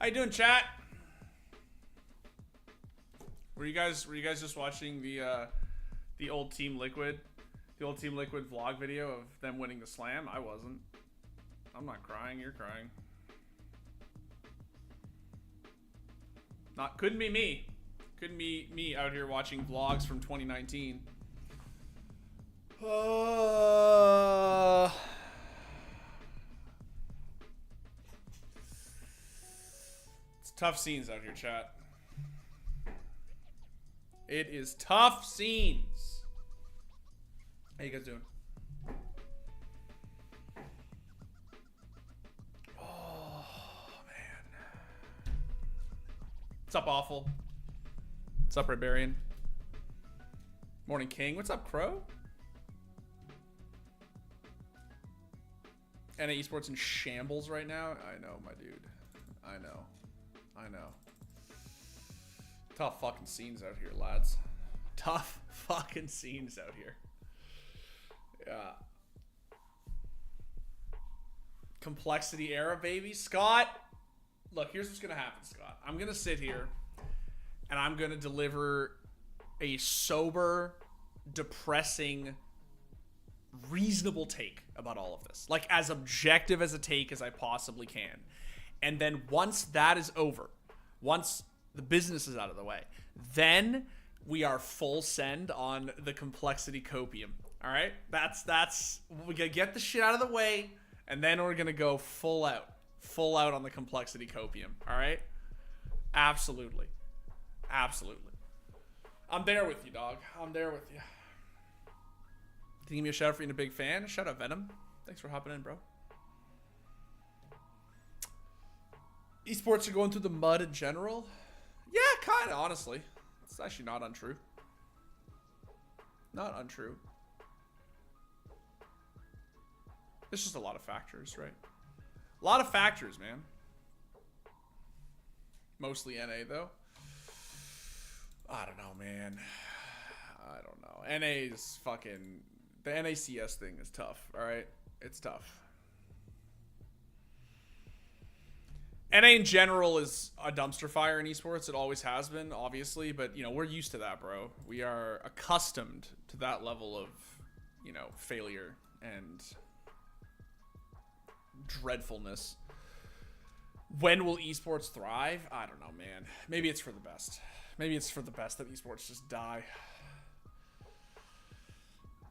How you doing, chat? Were you guys just watching the old Team Liquid vlog video of them winning the slam? I wasn't. I'm not crying. You're crying. Couldn't be me. Couldn't be me out here watching vlogs from 2019. It's tough scenes out here, chat. It is tough scenes. How you guys doing? Oh, man. What's up, Awful? What's up, Barbarian? Morning King. What's up, Crow? NA Esports in shambles right now. I know, my dude. I know. Tough fucking scenes out here, lads. Tough fucking scenes out here. Yeah. Complexity era, baby. Scott, look, here's what's gonna happen, Scott. I'm gonna sit here and I'm gonna deliver a sober, depressing, reasonable take about all of this. Like, as objective as a take as I possibly can. And then once that is over, once the business is out of the way, then we are full send on the complexity copium. All right? That's we're gonna get the shit out of the way, and then we're gonna go full out on the complexity copium. All right? Absolutely. I'm there with you, dog. I'm there with you. Can you give me a shout out for being a big fan? Shout out Venom. Thanks for hopping in, bro. Esports are going through the mud in general. Yeah, kind of, honestly. It's actually not untrue. Not untrue. There's just a lot of factors, right? A lot of factors, man. Mostly NA, though. I don't know, man. I don't know. NA's fucking... The NACS thing is tough, alright? It's tough. NA in general is a dumpster fire in esports. It always has been, obviously, but, you know, we're used to that, bro. We are accustomed to that level of, you know, failure and dreadfulness. When will esports thrive? I don't know, man. Maybe it's for the best. Maybe it's for the best that esports just die.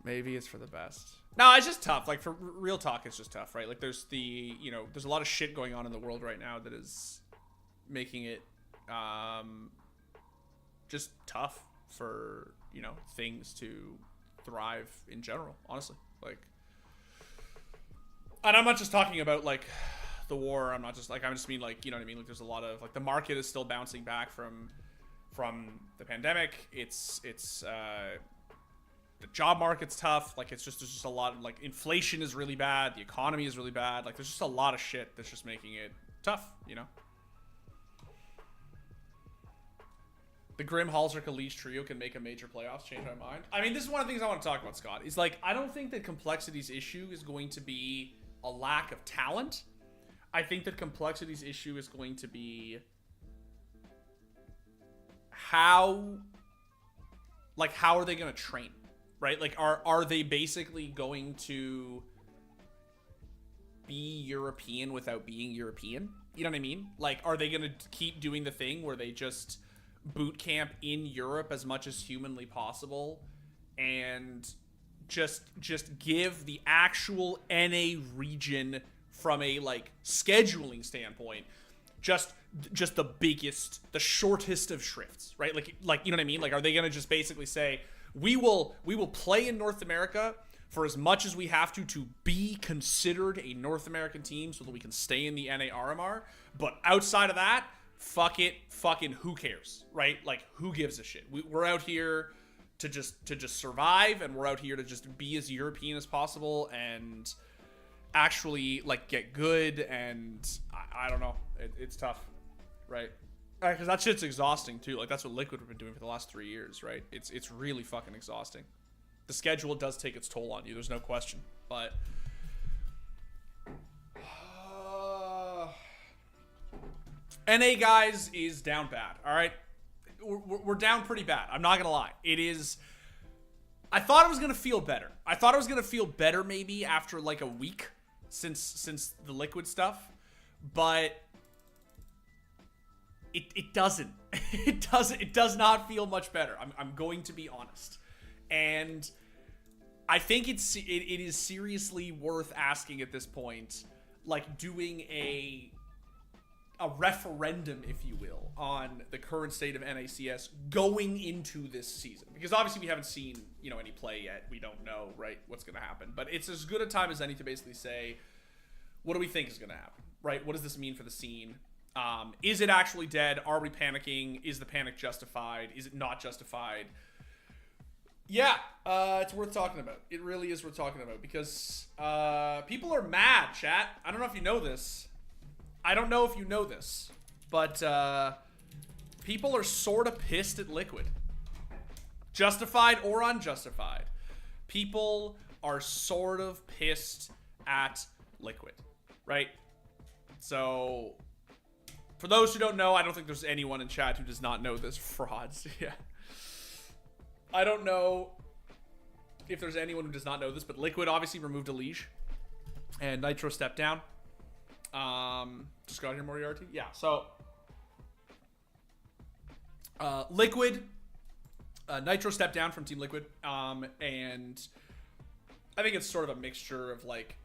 Maybe it's for the best. No, it's just tough. Like, for real talk, it's just tough, right? Like, there's there's a lot of shit going on in the world right now that is making it just tough for, you know, things to thrive in general, honestly. Like, and I'm not just talking about, like, the war. I'm just mean, like, you know what I mean? Like, there's a lot of, like, the market is still bouncing back from the pandemic. The job market's tough. Like, there's just a lot of, like, inflation is really bad. The economy is really bad. Like, there's just a lot of shit that's just making it tough, you know? The Grim Halsrick Elise trio can make a major playoffs. Change my mind. I mean, this is one of the things I want to talk about, Scott. Is, like, I don't think that Complexity's issue is going to be a lack of talent. I think that Complexity's issue is going to be how are they going to train? Right? Like, are they basically going to be European without being European? You know what I mean? Like, are they going to keep doing the thing where they just boot camp in Europe as much as humanly possible and just give the actual NA region from a, like, scheduling standpoint just the biggest, the shortest of shrifts, right? Like, you know what I mean? Like, are they going to just basically say, we will play in North America for as much as we have to be considered a North American team so that we can stay in the NA RMR. But outside of that, fuck it, fucking who cares, right? Like, who gives a shit? We're out here to just survive, and we're out here to just be as European as possible and actually, like, get good. And I don't know, it's tough, right? Because that shit's exhausting too. Like, that's what Liquid have been doing for the last 3 years, right? It's really fucking exhausting. The schedule does take its toll on you. There's no question. But NA, guys, is down bad, all right? We're down pretty bad. I'm not going to lie. It is... I thought it was going to feel better. I thought it was going to feel better maybe after like a week since the Liquid stuff. But it doesn't. It does not feel much better. I'm going to be honest. And I think it is seriously worth asking at this point, like doing a referendum, if you will, on the current state of NACS going into this season. Because obviously we haven't seen, you know, any play yet. We don't know, right, what's going to happen. But it's as good a time as any to basically say, what do we think is going to happen, right? What does this mean for the scene? Is it actually dead? Are we panicking? Is the panic justified? Is it not justified? Yeah, it's worth talking about. It really is worth talking about because people are mad, chat. I don't know if you know this. I don't know if you know this, but people are sort of pissed at Liquid. Justified or unjustified. People are sort of pissed at Liquid, right? So, for those who don't know, I don't think there's anyone in chat who does not know this. Frauds, yeah. I don't know if there's anyone who does not know this, but Liquid obviously removed a leash, and Nitro stepped down. Just got here, Moriarty. Yeah, so Liquid, Nitro stepped down from Team Liquid, and I think it's sort of a mixture of like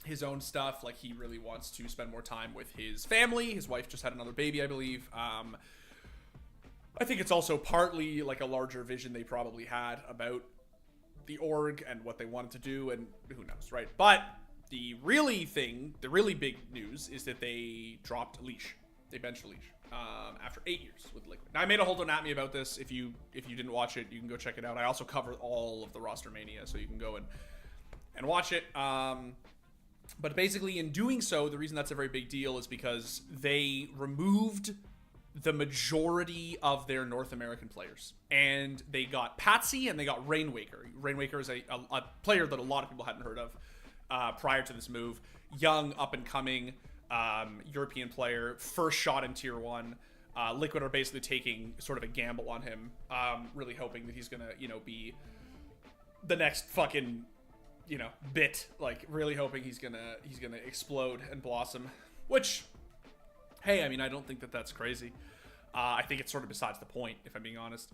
his own stuff. Like he really wants to spend more time with his family. His wife just had another baby, I believe. I think it's also partly like a larger vision they probably had about the org and what they wanted to do, and who knows, right? But the really big news is that they dropped a leash. They benched a leash after 8 years with Liquid. Now, I made a whole Don't At Me about this. If you didn't watch it, you can go check it out. I also cover all of the roster mania, so you can go and watch it. But basically, in doing so, the reason that's a very big deal is because they removed the majority of their North American players. And they got Patsy and they got Rainwaker. Rainwaker is a player that a lot of people hadn't heard of prior to this move. Young, up-and-coming European player, first shot in Tier 1. Liquid are basically taking sort of a gamble on him, really hoping that he's going to, you know, be the next fucking, you know, bit. Like, really hoping he's gonna explode and blossom. Which, hey, I mean, I don't think that that's crazy. I think it's sort of besides the point, if I'm being honest.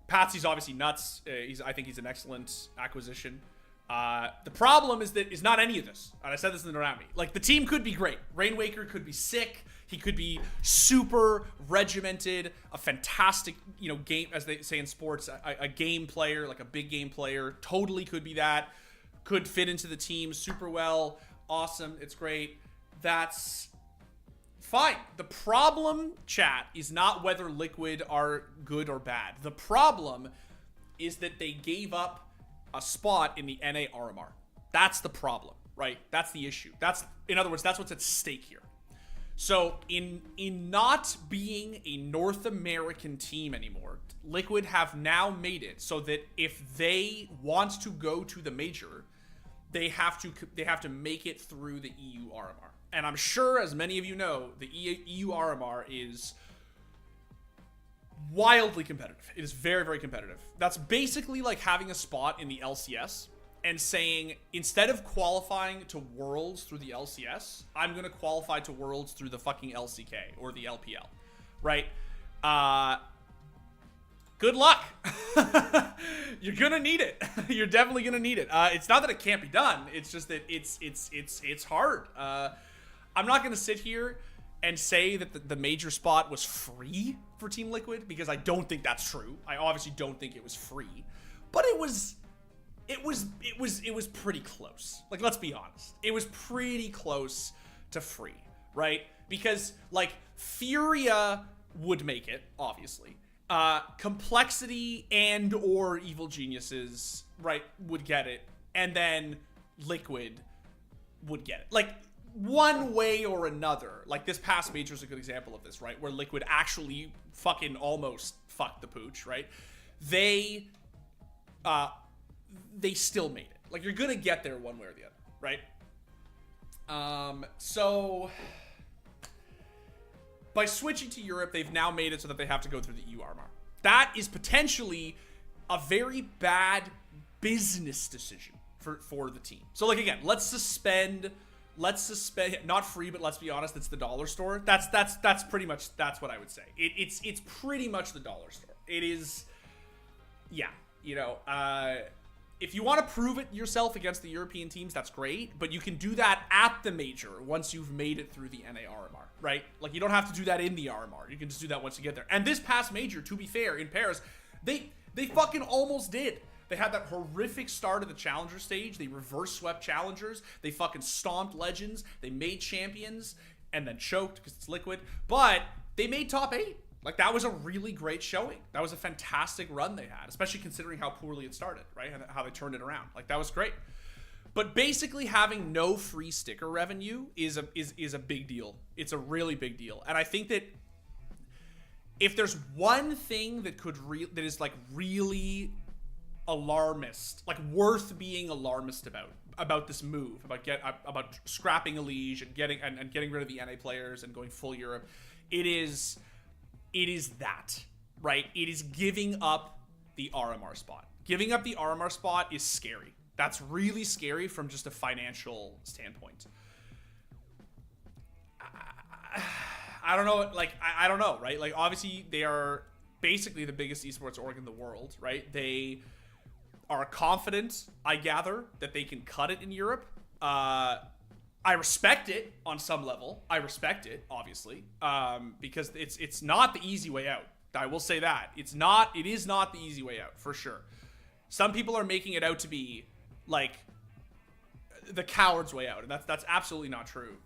Patsy's obviously nuts. I think he's an excellent acquisition. The problem is that it's not any of this. And I said this in the Don't At Me. Like, the team could be great. Rainwaker could be sick. He could be super regimented, a fantastic, you know, game, as they say in sports, a game player, like a big game player. Totally could be that. Could fit into the team super well. Awesome. It's great. That's fine. The problem, chat, is not whether Liquid are good or bad. The problem is that they gave up a spot in the NA RMR. That's the problem, right? That's the issue. In other words, that's what's at stake here. So in not being a North American team anymore, Liquid have now made it so that if they want to go to the major, they have to make it through the EU RMR. And I'm sure, as many of you know, the EU RMR is wildly competitive. It is very, very competitive. That's basically like having a spot in the LCS and saying, instead of qualifying to Worlds through the LCS, I'm going to qualify to Worlds through the fucking LCK or the LPL, right? Good luck. You're going to need it. You're definitely going to need it. It's not that it can't be done. It's just that it's hard. I'm not going to sit here and say that the major spot was free for Team Liquid, because I don't think that's true. I obviously don't think it was free, but it was pretty close. Like, let's be honest. It was pretty close to free, right? Because, like, Furia would make it, obviously. Complexity and or Evil Geniuses, right, would get it. And then Liquid would get it. Like, one way or another. Like, this past major is a good example of this, right? Where Liquid actually fucking almost fucked the pooch, right? They still made it. Like, you're gonna get there one way or the other, right? So by switching to Europe, they've now made it so that they have to go through the EU RMR. That is potentially a very bad business decision for the team. So like again, let's suspend not free, but let's be honest, it's the dollar store. That's pretty much what I would say. It's pretty much the dollar store. It is, yeah, you know, if you want to prove it yourself against the European teams, that's great, but you can do that at the major once you've made it through the NA RMR, right? Like, you don't have to do that in the RMR. You can just do that once you get there. And this past major, to be fair, in Paris, they fucking almost did. They had that horrific start of the challenger stage. They reverse swept challengers. They fucking stomped legends. They made champions and then choked because it's Liquid. But they made top 8. Like, that was a really great showing. That was a fantastic run they had, especially considering how poorly it started, right? And how they turned it around. Like, that was great. But basically having no free sticker revenue is a big deal. It's a really big deal. And I think that if there's one thing that that is like really alarmist, like worth being alarmist about this move, about scrapping Elige and getting rid of the NA players and going full Europe, it is that, right? It is giving up the RMR spot. Giving up the RMR spot is scary. That's really scary from just a financial standpoint. I don't know, like, I don't know, right? Like, obviously, they are basically the biggest esports org in the world, right? They are confident, I gather, that they can cut it in Europe. I respect it on some level. I respect it, obviously, because it's not the easy way out. I will say that. It is not the easy way out, for sure. Some people are making it out to be, like, the coward's way out, and that's absolutely not true.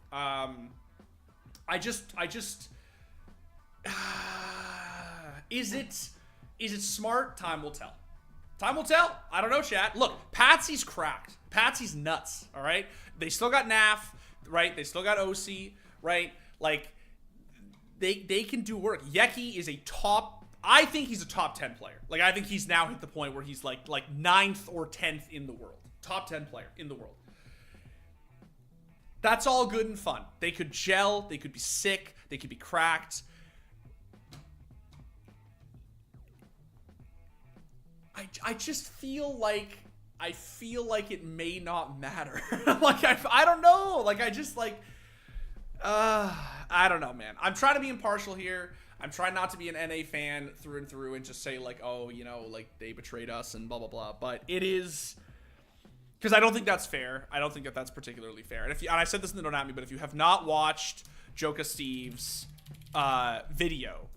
Is it smart? Time will tell. Time will tell. I don't know, chat. Look, Patsy's cracked. Patsy's nuts, all right? They still got NAF, right? They still got OC, right? Like, they can do work. Yeki is a top... I think he's a top 10 player. Like, I think he's now hit the point where he's like 9th or 10th in the world. Top 10 player in the world. That's all good and fun. They could gel. They could be sick. They could be cracked. I just feel like it may not matter. Like, I don't know. Like, I just like, I don't know, man. I'm trying to be impartial here. I'm trying not to be an NA fan through and through and just say like, oh, you know, like they betrayed us and blah, blah, blah. But it is, because I don't think that's fair. I don't think that that's particularly fair. And and I said this in the Don't At Me, but if you have not watched Joka Steve's video,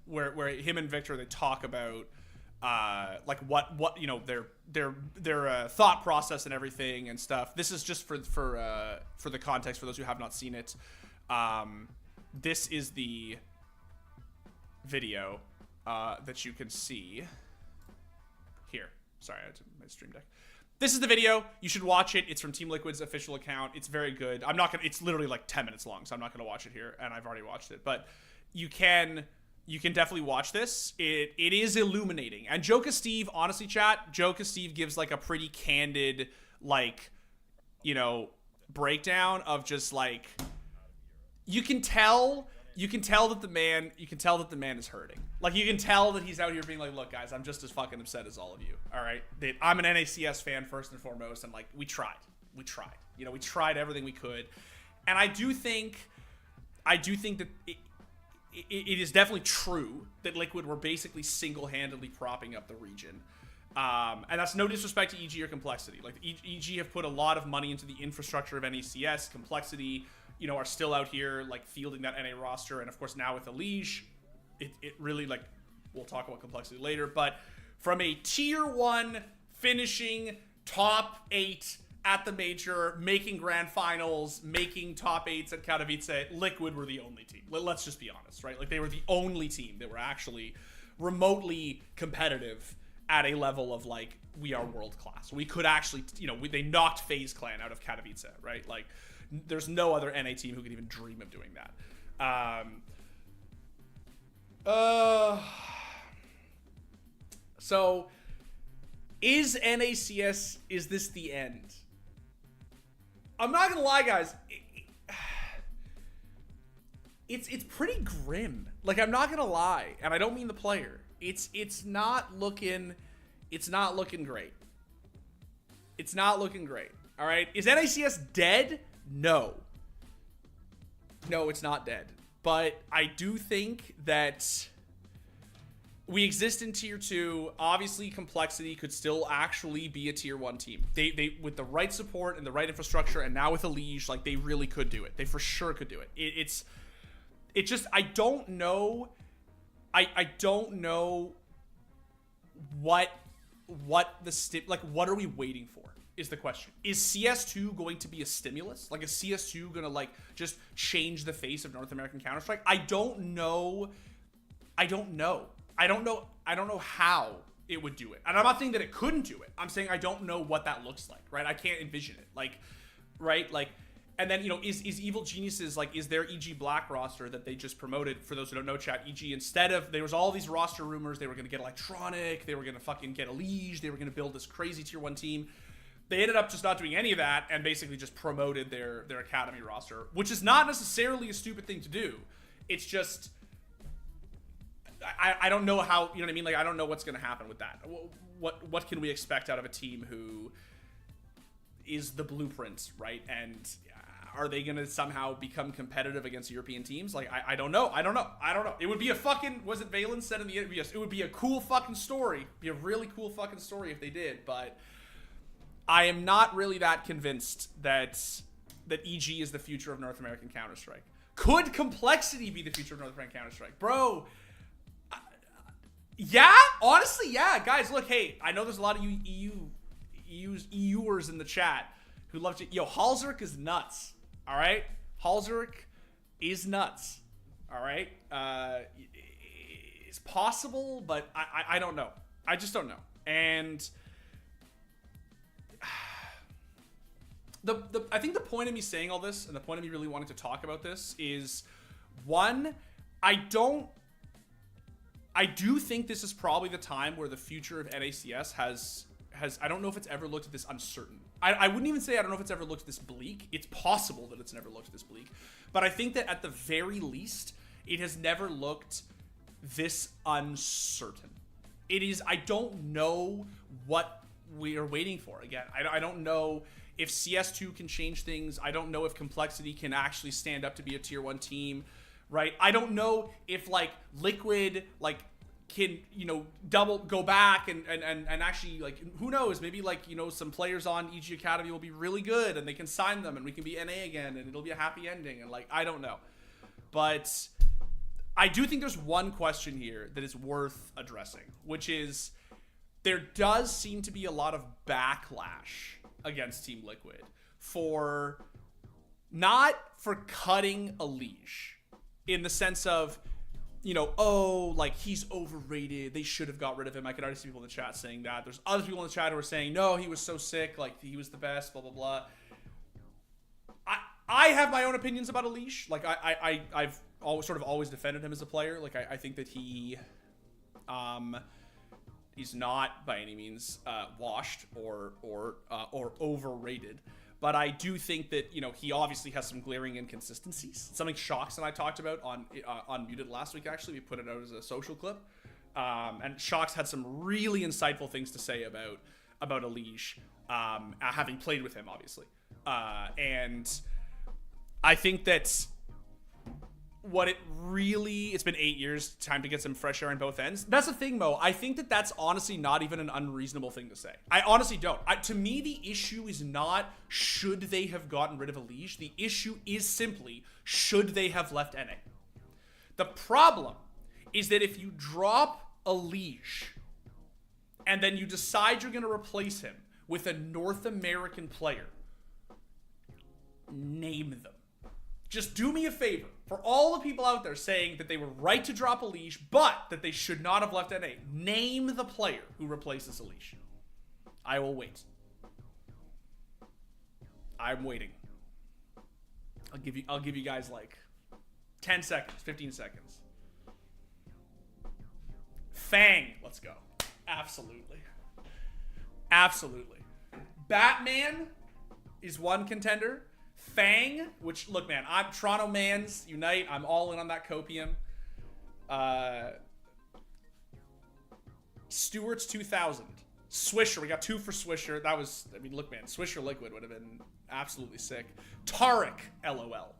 where him and Victor, they talk about like what you know, their thought process and everything and stuff. This is just for the context for those who have not seen it. This is the video that you can see here. Sorry, I had to my stream deck. This is the video. You should watch it. It's from Team Liquid's official account. It's very good. I'm not gonna. It's literally like 10 minutes long, so I'm not gonna watch it here. And I've already watched it, but you can definitely watch this. It is illuminating. And Joka Steve, honestly, chat, Joka Steve gives like a pretty candid, like, you know, breakdown of just like, you can tell that the man is hurting. Like, you can tell that he's out here being like, look, guys, I'm just as fucking upset as all of you. All right, I'm an NACS fan first and foremost, and like, we tried. You know, we tried everything we could, and I do think that it is definitely true that Liquid were basically single-handedly propping up the region. And that's no disrespect to EG or Complexity. Like, EG have put a lot of money into the infrastructure of NACS. Complexity, you know, are still out here, like, fielding that NA roster. And, of course, now with Elige, it really, like, we'll talk about Complexity later. But from a Tier 1 finishing top 8 at the major, making grand finals, making top 8s at Katowice, Liquid were the only team. Let's just be honest, right? Like, they were the only team that were actually remotely competitive at a level of, like, we are world class. We could actually, you know, they knocked FaZe Clan out of Katowice, right? Like, there's no other NA team who could even dream of doing that. So, is NACS, is this the end? I'm not gonna lie, guys. it's pretty grim. Like, I'm not gonna lie, and I don't mean the player. It's not looking great. It's not looking great. All right, is NACS dead? No. No, it's not dead. But I do think that we exist in tier 2. Obviously, Complexity could still actually be a tier 1 team. They with the right support and the right infrastructure, and now with a Liege, like, they really could do it. They for sure could do it. It's just, I don't know. I don't know what what are we waiting for is the question. Is CS2 going to be a stimulus? Like, is CS2 gonna, like, just change the face of North American Counter-Strike? I don't know how it would do it. And I'm not saying that it couldn't do it. I'm saying I don't know what that looks like, right? I can't envision it. Like, right? Like, and then, you know, is Evil Geniuses, like, is their EG Black roster that they just promoted, for those who don't know, chat, EG, instead of, there was all these roster rumors, they were going to get Electronic, they were going to fucking get a Liege, they were going to build this crazy tier 1 team. They ended up just not doing any of that and basically just promoted their academy roster, which is not necessarily a stupid thing to do. It's just, I don't know how, you know what I mean? Like, I don't know what's going to happen with that. What can we expect out of a team who is the blueprint, right? And are they going to somehow become competitive against European teams? Like, I don't know. I don't know. It would be a fucking, was it Valen said in the interview? Yes, it would be a cool fucking story. It'd be a really cool fucking story if they did, but I am not really that convinced that EG is the future of North American Counter-Strike. Could Complexity be the future of North American Counter-Strike? Bro, yeah, honestly, yeah. Guys, look, hey, I know there's a lot of EUers in the chat who love to, yo, Halzerk is nuts, all right? Halzerk is nuts, all right? It's possible, but I don't know. I just don't know. And I think the point of me saying all this, and the point of me really wanting to talk about this is, one, I do think this is probably the time where the future of NACS has I don't know if it's ever looked this uncertain. I wouldn't even say I don't know if it's ever looked this bleak. It's possible that it's never looked this bleak. But I think that at the very least, it has never looked this uncertain. It is, I don't know what we are waiting for. Again, I don't know if CS2 can change things. I don't know if Complexity can actually stand up to be a tier 1 team, right? I don't know if, like, Liquid, like, can, you know, go back and actually, like, who knows, maybe, like, you know, some players on EG Academy will be really good and they can sign them and we can be NA again and it'll be a happy ending, and, like, I don't know. But I do think there's one question here that is worth addressing, which is, there does seem to be a lot of backlash against Team Liquid for not for cutting a Liege in the sense of, you know, oh, like, he's overrated, they should have got rid of him. I could already see people in the chat saying that. There's other people in the chat who are saying, no, he was so sick, like, he was the best, blah, blah, blah. I have my own opinions about Elish. Like, I've always defended him as a player. Like, I think that he's not by any means washed or overrated. But I do think that, you know, he obviously has some glaring inconsistencies. Something Shocks and I talked about on Muted last week, actually. We put it out as a social clip. And Shocks had some really insightful things to say about Elish, having played with him, obviously. And I think that it's been 8 years, time to get some fresh air on both ends. That's the thing, Mo. I think that that's honestly not even an unreasonable thing to say. I honestly don't. To me, the issue is not should they have gotten rid of Elish. The issue is simply should they have left NA. The problem is that if you drop Elish and then you decide you're going to replace him with a North American player, name them. Just do me a favor. For all the people out there saying that they were right to drop Elish, but that they should not have left NA, name the player who replaces Elish. I will wait. I'm waiting. I'll give you guys like 10 seconds, 15 seconds. Fang, let's go. Absolutely. Absolutely. Batman is one contender. Fang, which, look, man, I'm Toronto Mans Unite. I'm all in on that copium. Stewart's 2000. Swisher, we got 2 for Swisher. That was, I mean, look, man, Swisher Liquid would have been absolutely sick. Tarek, LOL.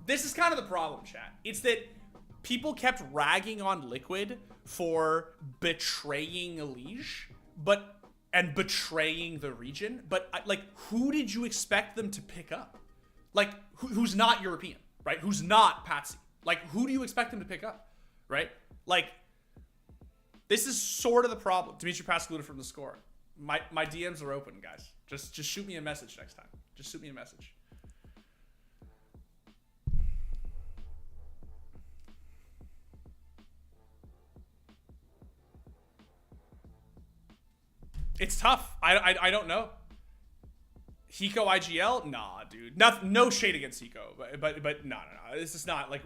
This is kind of the problem, chat. It's that people kept ragging on Liquid for betraying Elige, and betraying the region, but like, who did you expect them to pick up? Like, who's not European, right? Who's not Patsy? Like, who do you expect them to pick up, right? Like, this is sort of the problem. Dimitri Pascaluda from the score. My DMs are open, guys. Just shoot me a message next time. Just shoot me a message. It's tough. I don't know. Hiko IGL? Nah, dude. No shade against Hiko, but no. This is not like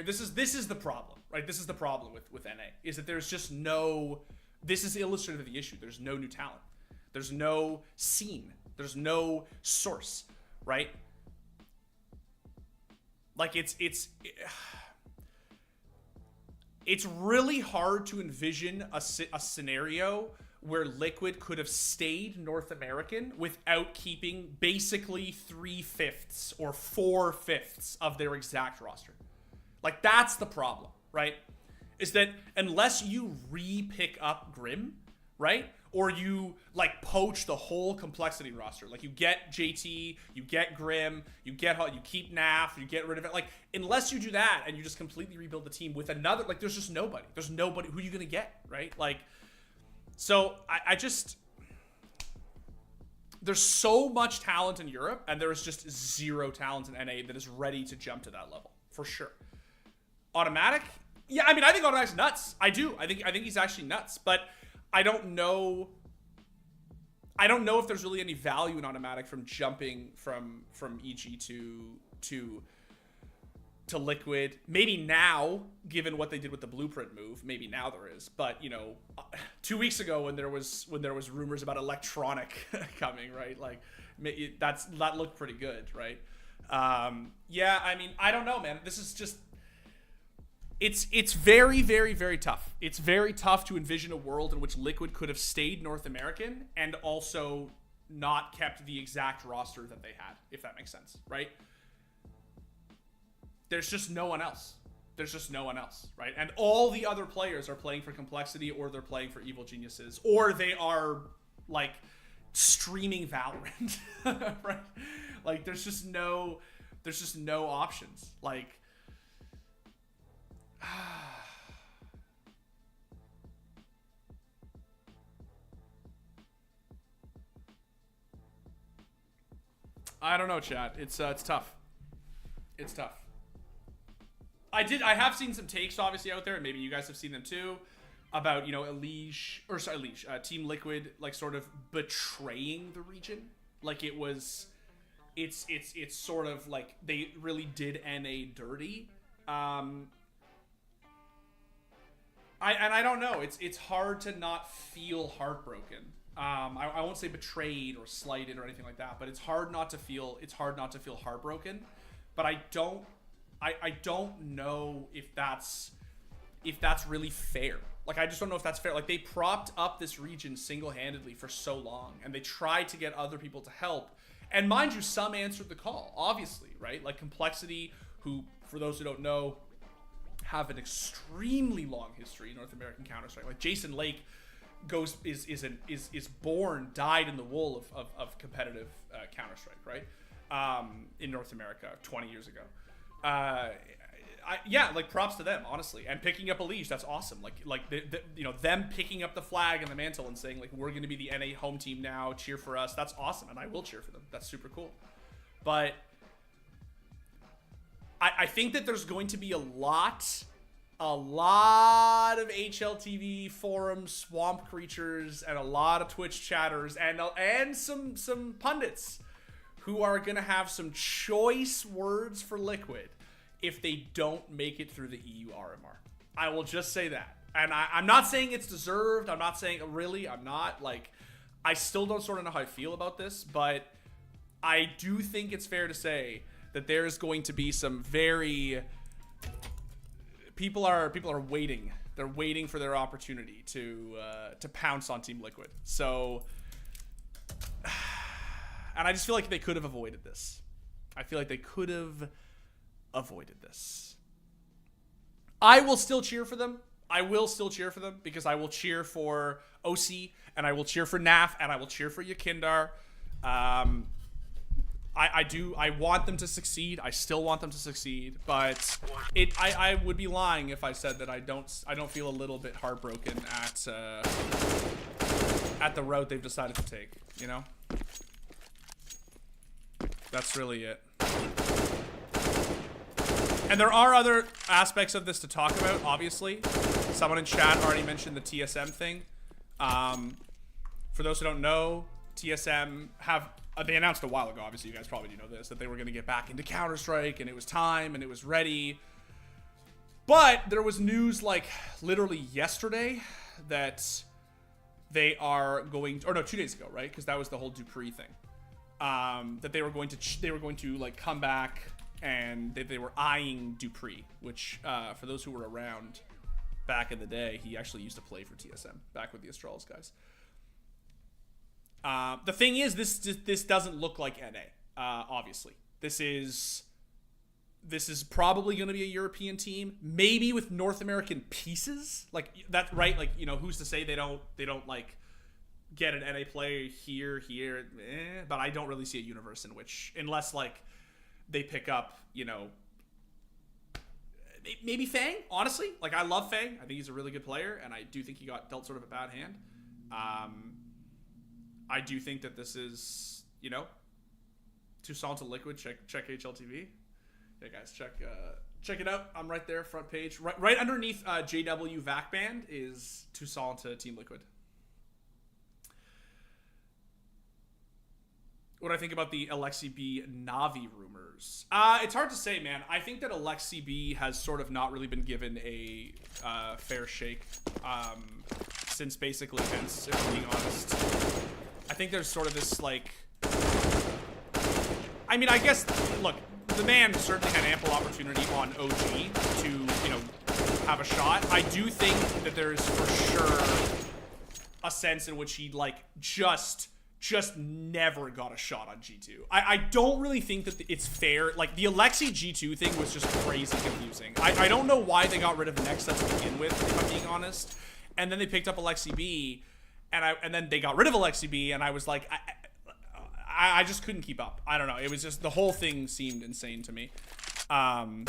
this is the problem, right? This is the problem with NA, is that there's just no. This is illustrative of the issue. There's no new talent. There's no scene. There's no source, right? Like it's really hard to envision a scenario where Liquid could have stayed North American without keeping basically 3/5 or 4/5 of their exact roster. Like, that's the problem, right? Is that unless you re-pick up Grim, right? Or you, like, poach the whole complexity roster. Like, you get JT, you get Grim, you keep NAF, you get rid of it. Like, unless you do that and you just completely rebuild the team with another, like, there's just nobody. There's nobody. Who are you going to get, right? Like, so I just, there's so much talent in Europe, and there is just zero talent in NA that is ready to jump to that level, for sure. Automatic? Yeah, I mean, I think Automatic's nuts. I do. I think he's actually nuts, but I don't know if there's really any value in Automatic from jumping from EG to Liquid. Maybe now, given what they did with the Blueprint move, maybe now there is. But, you know, 2 weeks ago when there was rumors about Electronic coming, right? Like, that looked pretty good, right? Yeah, I mean, I don't know, man. This is just, it's very, very, very tough. It's very tough to envision a world in which Liquid could have stayed North American and also not kept the exact roster that they had, if that makes sense, right? There's just no one else. There's just no one else, right? And all the other players are playing for Complexity, or they're playing for Evil Geniuses, or they are, like, streaming Valorant, right? Like, there's just no options. Like, I don't know, chat. It's tough. It's tough. I have seen some takes obviously out there, and maybe you guys have seen them too, about, you know, Team Liquid, like, sort of betraying the region. Like, it's sort of like they really did NA dirty. I don't know. It's hard to not feel heartbroken. I won't say betrayed or slighted or anything like that, but it's hard not to feel heartbroken. But I don't know if that's really fair. Like, I just don't know if that's fair. Like, they propped up this region single-handedly for so long, and they tried to get other people to help. And mind you, some answered the call, obviously, right? Like Complexity, who, for those who don't know, have an extremely long history in North American Counter-Strike. Like, Jason Lake is born, died in the wool of competitive Counter-Strike, right? In North America 20 years ago. Yeah, like, props to them, honestly. And picking up Elige, that's awesome. Like you know, them picking up the flag and the mantle and saying, like, we're going to be the NA home team now, cheer for us. That's awesome, and I will cheer for them. That's super cool. But I think that there's going to be a lot of HLTV forums, swamp creatures, and a lot of Twitch chatters, and some pundits who are going to have some choice words for Liquid if they don't make it through the EU RMR. I will just say that. And I'm not saying it's deserved. I'm not saying, really, I'm not. Like, I still don't sort of know how I feel about this, but I do think it's fair to say that there is going to be some very people are waiting. They're waiting for their opportunity to pounce on Team Liquid. So, and I just feel like they could have avoided this. I feel like they could have avoided this. I will still cheer for them. I will still cheer for them because I will cheer for OC and I will cheer for NAF and I will cheer for Yakindar. I want them to succeed. I still want them to succeed, but I would be lying if I said that I don't feel a little bit heartbroken at the route they've decided to take, you know? That's really it. And there are other aspects of this to talk about, obviously. Someone in chat already mentioned the TSM thing. For those who don't know, TSM have... they announced a while ago, obviously you guys probably do know this, that they were going to get back into Counter-Strike, and it was time, and it was ready. But there was news, like, literally yesterday that they are going... or no, 2 days ago, right? Because that was the whole Dupree thing. That they were going to like, come back... and they were eyeing Dupree, which, for those who were around back in the day, he actually used to play for TSM, back with the Astralis guys. The thing is, this doesn't look like NA, obviously. This is probably going to be a European team, maybe with North American pieces. Like, that, right? Like, you know, who's to say they don't like, get an NA player here, but I don't really see a universe in which, unless, like, they pick up, you know, maybe Fang, honestly. Like, I love Fang. I think he's a really good player, and I do think he got dealt sort of a bad hand. I do think that this is, you know, Toussaint to Liquid. Check HLTV. Yeah, guys, check it out. I'm right there, front page. Right underneath JW VAC band is Toussaint to Team Liquid. What do I think about the Alexi B Navi rumors? It's hard to say, man. I think that Alexi B has sort of not really been given a fair shake since basically Hence, if I'm being honest. I think there's sort of this, like... I mean, I guess, look, the man certainly had ample opportunity on OG to, you know, have a shot. I do think that there's for sure a sense in which he, like, just never got a shot on G2. I don't really think that it's fair. Like, the Alexi G2 thing was just crazy confusing. I don't know why they got rid of Nexa to begin with, if I'm being honest. And then they picked up Alexi B, and then they got rid of Alexi B, and I was like, I just couldn't keep up. I don't know. It was just, the whole thing seemed insane to me. I'm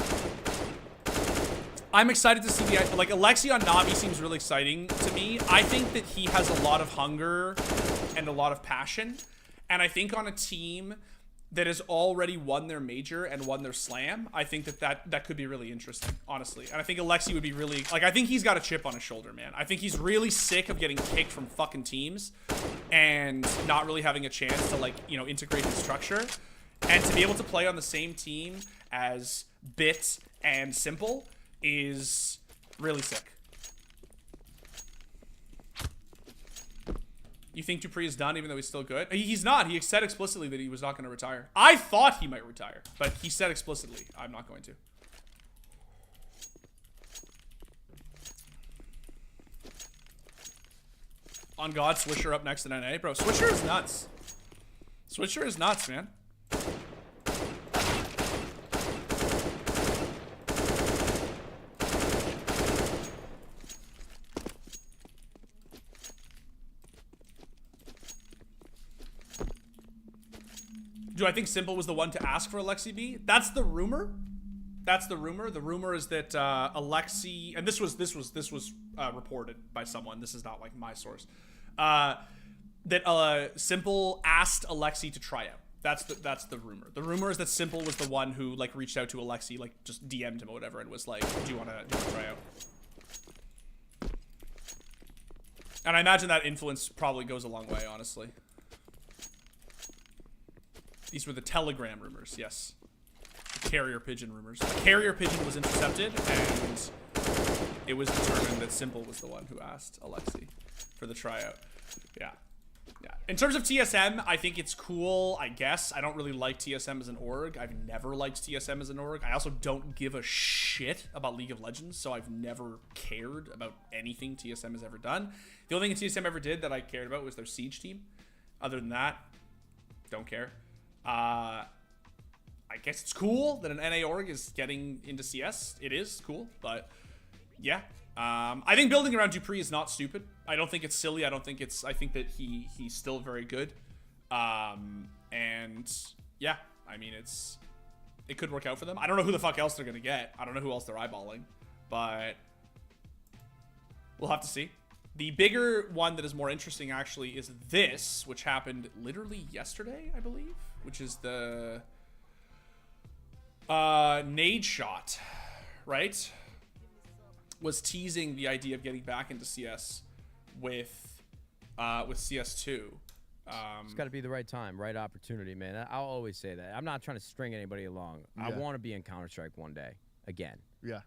excited to see the, like, Alexi on Navi seems really exciting to me. I think that he has a lot of hunger and a lot of passion. And I think on a team that has already won their major and won their slam, I think that could be really interesting, honestly. And I think Alexi would be really, like, I think he's got a chip on his shoulder, man. I think he's really sick of getting kicked from fucking teams and not really having a chance to, like, you know, integrate his structure. And to be able to play on the same team as Bit and Simple is really sick. You think Dupree is done even though he's still good? He's not. He said explicitly that he was not going to retire. I thought he might retire, but he said explicitly, I'm not going to. On God, Swisher up next in NA. Bro, Swisher is nuts. Swisher is nuts, man. Do I think Simple was the one to ask for Alexi B? That's the rumor. That's the rumor. The rumor is that Alexi, and this was reported by someone. This is not like my source. That Simple asked Alexi to try out. That's the rumor. The rumor is that Simple was the one who, like, reached out to Alexi, like, just DM'd him or whatever, and was like, "Do you want to try out?" And I imagine that influence probably goes a long way, honestly. These were the Telegram rumors, yes. The carrier pigeon rumors. The carrier pigeon was intercepted, and it was determined that Simple was the one who asked Alexi for the tryout. Yeah. Yeah. In terms of TSM, I think it's cool, I guess. I don't really like TSM as an org. I've never liked TSM as an org. I also don't give a shit about League of Legends, so I've never cared about anything TSM has ever done. The only thing TSM ever did that I cared about was their Siege team. Other than that, don't care. I guess it's cool that an NA org is getting into CS. It is cool, but yeah. I think building around Dupree is not stupid. I don't think it's silly. I think that he's still very good. And yeah, I mean, it could work out for them. I don't know who the fuck else they're gonna get. I don't know who else they're eyeballing, but we'll have to see. The bigger one that is more interesting actually is this, which happened literally yesterday, I believe, which is the nade shot, right? Was teasing the idea of getting back into CS with CS2. It's got to be the right time, right opportunity, man. I'll always say that. I'm not trying to string anybody along. Yeah. I want to be in Counter-Strike one day again. Yeah.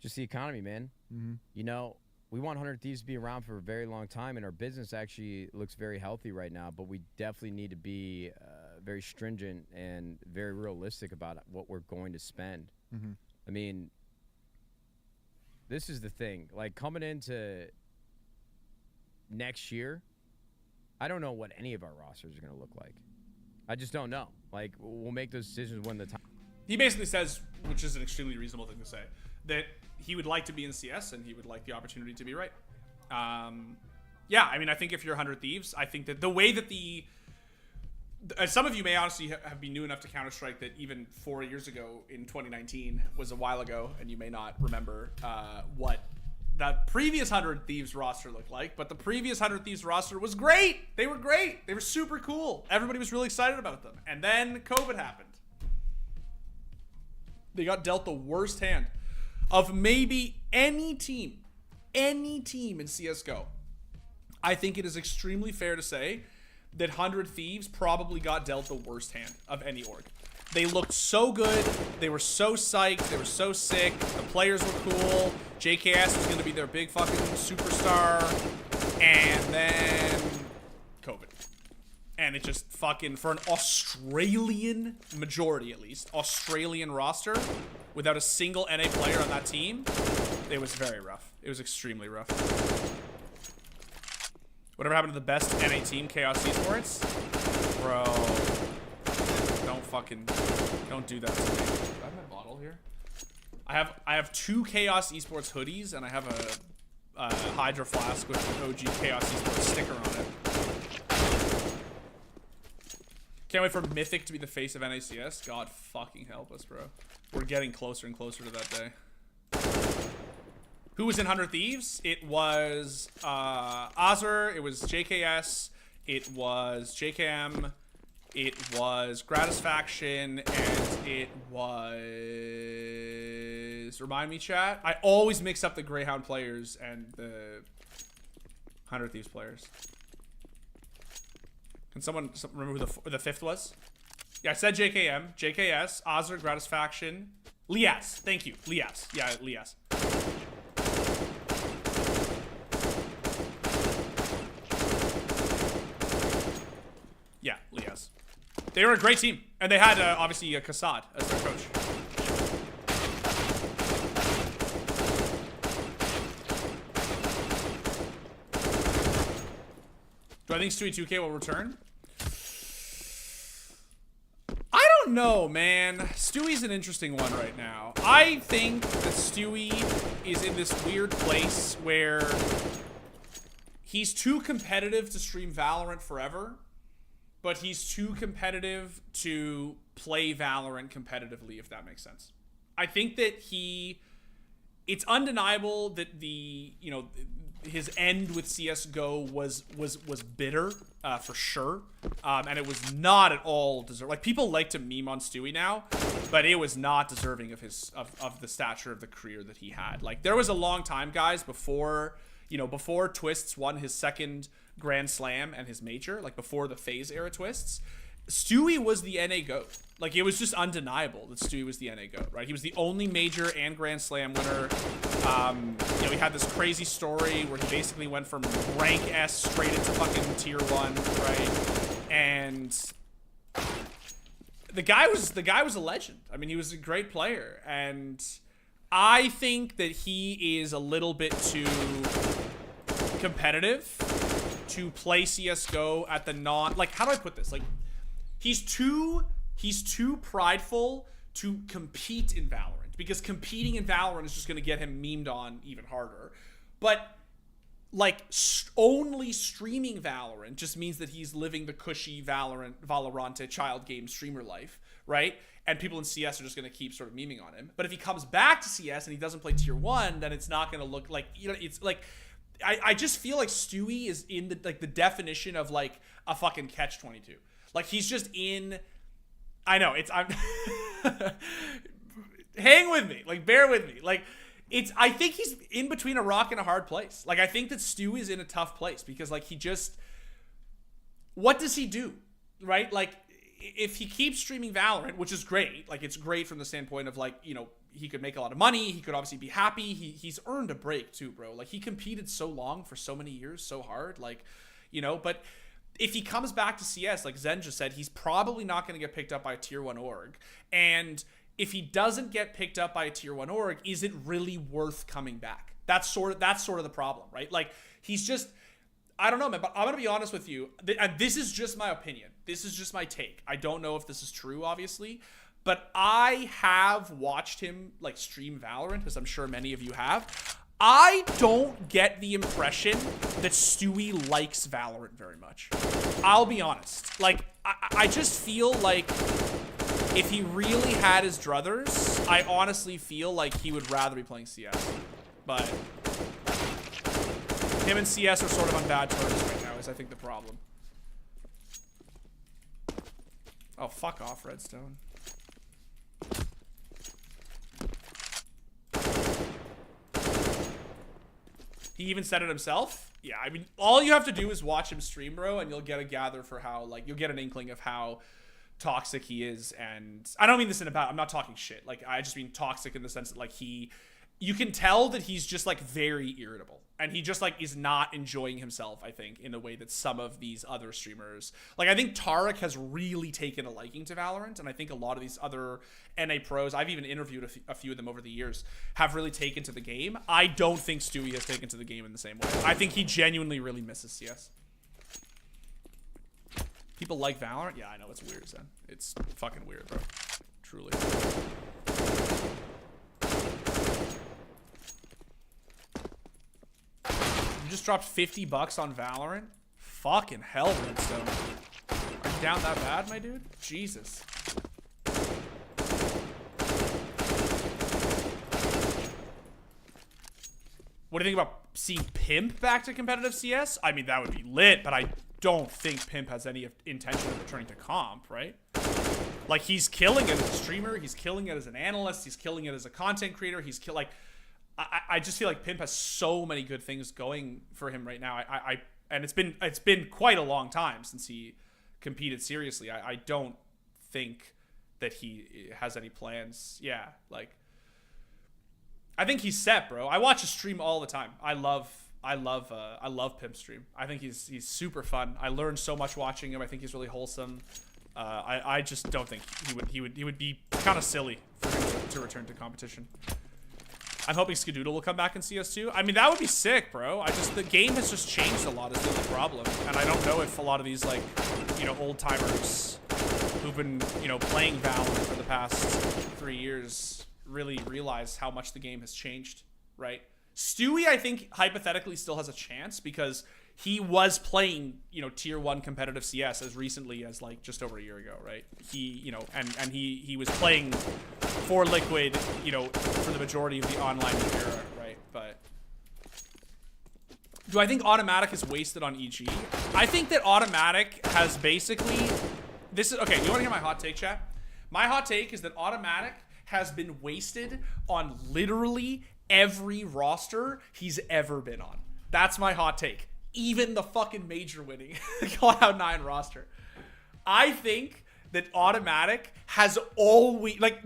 Just the economy, man. Mm-hmm. You know, we want 100 Thieves to be around for a very long time, and our business actually looks very healthy right now, but we definitely need to be very stringent and very realistic about what we're going to spend. Mm-hmm. I mean, this is the thing. Like, coming into next year, I don't know what any of our rosters are going to look like. I just don't know. Like, we'll make those decisions when the time... He basically says, which is an extremely reasonable thing to say, that he would like to be in CS and he would like the opportunity to be right. Yeah, I mean, I think if you're 100 Thieves, I think that the way that some of you may honestly have been new enough to Counter-Strike that even 4 years ago in 2019 was a while ago, and you may not remember what that previous 100 Thieves roster looked like, but the previous 100 Thieves roster was great. They were great. They were super cool. Everybody was really excited about them. And then COVID happened. They got dealt the worst hand of maybe any team in CSGO. I think it is extremely fair to say that 100 Thieves probably got dealt the worst hand of any org. They looked so good. They were so psyched. They were so sick. The players were cool. JKS was going to be their big fucking superstar. And then COVID. And it just fucking, for an Australian, majority at least, Australian roster, without a single NA player on that team, it was very rough. It was extremely rough. Whatever happened to the best NA team, Chaos Esports? Bro. Don't do that to me. Do I have my bottle here? I have 2 Chaos Esports hoodies, and I have a Hydra flask with an OG Chaos Esports sticker on it. Can't wait for Mythic to be the face of NACS. God fucking help us, bro. We're getting closer and closer to that day. Who was in 100 Thieves? It was Azur, it was JKS, it was JKM, it was Gratisfaction, and it was... Remind me, chat? I always mix up the Greyhound players and the 100 Thieves players. Can someone remember who the 5th was? Yeah, I said JKM, JKS, Azur, Gratisfaction, Lias. Thank you, Lias. Yeah, Lias. Yeah, Lias. They were a great team, and they had obviously Kassad as their coach. Do I think Stewie 2K will return? I don't know, man. Stewie's an interesting one right now. I think that Stewie is in this weird place where he's too competitive to stream Valorant forever, but he's too competitive to play Valorant competitively, if that makes sense. I think that it's undeniable that his end with CSGO was bitter, for sure. And it was not at all deserved. Like, people like to meme on Stewie now, but it was not deserving of the stature of the career that he had. Like, there was a long time, guys, before Twists won his second Grand Slam and his major, like before the FaZe era Twists, Stewie was the NA GOAT. Like, it was just undeniable that Stewie was the NA GOAT, right? He was the only major and Grand Slam winner. You know, he had this crazy story where he basically went from rank S straight into fucking tier 1, right? And the guy was a legend. I mean, he was a great player, and I think that he is a little bit too competitive to play CS:GO at the like, how do I put this? Like, he's too prideful to compete in Valorant, because competing in Valorant is just going to get him memed on even harder. But like, only streaming Valorant just means that he's living the cushy Valorant child game streamer life, right? And people in CS are just going to keep sort of memeing on him. But if he comes back to CS and he doesn't play tier 1, then it's not going to look like, you know, it's like, I just feel like Stewie is in the, like, the definition of like a fucking catch-22. Like, he's just in, I know, I'm hang with me, like, bear with me. Like, I think he's in between a rock and a hard place. Like, I think that Stewie is in a tough place because, like, what does he do, right? Like, if he keeps streaming Valorant, which is great, like, it's great from the standpoint of, like, you know, he could make a lot of money, he could obviously be happy, he's earned a break too, bro. Like, he competed so long for so many years, so hard, like, you know. But if he comes back to CS, like Zen just said, he's probably not going to get picked up by a tier 1 org. And if he doesn't get picked up by a tier 1 org, is it really worth coming back? That's sort of the problem, right? Like, he's just, I don't know, man, but I'm going to be honest with you. And this is just my opinion. This is just my take. I don't know if this is true, obviously, but I have watched him, like, stream Valorant, as I'm sure many of you have. I don't get the impression that Stewie likes Valorant very much. I'll be honest. Like, I just feel like if he really had his druthers, I honestly feel like he would rather be playing CS. But him and CS are sort of on bad terms right now, is I think the problem. Oh, fuck off, Redstone. He even said it himself. Yeah, I mean, all you have to do is watch him stream, bro, and you'll get a gather for how, like, you'll get an inkling of how toxic he is. And I don't mean this I'm not talking shit. Like, I just mean toxic in the sense that, like, you can tell that he's just, like, very irritable. And he just, like, is not enjoying himself, I think, in the way that some of these other streamers, like, I think Tarek has really taken a liking to Valorant, and I think a lot of these other NA pros, I've even interviewed a few of them over the years, have really taken to the game. I don't think Stewie has taken to the game in the same way. I think he genuinely really misses CS. People like Valorant? Yeah, I know, it's weird, Zen. It's fucking weird, bro. Truly. You just dropped $50 on Valorant? Fucking hell, Redstone. Are you down that bad, my dude? Jesus. What do you think about seeing Pimp back to competitive CS? I mean, that would be lit, but I don't think Pimp has any intention of returning to comp, right? Like, he's killing it as a streamer, he's killing it as an analyst, he's killing it as a content creator, I just feel like Pimp has so many good things going for him right now. And it's been quite a long time since he competed seriously. I don't think that he has any plans. Yeah, like, I think he's set, bro. I watch his stream all the time. I love Pimp's stream. I think he's super fun. I learned so much watching him. I think he's really wholesome. I just don't think he would be kind of silly for him to return to competition. I'm hoping Skadoodle will come back in CS2. I mean, that would be sick, bro. The game has just changed a lot is the only problem. And I don't know if a lot of these, like, you know, old timers who've been, you know, playing Valorant for the past 3 years really realize how much the game has changed, right? Stewie, I think, hypothetically still has a chance because he was playing, you know, tier 1 competitive CS as recently as, like, just over a year ago, right? He, you know, and he was playing for Liquid, you know, for the majority of the online era, right? But do I think Automatic is wasted on EG? I think that Automatic has basically, okay, you wanna hear my hot take, chat? My hot take is that Automatic has been wasted on literally every roster he's ever been on. That's my hot take. Even the fucking major winning Cloud9 roster. I think that Automatic has always like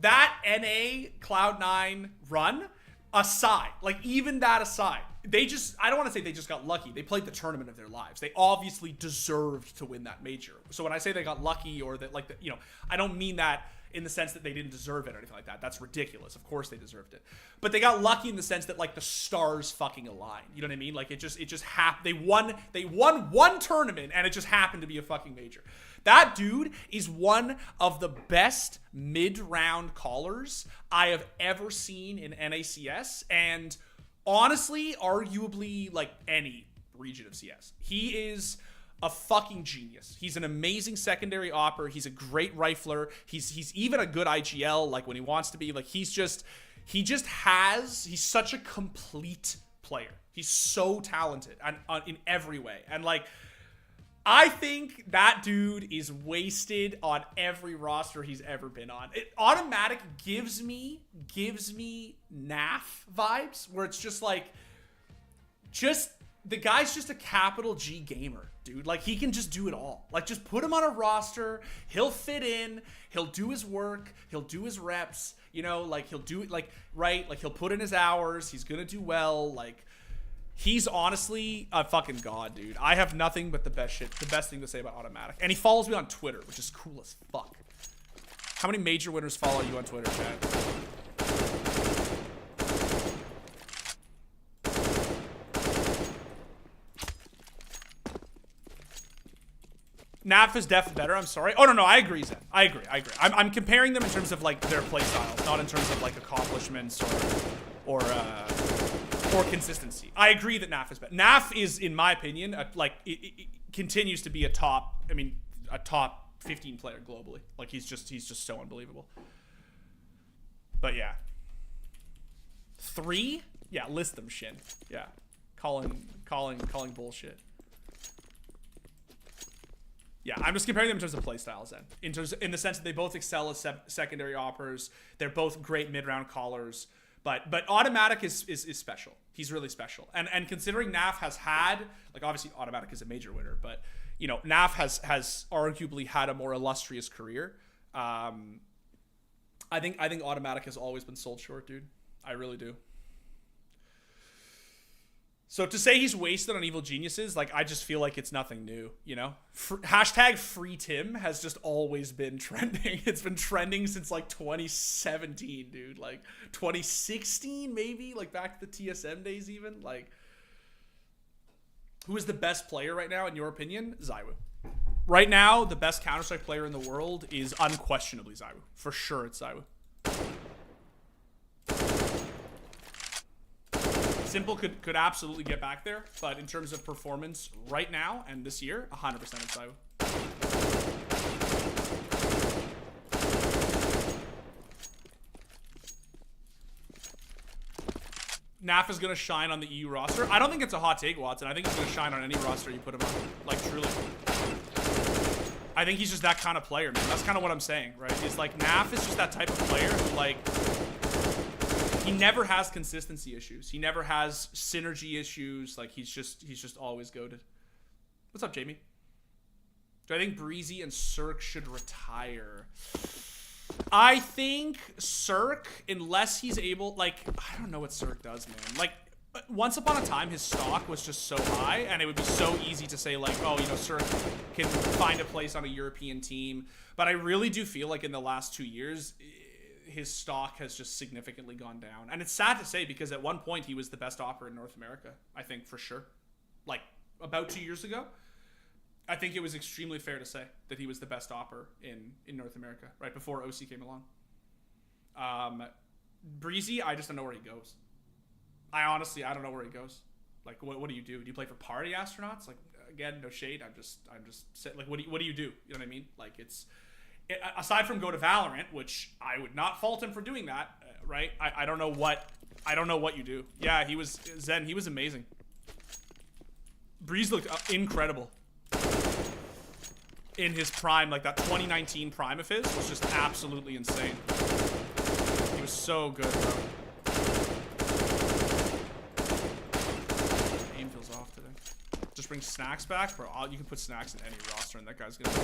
that NA Cloud9 run aside, like even that aside, they just, I don't want to say they just got lucky. They played the tournament of their lives. They obviously deserved to win that major. So when I say they got lucky or that like, you know, I don't mean that in the sense that they didn't deserve it or anything like that. That's ridiculous. Of course they deserved it. But they got lucky in the sense that like the stars fucking aligned. You know what I mean? Like it just happened. They won one tournament and it just happened to be a fucking major. That dude is one of the best mid-round callers I have ever seen in NACS, and honestly, arguably like any region of CS. He is a fucking genius. He's an amazing secondary opper. He's a great rifler. He's even a good IGL, like when he wants to be. Like he's such a complete player. He's so talented and in every way. And like, I think that dude is wasted on every roster he's ever been on. Automatic gives me NAF vibes, where it's just like, the guy's just a capital G gamer, dude. Like he can just do it all. Like just put him on a roster, he'll fit in, he'll do his work, he'll do his reps, you know, like he'll do it like right, like he'll put in his hours, he's gonna do well, like. He's honestly a fucking god, dude. I have nothing but the best thing to say about Automatic. And he follows me on Twitter, which is cool as fuck. How many major winners follow you on Twitter, Chad? NAF is definitely better, I'm sorry. Oh, no, I agree, Zen. I agree. I'm comparing them in terms of, like, their play styles, not in terms of, like, accomplishments or consistency. I agree that NAF is better. NAF is, in my opinion, it continues to be a top 15 player globally. Like he's just so unbelievable. But yeah. 3? Yeah, list them, Shin. Yeah. Calling bullshit. Yeah, I'm just comparing them in terms of play styles then. In the sense that they both excel as secondary operators. They're both great mid-round callers. But Automatic is special. He's really special. And considering NAF has had, like obviously Automatic is a major winner, but you know, NAF has arguably had a more illustrious career. I think Automatic has always been sold short, dude. I really do. So to say he's wasted on evil geniuses, like I just feel like it's nothing new, you know? Hashtag free Tim has just always been trending. It's been trending since like 2017, dude. Like 2016 maybe, like back to the TSM days even. Like, who is the best player right now in your opinion? ZywOo. Right now, the best Counter-Strike player in the world is unquestionably ZywOo. For sure it's ZywOo. Simple could absolutely get back there, but in terms of performance right now and this year, 100% it's ZywOo. NAF is going to shine on the EU roster. I don't think it's a hot take, Watson. I think it's going to shine on any roster you put him on. Like, truly. I think he's just that kind of player, man. That's kind of what I'm saying, right? It's like NAF is just that type of player who, like, he never has consistency issues. He never has synergy issues. Like he's just always goated. What's up, Jamie? Do I think Breezy and Cirque should retire? I think Cirque, unless he's able, like, I don't know what Cirque does, man. Like, once upon a time, his stock was just so high, and it would be so easy to say, like, oh, you know, Cirque can find a place on a European team. But I really do feel like in the last 2 years, his stock has just significantly gone down. And it's sad to say because at one point he was the best operator in North America, I think, for sure. Like, about 2 years ago, I think it was extremely fair to say that he was the best operator in North America, right before OC came along. Breezy, I just don't know where he goes. I don't know where he goes. Like, what do you do? Do you play for party astronauts? Like, again, no shade. I'm just like, what do you do? You know what I mean? Like, aside from go to Valorant, which I would not fault him for doing that, right? I don't know what you do. Yeah, he was Zen. He was amazing. Breeze looked incredible in his prime. Like that 2019 prime of his was just absolutely insane. He was so good, bro. Aim feels off today. just bring snacks back, bro. You can put snacks in any roster, and that guy's gonna.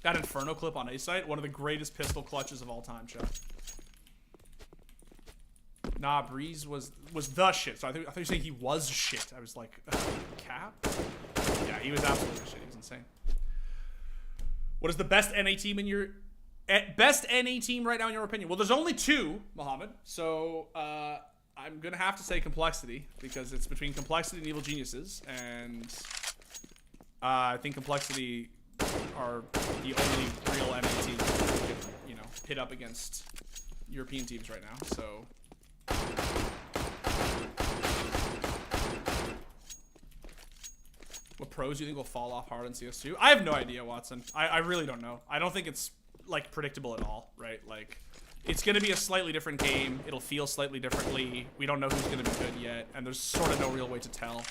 That Inferno clip on A-Site, one of the greatest pistol clutches of all time, chat. Nah, Breeze was the shit. So I thought you were saying he was shit. I was like, cap? Yeah, he was absolutely shit. He was insane. What is the best NA team in your best NA team right now in your opinion? Well, there's only two, Mohammed. So I'm gonna have to say Complexity because it's between Complexity and Evil Geniuses, and I think Complexity are the only real NA team that can, you know, pit up against European teams right now. So. What pros do you think will fall off hard in CS2? I have no idea, Watson. I really don't know. I don't think it's, like, predictable at all, right? Like, it's going to be a slightly different game. It'll feel slightly differently. We don't know who's going to be good yet, and there's sort of no real way to tell.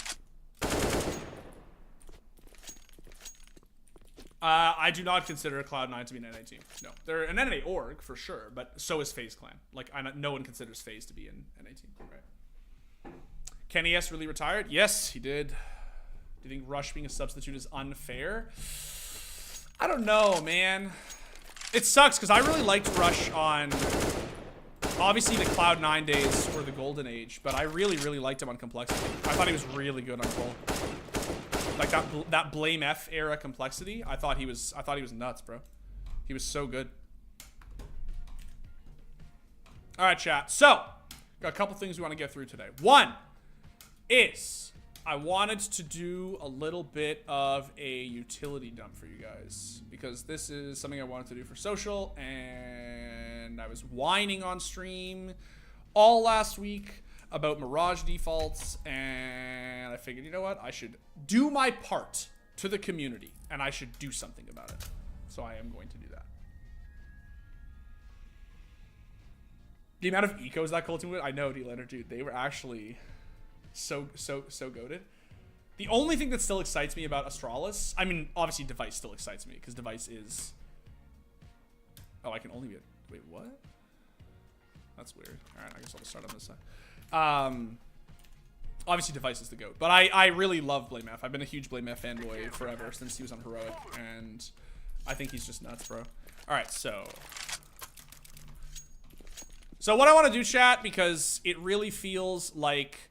I do not consider Cloud9 to be an NA team. No. They're an NA org, for sure, but so is FaZe Clan. Like, no one considers FaZe to be an NA team, right? Kenny S. really retired? Yes, he did. Do you think Rush being a substitute is unfair? I don't know, man. It sucks, because I really liked Rush on... Obviously, the Cloud9 days were the golden age, but I really, really liked him on Complexity. I thought he was really good on Cole. Like that Blame F era Complexity, I thought he was nuts, bro. He was so good. All right, chat. So, got a couple things we want to get through today. One is I wanted to do a little bit of a utility dump for you guys because this is something I wanted to do for social, and I was whining on stream all last week about Mirage Defaults, and I figured, you know what? I should do my part to the community, and I should do something about it. So I am going to do that. The amount of ecos that Colton would, I know, D-Lander, dude, they were actually so goated. The only thing that still excites me about Astralis, I mean, obviously Device still excites me, because Device is... Oh, I can only be... Wait, what? That's weird. Alright, I guess I'll just start on this side. Obviously Device is the GOAT, but I really love Blame F. I've been a huge Blame F fanboy forever since he was on Heroic, and I think he's just nuts, bro. Alright, so what I want to do, chat, because it really feels like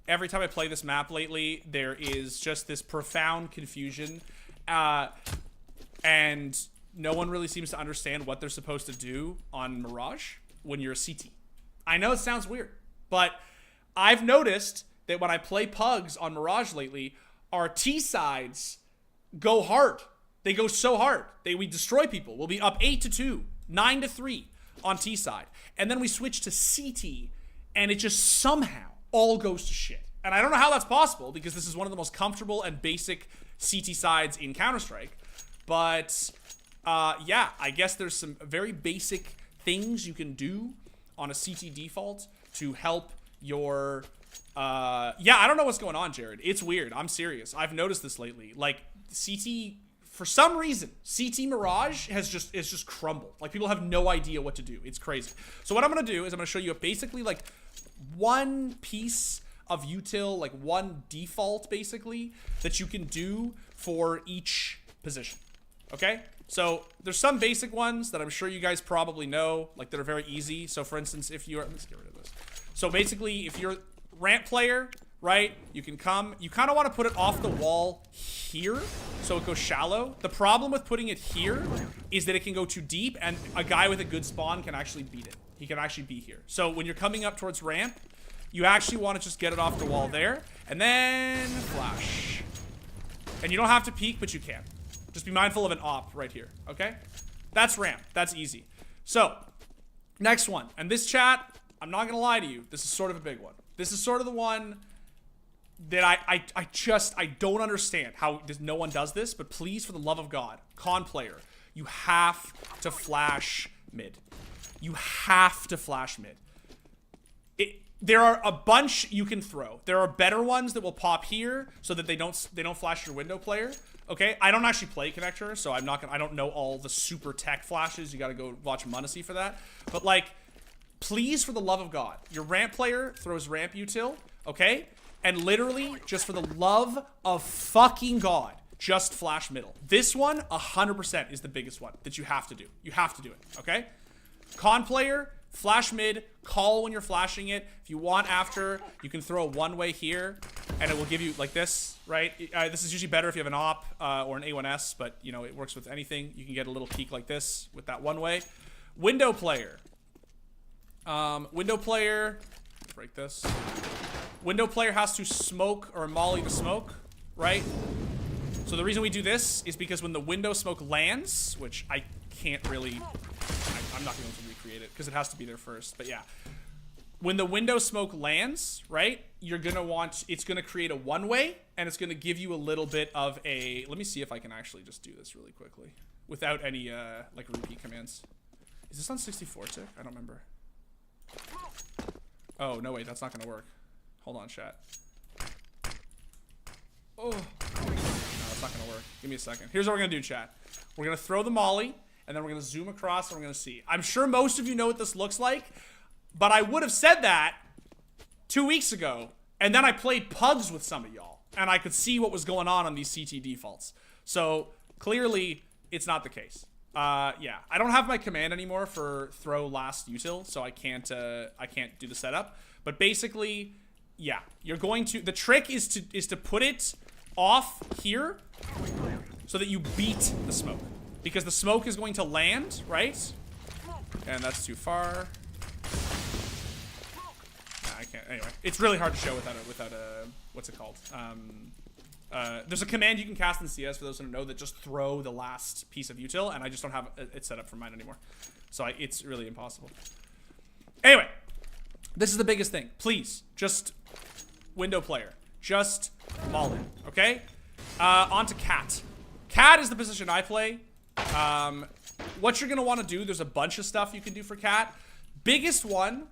every time I play this map lately, there is just this profound confusion, and no one really seems to understand what they're supposed to do on Mirage when you're a CT. I know it sounds weird, but I've noticed that when I play PUGs on Mirage lately, our T sides go hard. They go so hard. We destroy people. We'll be up 8-2, 9-3 on T side. And then we switch to CT, and it just somehow all goes to shit. And I don't know how that's possible, because this is one of the most comfortable and basic CT sides in Counter-Strike. But, yeah, I guess there's some very basic things you can do on a CT default to help your yeah, I don't know what's going on, Jared. It's weird. I'm serious. I've noticed this lately. Like, CT, for some reason, CT Mirage is just crumbled. Like, people have no idea what to do. It's crazy. So what I'm gonna do is I'm gonna show you basically like one piece of util, like one default basically that you can do for each position. Okay? So there's some basic ones that I'm sure you guys probably know, like that are very easy. So for instance, if you're, let's get rid of this. So basically, if you're ramp player, right, you can come, you kind of want to put it off the wall here so it goes shallow. The problem with putting it here is that it can go too deep, and a guy with a good spawn can actually beat it. He can actually be here. So when you're coming up towards ramp, you actually want to just get it off the wall there, and then flash. And you don't have to peek, but you can. Just be mindful of an op right here, okay? That's ramp. That's easy. So, next one. And this chat, I'm not gonna lie to you, this is sort of a big one. This is sort of the one that I don't understand how no one does this, but please, for the love of God, con player, you have to flash mid. You have to flash mid. There are a bunch you can throw. There are better ones that will pop here so that they don't flash your window player. Okay, I don't actually play connector, so I don't know all the super tech flashes. You got to go watch Munacy for that. But like, please, for the love of God, your ramp player throws ramp util, okay? And literally, just for the love of fucking God, just flash middle. This one, 100% is the biggest one that you have to do. You have to do it, okay? Con player, flash mid, call when you're flashing it. If you want after, you can throw a one-way here, and it will give you like this, right? This is usually better if you have an op or an A1S, but, you know, it works with anything. You can get a little peek like this with that one-way. Window player. Window player, break this. Window player has to smoke or molly to smoke, right? So the reason we do this is because when the window smoke lands, which I can't really, I'm not going to recreate it because it has to be there first, but yeah. When the window smoke lands, right, you're going to want, it's going to create a one-way, and it's going to give you a little bit of a, let me see if I can actually just do this really quickly without any, like, repeat commands. Is this on 64 tick? I don't remember. Oh, no, wait, that's not going to work. Hold on, chat. Oh. No, it's not going to work. Give me a second. Here's what we're going to do, chat. We're going to throw the molly, and then we're going to zoom across, and we're going to see. I'm sure most of you know what this looks like, but I would have said that 2 weeks ago, and then I played PUGs with some of y'all, and I could see what was going on these CT defaults. So, clearly, it's not the case. Yeah, I don't have my command anymore for throw last util, so I can't do the setup. But basically, yeah, you're going to, the trick is to put it off here so that you beat the smoke, because the smoke is going to land, right? And that's too far. Nah, I can't. Anyway, it's really hard to show without a what's it called? There's a command you can cast in CS for those who don't know that just throw the last piece of util, and I just don't have it set up for mine anymore, so it's really impossible. Anyway, this is the biggest thing. Please, just window player, just maul it, okay? On to cat. Cat is the position I play. What you're gonna want to do, there's a bunch of stuff you can do for cat. Biggest one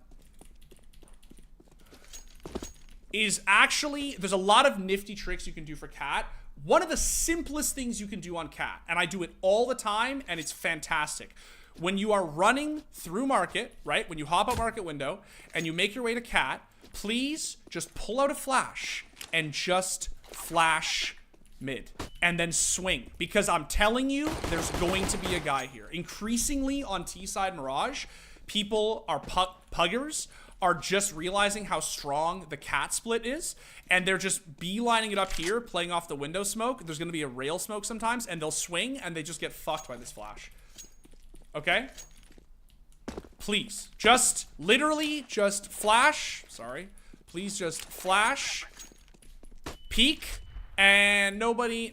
is actually, there's a lot of nifty tricks you can do for cat. One of the simplest things you can do on cat, and I do it all the time, and it's fantastic. When you are running through market, right? When you hop out market window and you make your way to cat, please just pull out a flash and just flash mid and then swing, because I'm telling you, there's going to be a guy here. Increasingly on T-side Mirage, people are puggers are just realizing how strong the cat split is, and they're just beelining it up here, playing off the window smoke. There's going to be a rail smoke sometimes, and they'll swing, and they just get fucked by this flash. Okay? Please, just, literally, just flash. Sorry. Please just flash, peek, and nobody.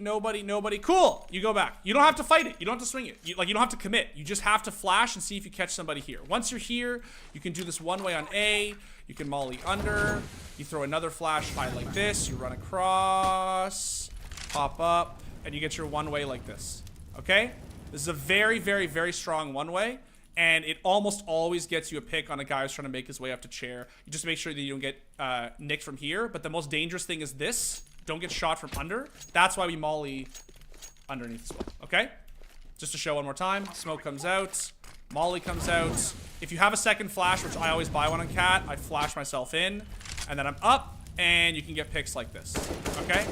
Cool. You go back. You don't have to fight it. You don't have to swing it. You don't have to commit. You just have to flash and see if you catch somebody here. Once you're here, you can do this one way on A. You can molly under. You throw another flash high like this. You run across, pop up, and you get your one way like this. Okay? This is a very, very, very strong one way, and it almost always gets you a pick on a guy who's trying to make his way up to chair. You just make sure that you don't get nicked from here, but the most dangerous thing is this. Don't get shot from under. That's why we molly underneath as well, okay? Just to show one more time. Smoke comes out. Molly comes out. If you have a second flash, which I always buy one on cat, I flash myself in, and then I'm up, and you can get picks like this, okay?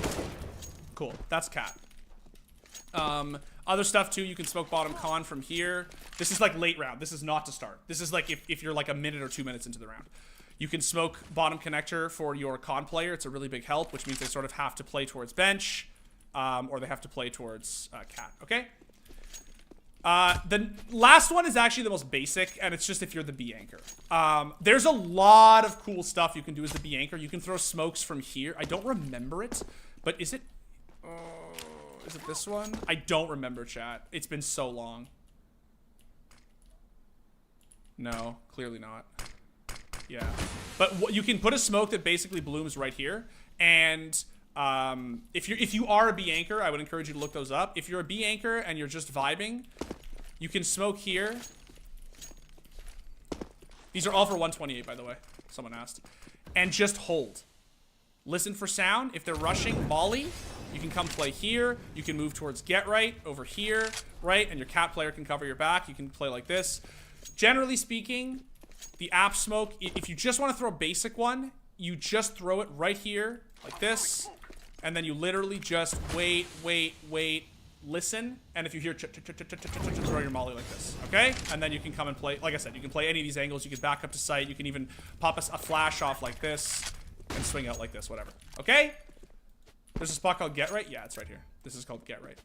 Cool. That's cat. Other stuff too, you can smoke bottom con from here. This is like late round. This is not to start. This is like if you're like a minute or 2 minutes into the round. You can smoke bottom connector for your con player. It's a really big help, which means they sort of have to play towards bench, or they have to play towards cat, okay? The last one is actually the most basic, and it's just if you're the B anchor. There's a lot of cool stuff you can do as the B anchor. You can throw smokes from here. I don't remember it, but is it this one? I don't remember, chat. It's been so long. No, clearly not. Yeah, but you can put a smoke that basically blooms right here, and if you are a B anchor, I would encourage you to look those up. If you're a B anchor and you're just vibing, you can smoke here. These are all for 128, by the way. Someone asked, and just hold. Listen for sound. If they're rushing molly, you can come play here. You can move towards get right over here, right, and your cat player can cover your back. You can play like this. Generally speaking, The app smoke, if you just want to throw a basic one, you just throw it right here, like this. And then you literally just wait, listen. And if you hear throw your molly like this, okay? And then you can come and play, like I said, you can play any of these angles. You can back up to sight. You can even pop a flash off like this and swing out like this, whatever. Okay? There's a spot called Get Right. Yeah, it's right here. This is called Get Right.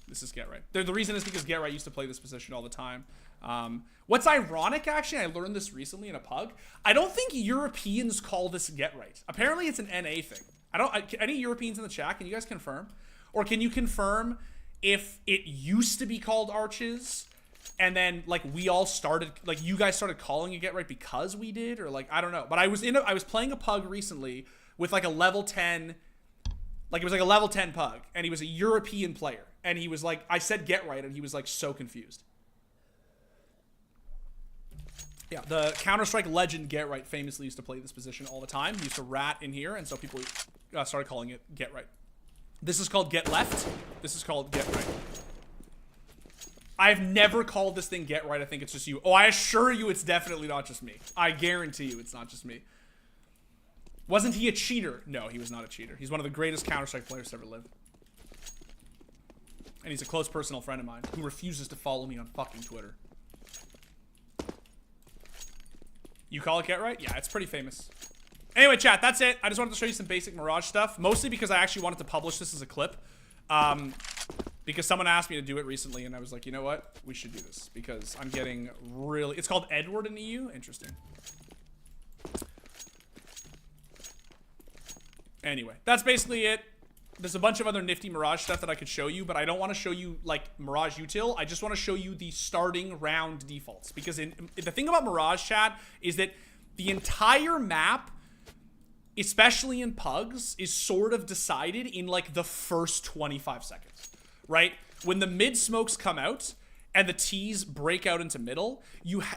This is Get Right. The reason is because Get Right used to play this position all the time. What's ironic, actually, I learned this recently in a pug. I don't think Europeans call this Get Right. Apparently, it's an NA thing. Any Europeans in the chat, can you guys confirm? Or can you confirm if it used to be called arches, and then, like, we all started, like, you guys started calling it Get Right because we did? Or, like, I don't know. But I was playing a pug recently with, like, a level 10, like, it was like a level 10 pug, and he was a European player. And he was like, I said Get Right, and he was, like, so confused. Yeah, the Counter-Strike legend Get Right famously used to play this position all the time. He used to rat in here, and so people started calling it Get Right. This is called Get Left. This is called Get Right. I've never called this thing Get Right. I think it's just you. Oh, I assure you it's definitely not just me. I guarantee you it's not just me. Wasn't he a cheater? No, he was not a cheater. He's one of the greatest Counter-Strike players to ever live. And he's a close personal friend of mine who refuses to follow me on fucking Twitter. You call it Get Right? Yeah, it's pretty famous. Anyway, chat, that's it. I just wanted to show you some basic Mirage stuff. Mostly because I actually wanted to publish this as a clip. Because someone asked me to do it recently, and I was like, you know what? We should do this. Because I'm getting really... It's called Edward in the EU? Interesting. Anyway, that's basically it. There's a bunch of other nifty Mirage stuff that I could show you, but I don't want to show you, like, Mirage util. I just want to show you the starting round defaults. Because the thing about Mirage, chat, is that the entire map, especially in pugs, is sort of decided in, like, the first 25 seconds, right? When the mid smokes come out and the T's break out into middle,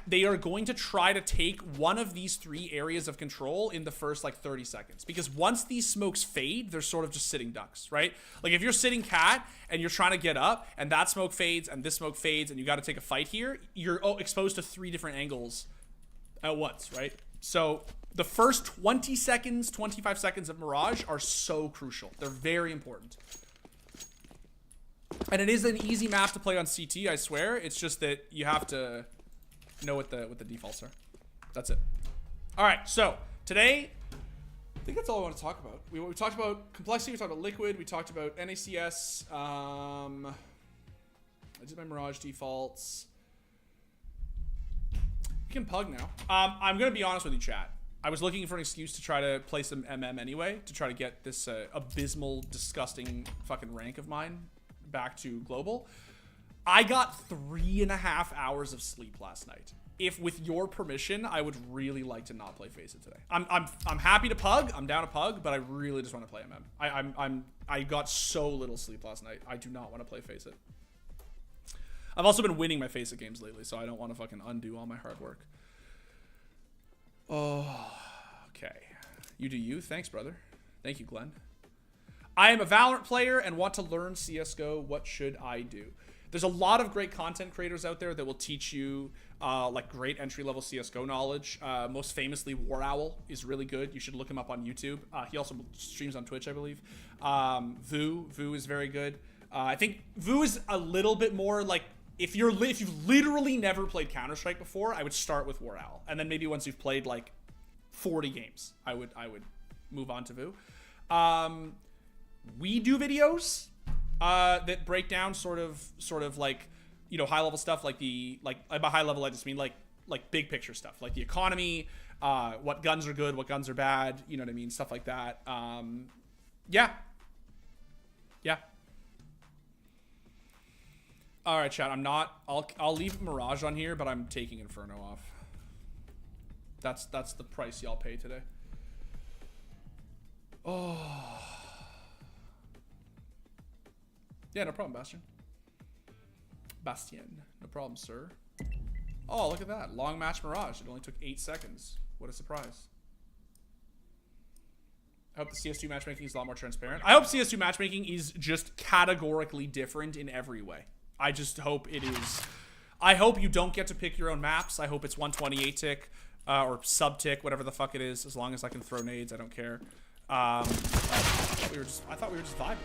they are going to try to take one of these three areas of control in the first, like, 30 seconds. Because once these smokes fade, they're sort of just sitting ducks, right? Like, if you're sitting cat and you're trying to get up and that smoke fades and this smoke fades and you got to take a fight here, you're exposed to 3 different angles at once, right? So the first 20 seconds, 25 seconds of Mirage are so crucial. They're very important. And it is an easy map to play on CT, I swear. It's just that you have to know what the defaults are. That's it. All right, so today, I think that's all I want to talk about. We talked about complexity, we talked about liquid, we talked about NACS. I did my Mirage defaults. You can pug now. I'm going to be honest with you, chat. I was looking for an excuse to try to play some MM anyway, to try to get this abysmal, disgusting fucking rank of mine back to global. I got 3.5 hours of sleep last night. If with your permission, I would really like to not play Face It today. I'm happy to pug. I'm down to pug, but I really just want to play MM. I got so little sleep last night. I do not want to play Face It. I've also been winning my Face It games lately, so I don't want to fucking undo all my hard work. Oh, okay. You do you. Thanks, brother. Thank you, Glenn. I am a Valorant player and want to learn CSGO. What should I do? There's a lot of great content creators out there that will teach you like great entry-level CSGO knowledge. Most famously, War Owl is really good. You should look him up on YouTube. He also streams on Twitch, I believe. Vu is very good. I think Vu is a little bit more like, if you've literally never played Counter-Strike before, I would start with War Owl. And then maybe once you've played like 40 games, I would move on to Vu. We do videos that break down sort of like, you know, high level stuff, like by high level I just mean like big picture stuff, like the economy, what guns are good, what guns are bad, you know what I mean, stuff like that. Yeah. All right, chat. I'll leave Mirage on here, but I'm taking Inferno off. That's the price y'all pay today. Oh. Yeah, no problem, Bastien. No problem, sir. Oh, look at that. Long match Mirage. It only took 8 seconds. What a surprise. I hope the CS2 matchmaking is a lot more transparent. I hope CS2 matchmaking is just categorically different in every way. I just hope it is. I hope you don't get to pick your own maps. I hope it's 128 tick or sub tick, whatever the fuck it is. As long as I can throw nades, I don't care. I thought we were just vibing, bro.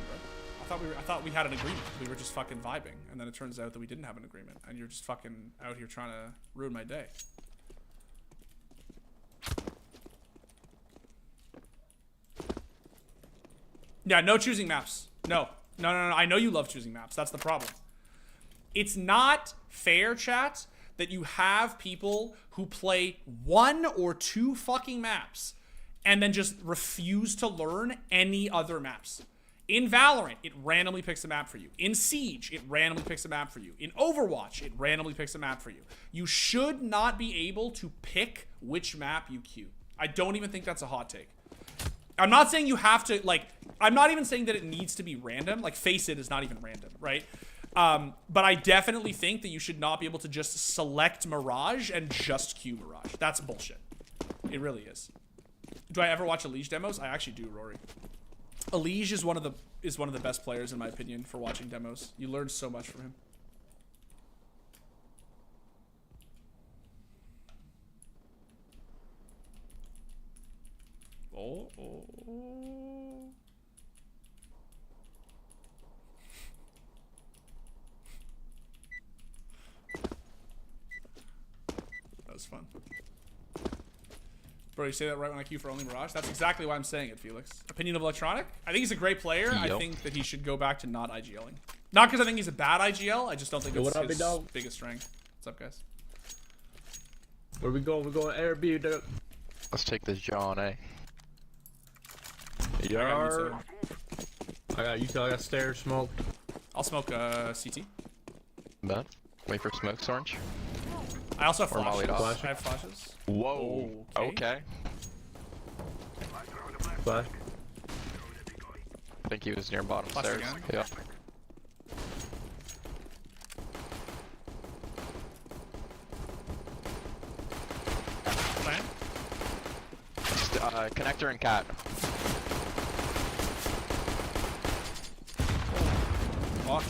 I thought we had an agreement. We were just fucking vibing, and then it turns out that we didn't have an agreement, and you're just fucking out here trying to ruin my day. Yeah, no choosing maps. No. I know you love choosing maps. That's the problem. It's not fair, chat, that you have people who play 1 or 2 fucking maps and then just refuse to learn any other maps. In Valorant, it randomly picks a map for you. In Siege, it randomly picks a map for you. In Overwatch, it randomly picks a map for you. You should not be able to pick which map you queue. I don't even think that's a hot take. I'm not saying you have to, like, I'm not even saying that it needs to be random. Like, Face It is not even random, right? But I definitely think that you should not be able to just select Mirage and just queue Mirage. That's bullshit. It really is. Do I ever watch Elige demos? I actually do, Rory. Elige is one of the best players in my opinion for watching demos. You learn so much from him. Oh. That was fun. Bro, you say that right when I queue for only Mirage? That's exactly why I'm saying it, Felix. Opinion of Electronic? I think he's a great player. Yep. I think that he should go back to not IGLing. Not because I think he's a bad IGL. I just don't think it's his biggest strength. What's up, guys? Where we going? We're going Air B. Let's take this John, eh? Yar. I got util. I got stairs smoked. I'll smoke CT. Bet. Wait for smokes, Orange. I also have Or flashes. Flash. I have flashes. Whoa. Oh, okay. Flash. I think he was near bottom Flash stairs. again? Yeah. Plan? Just, connector and cat. Fuck.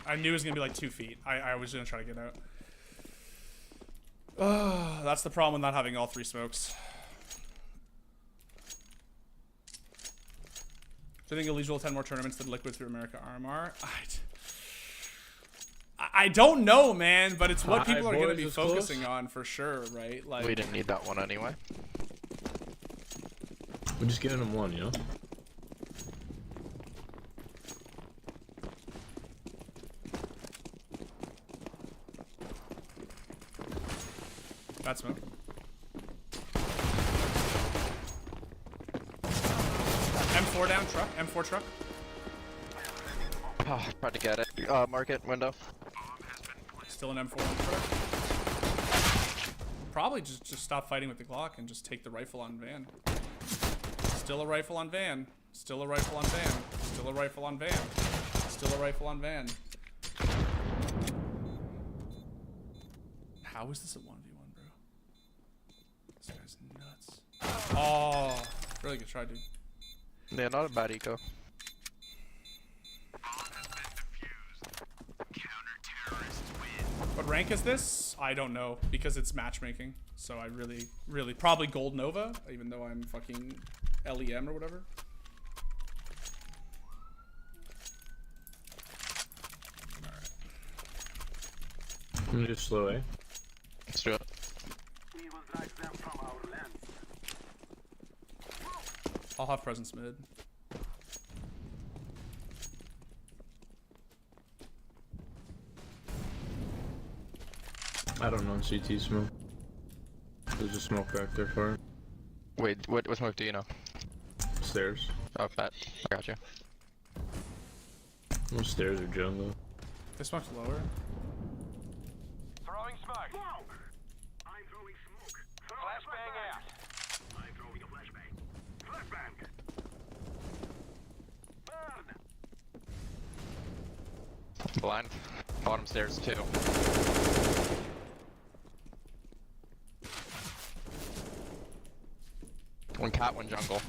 I knew it was gonna be like 2 feet. I was gonna try to get out. That's the problem with not having all 3 smokes. Do you think Elige will attend more tournaments than Liquid through America RMR? I don't know, man, but it's what people are gonna be focusing on for sure, right? Like, We didn't need that one anyway. We're just giving him one, you know? bad smoke. M4 down, truck. M4 truck. Oh, tried to get it. Market window. Still an M4 on the truck. Probably just stop fighting with the Glock and just take the rifle on van. Still a rifle on van. Still a rifle on van. Still a rifle on van. Still a rifle on van. How is this a 1v1, bro? This guy's nuts. Oh, really good try, dude. Yeah, not a bad eco. What rank is this? I don't know, because it's matchmaking. So I really, probably Gold Nova, even though I'm fucking LEM or whatever. I'm gonna just slow, eh? Let's do it. I'll have presence mid. I don't know CT smoke. There's a smoke back there for him. Wait, what smoke do you know? Stairs. Oh, bet. I got you. No stairs or jungle. They smoked lower. Throwing smoke. I'm throwing smoke. Flashbang out. I'm throwing a flashbang. Flashbang. Burn. Blind. Bottom stairs too. One cat, one jungle.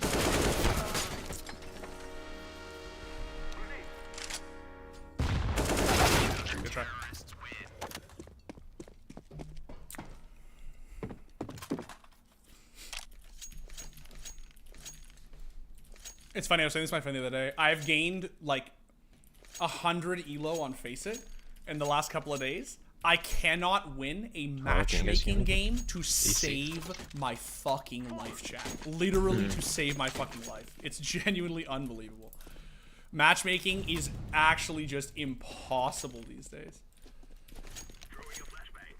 It's funny, I was saying this to my friend the other day. I've gained like 100 elo on Face It in the last couple of days. I cannot win a matchmaking game to save my fucking life, chat. Literally to save my fucking life. It's genuinely unbelievable. Matchmaking is actually just impossible these days. Throwing a flashbang.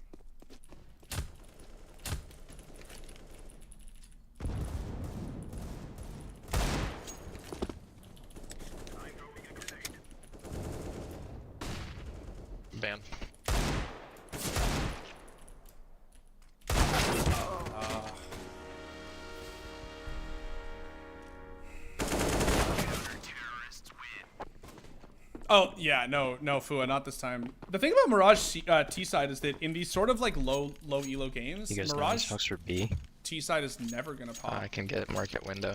I'm throwing a grenade. Bam. Oh, yeah, no, Fua, not this time. The thing about Mirage T-side is that in these sort of like low elo games, You guys know Mirage smokes for B? T-side is never gonna pop. I can get market window.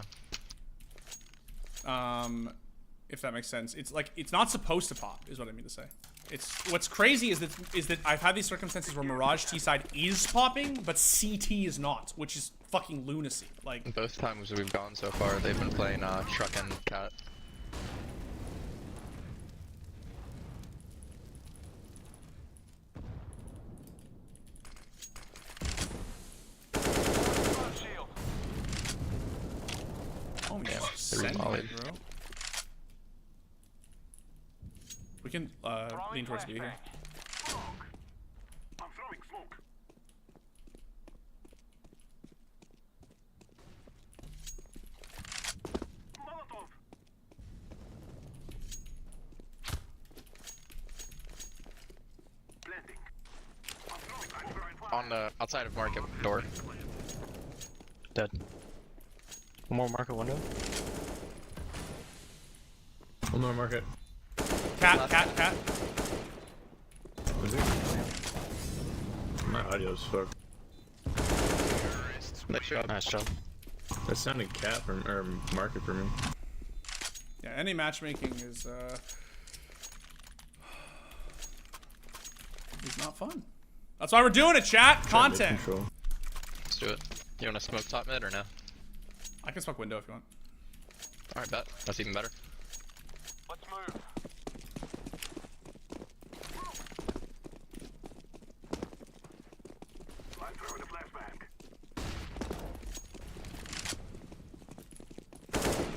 If that makes sense. It's like, it's not supposed to pop, is what I mean to say. It's, what's crazy is that I've had these circumstances where Mirage T-side is popping, but CT is not, which is fucking lunacy. Like, Both times we've gone so far, they've been playing truck and cat. Shield. oh, Yeah, yeah, they're mollied. bro. We can lean towards B here. Smoke. I'm throwing smoke. Molotov. Blending. I'm throwing fire. On the outside of market door. Dead. One more market window. One more market. Cat. Is it? My audio's fucked. Nice shot. Nice job. That sounded cat from or market for me. Yeah, any matchmaking is not fun. That's why we're doing it, chat. Content. Control. Let's do it. You want to smoke top mid or no? I can smoke window if you want. Alright, bet. That's even better. Let's move. I'm throwing a flashbang.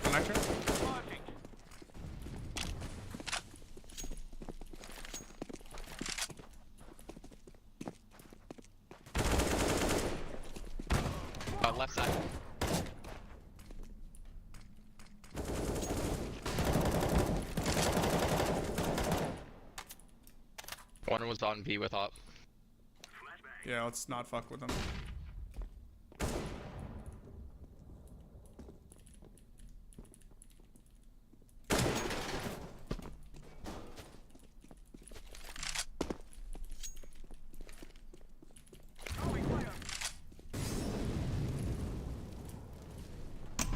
Connector. Marking. Left side. One was on B with op. Yeah, let's not fuck with them.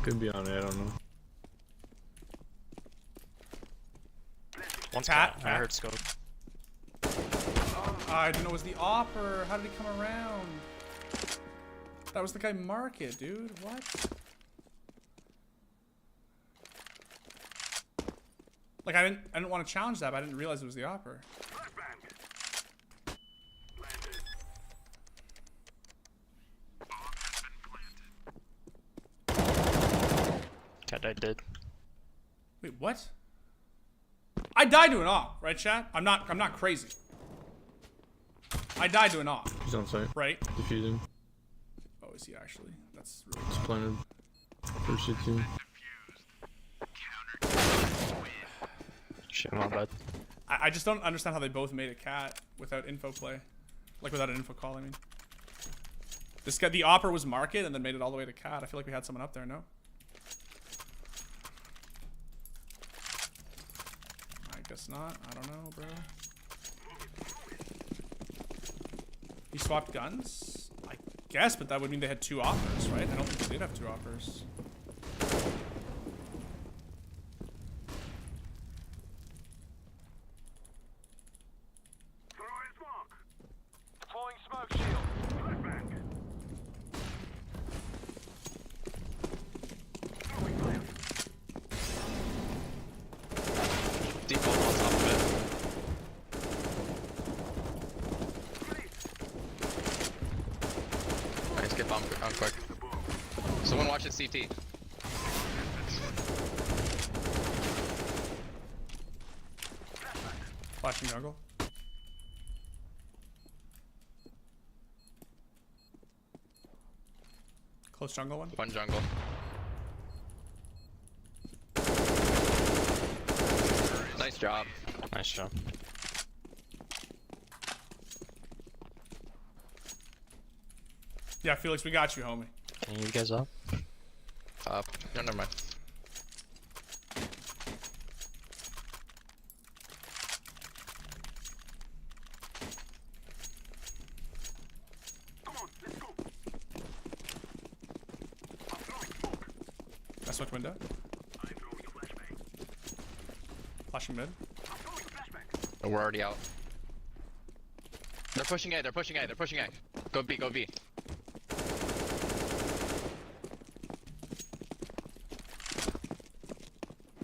Could be on it, I don't know. One's Cat, cat. cat. I heard scope. I didn't know it was the opper. How did he come around? That was the guy Market, dude. What? Like I didn't want to challenge that, but I didn't realize it was the opper. Flashbang. Landed. Cat died dead. Wait, what? I died to an op, right, chat? I'm not crazy. I died to an op, He's on site. right? Defusing. Oh, is he actually? That's really It's planted. First shit too. Shit, my bad. I just don't understand how they both made a cat without info play. Like without an info call, I mean. This guy, the opper was Market and then made it all the way to cat. I feel like we had someone up there, no? I guess not. I don't know, bro. He swapped guns? I guess, but that would mean they had two oppers, right? I don't think they did have two oppers. Throwing smoke. Deploying smoke shield. Flashbang. Throwing fire. Default on top of it. Nice, get bomb on quick. Someone watch it CT. Flashing jungle. Close jungle one. One jungle. Nice job. Nice job. Yeah, Felix, we got you, homie. Can you guys up? No, never mind. Come on, let's go. I'm throwing smoke. I smoked window. I'm throwing a flashbang. Flashing mid. I'm throwing a flashbang. Oh, we're already out. They're pushing A, they're pushing A, they're pushing A. Go B, go B.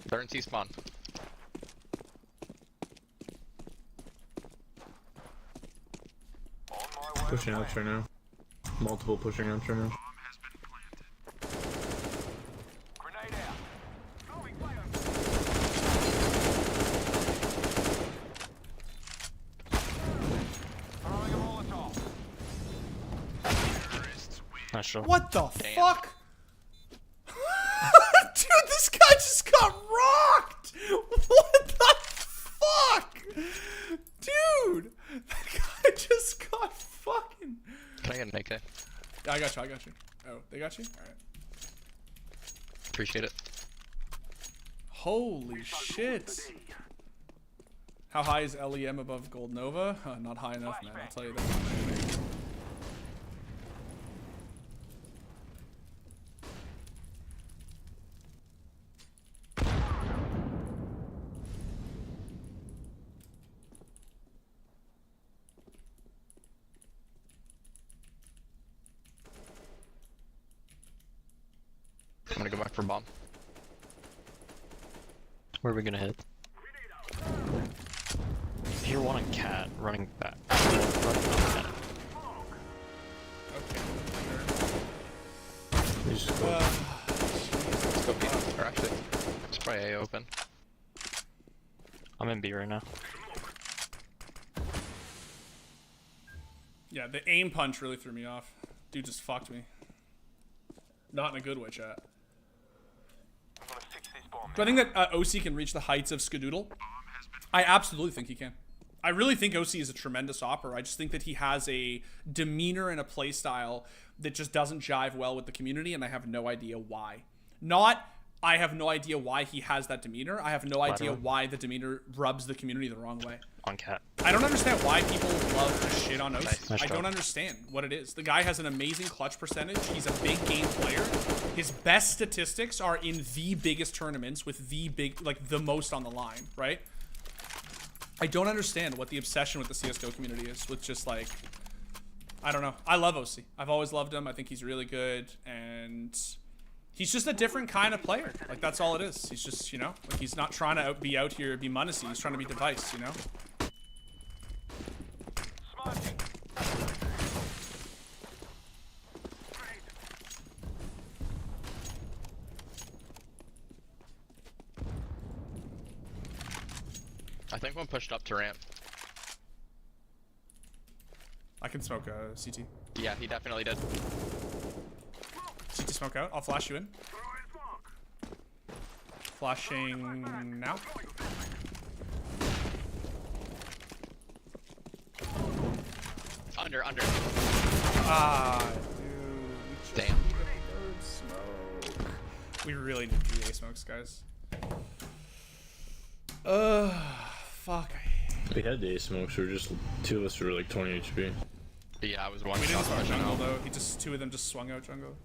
They're in T spawn. On my way. Pushing outs right now. Multiple pushing outs right now. Bomb has been planted. Grenade out. Throwing fire. Throwing a Molotov. Terrorists win. Nice job. What the Damn. fuck? Dude, this guy just got rocked! What the fuck? Dude! That guy just got fucking... Can I get an AK? Yeah, I got you, I got you. Oh, they got you? Alright. Appreciate it. Holy shit. How high is LEM above Gold Nova? Not high enough, man. I'll tell you that. I'm gonna go back for bomb. Where are we gonna hit? If you're one on cat, running back. Running on cat. They just go. Let's go B. Or actually, let's try A open. I'm in B right now. Yeah, the aim punch really threw me off. Dude just fucked me. Not in a good way, chat. I'm gonna fix this bomb. Do I think that OC can reach the heights of Skadoodle? I absolutely think he can. I really think OC is a tremendous opera. I just think that he has a demeanor and a play style that just doesn't jive well with the community, and I have no idea why. I have no idea why he has that demeanor. I have no idea why the demeanor rubs the community the wrong way. On cat. I don't understand why people love to shit on OC. Nice I don't job. understand what it is. The guy has an amazing clutch percentage. He's a big game player. His best statistics are in the biggest tournaments with the big, like the most on the line, right? I don't understand what the obsession with the CSGO community is with just like, I don't know. I love OC. I've always loved him. I think he's really good, and he's just a different kind of player. Like, that's all it is. He's just, you know, like, he's not trying to be out here, be Munacy. He's trying to be Device, you know? Smoking. I think one pushed up to ramp. I can smoke CT. Yeah, he definitely did. CT smoke out. I'll flash you in. Throwing smoke. Flashing now. Under. Ah, dude. Damn. Smoke. We really need 3A smokes, guys. Fuck. We had the ace smokes, we were just, two of us were like 20 HP. Yeah, I was one We didn't shot smoke pushing jungle out. though. Two of them just swung out jungle.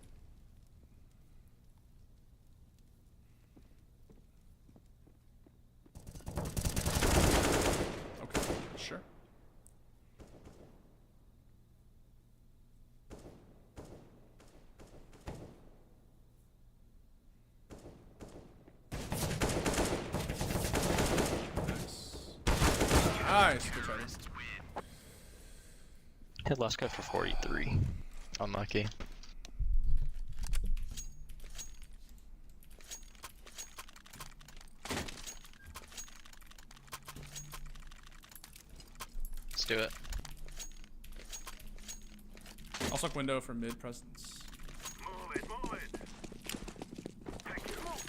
Okay, sure. Nice. Good try. Hit last guy for 43. Unlucky. Let's do it. I'll suck window for mid presence. Move it, move it. Take your smoke.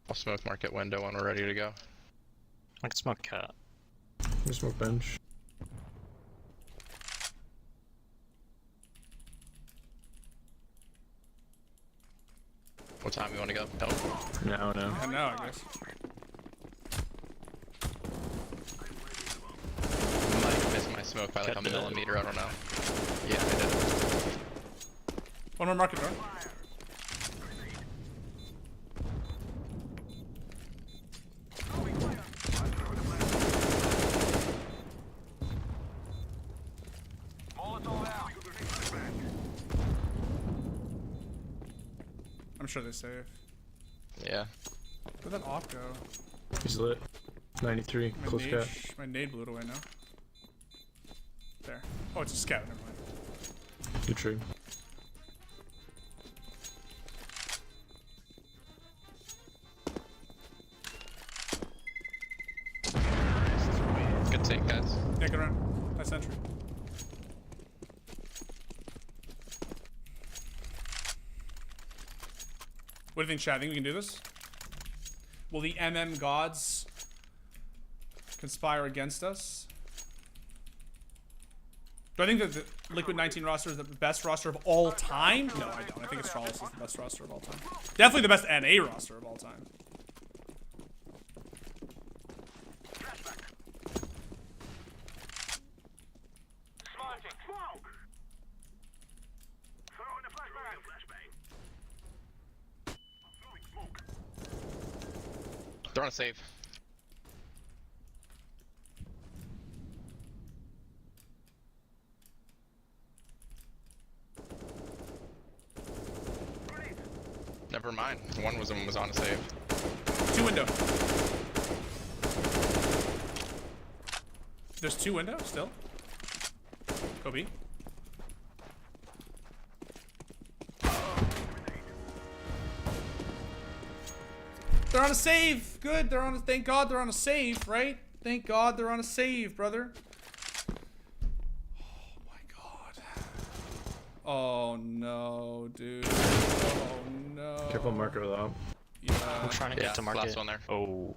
I'll smoke market window when we're ready to go. I can smoke cat. You smoke bench. What time we want to go? No. No, no. And now, I guess. I might miss my smoke by like a millimeter, I don't know. Yeah, I did. One more market door. Molotov out. I'm sure they save. Yeah. Where'd that op go? He's lit. 93. My Close nade, cat. my nade blew it away now. There. Oh, it's a scout. Never mind. Good trade. Good take, guys. Yeah, good run. Nice entry. What do you think, Chad? Think we can do this? Will the MM gods conspire against us? Do I think that the Liquid 19 roster is the best roster of all time? No, I don't. I think Astralis is the best roster of all time. Definitely the best NA roster of all time. Smoking. Smoke. Throwing the flashbang. Throwing smoke. They're on a save. Never mind. One of them was on a save. Two window. There's two window still. Kobe. They're on a save. Good. They're on a. Thank God they're on a save, right? Thank God they're on a save, brother. Oh my God. Oh no, dude. Oh no. Careful marker though. I'm Yeah. trying to Yeah, get to market. last one there. Oh.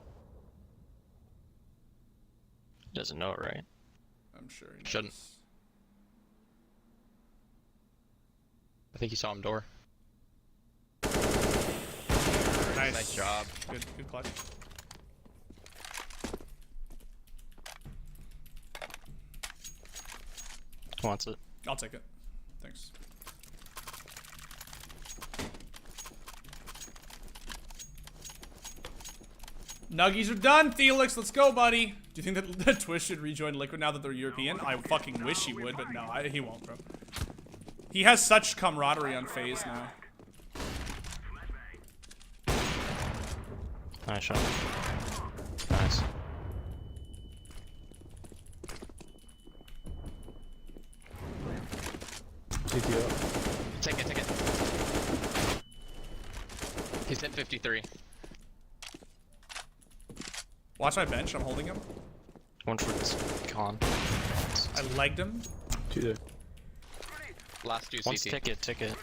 Doesn't know it, right? I'm sure he knows. Shouldn't. I think you saw him door. Nice. Nice job. Good clutch. Wants it. I'll take it. Thanks. Nuggies are done, Felix. Let's go, buddy. Do you think that Twitch should rejoin Liquid now that they're European? I fucking wish he would, but no, he won't, bro. He has such camaraderie on FaZe now. Nice shot. Nice. CTO. Take it, take it. He's hit 53. Watch my bench. I'm holding him. One for this con. I legged him. Two there. Last two One's CT. ticket.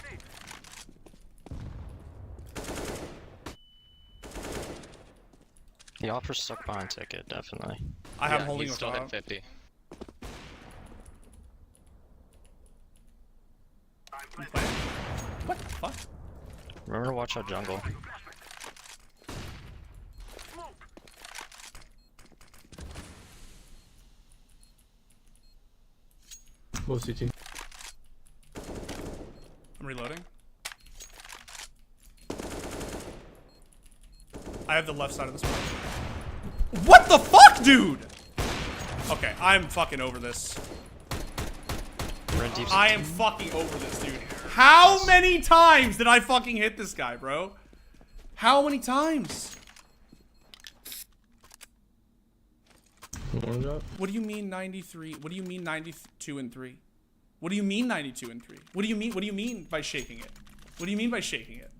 The offer's stuck behind ticket, definitely. I have Yeah, holding he's with still Tahoe. hit 50. What the fuck? Remember to watch out jungle. Both CT. I'm reloading. I have the left side of the smoke. What the fuck, dude? Okay, I'm fucking over this. We're in Thieves I am fucking over this, dude. How many times did I fucking hit this guy, bro? How many times? One shot. What do you mean 93? What do you mean 92 and 3? What do you mean 92 and 3? What do you mean? What do you mean by shaking it? What do you mean by shaking it?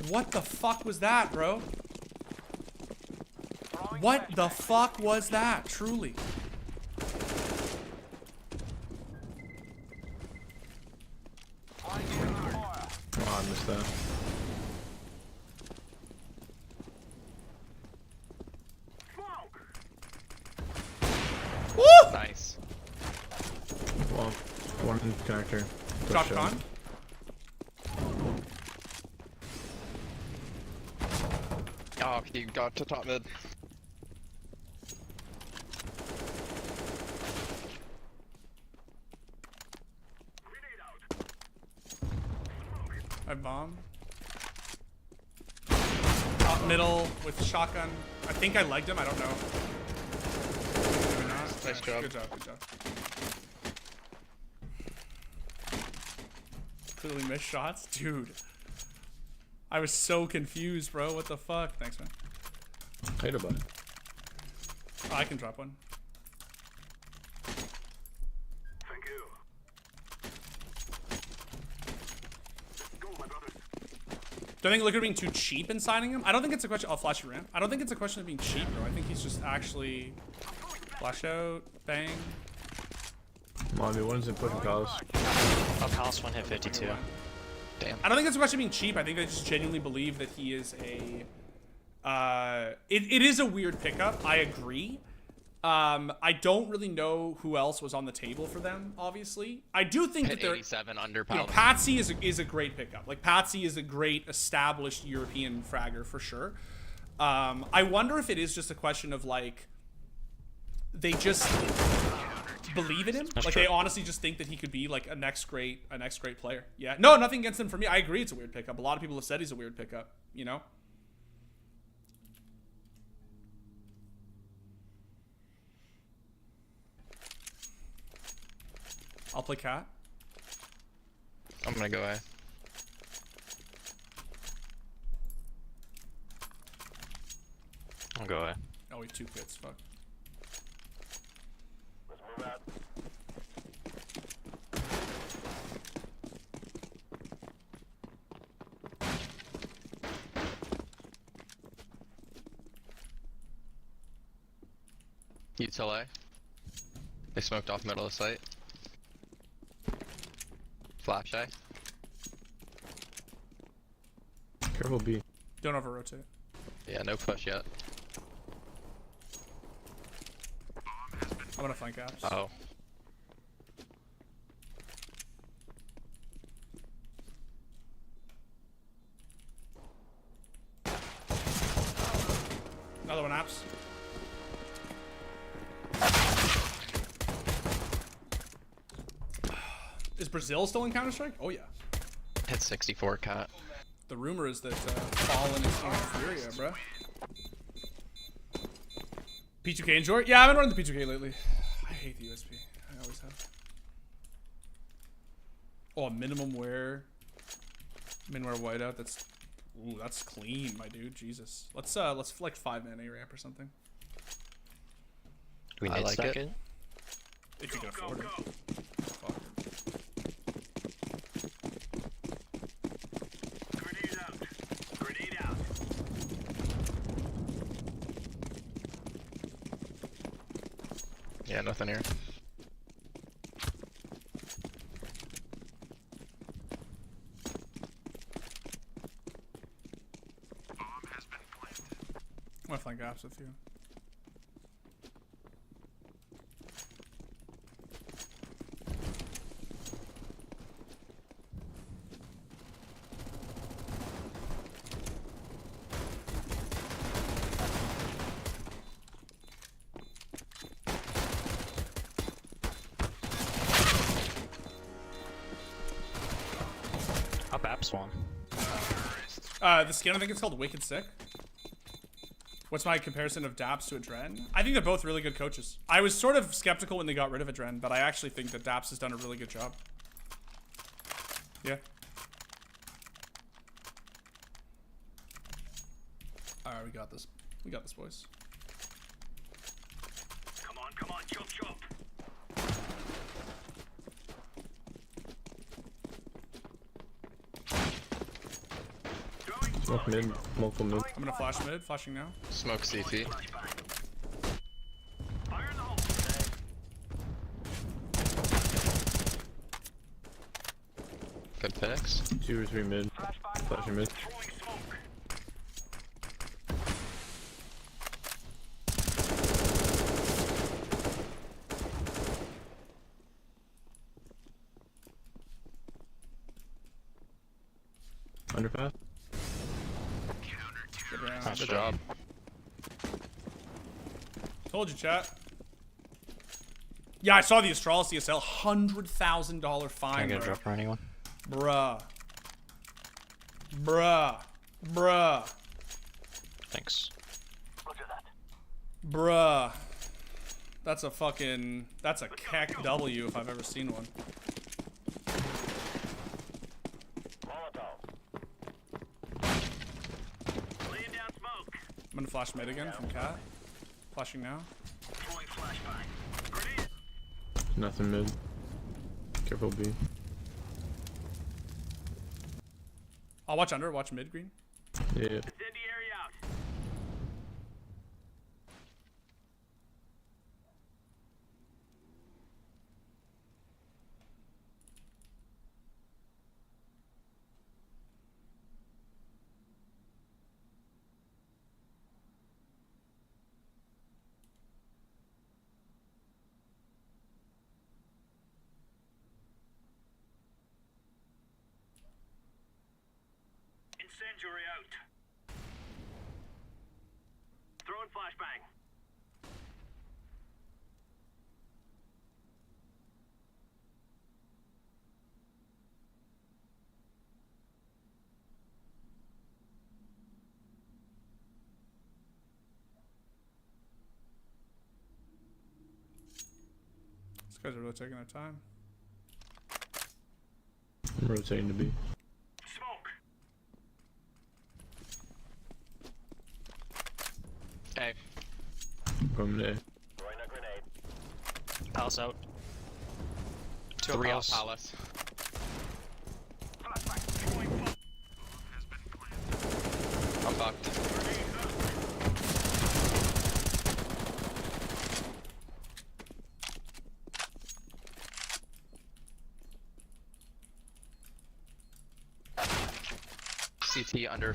What the fuck was that, bro? What the fuck was that? Truly. Oh, I missed that. Woo! Nice. Well, one connector. Drop Push con. Oh, he got to top mid. I bomb. Top middle with shotgun. I think I legged him. I don't know. Maybe not. Nice job. Good job. Good job. Clearly missed shots, dude. I was so confused, bro. What the fuck? Thanks, man. Hate a button. Oh, I can drop one. Thank you. Go, my brothers. Do I think Liquid being too cheap in signing him? I don't think it's a question. I'll flash your ramp. I don't think it's a question of being cheap, bro. I think he's just actually flash out, bang. Mommy, when is it pushing Palace? Up house, one hit 52. Damn. I don't think it's a question of being cheap. I think they just genuinely believe that he is a. It is a weird pickup. I agree. I don't really know who else was on the table for them. Obviously, I do think Hit that they're. 87 under You know, Paladin. Patsy is a great pickup. Like Patsy is a great established European fragger for sure. I wonder if it is just a question of like they just believe in him. That's Like true. they honestly just think that he could be like a next great player. Yeah. No, nothing against him for me. I agree it's a weird pickup. A lot of people have said he's a weird pickup, you know? I'll play cat. I'm gonna go A. I'll go away. Oh, we have 2 kits. Fuck. Let's move out. Util A. They smoked off middle of the site. Flash A. Careful B. Don't over rotate. Yeah, no push yet. I'm gonna flank apps. Oh. Another one apps. Is Brazil still in Counter-Strike? Oh yeah. Hit 64 cat. The rumor is that Fallen is in Furia, bro. P2K enjoy? Yeah, I've been running the P2K lately. I hate the USP. I always have. Oh, a minimum wear. Minwear whiteout. That's clean, my dude. Jesus. Let's flick 5-man A ramp or something. Do we I need like stack it. it? If you can afford it. Fuck. Grenade out. Grenade out. Yeah, nothing here. I'm gonna flank apps with you. Up apps one. The skin, I think it's called Wicked Sick. What's my comparison of Daps to Adren? I think they're both really good coaches. I was sort of skeptical when they got rid of Adren, but I actually think that Daps has done a really good job. Yeah. Alright, we got this. We got this, boys. Come on, jump. Smoke mid, multiple mid. I'm gonna flash mid, flashing now. Smoke CT. Fire in the hole. Good picks. 2 or 3 mid. Flashing mid. Throwing smoke. Underpass. Good round. Nice job. Told you, chat. Yeah, I saw the Astral CSL $100,000 Can I fine. get a Bro. drop for anyone? Bruh. Thanks. Bruh. That's a fucking... That's a keck W if I've ever seen one. Laying down smoke. I'm gonna flash mid again from Cat. Flashing now. Throwing flashbang. Grenade. Nothing mid. Careful B. I'll watch under, watch mid green. Yeah. Incendiary out. Incendiary out. Throwing flashbang. These guys are really taking their time. I'm rotating to B. Smoke. Hey. Going to A. Throwing a grenade. Palace out. 2 3 out palace. palace. Flashbang. Throwing bomb. I'm fucked. CT under.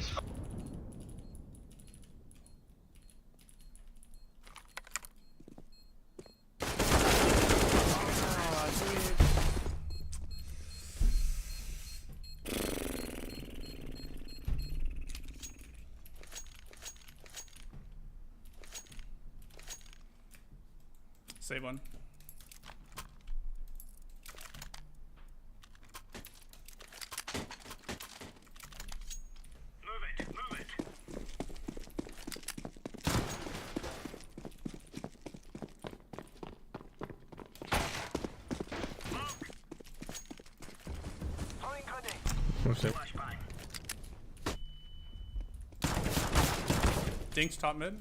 Save one. Move it. Smoke. Throwing grenade. One sec. Flashbang. Dinks top mid.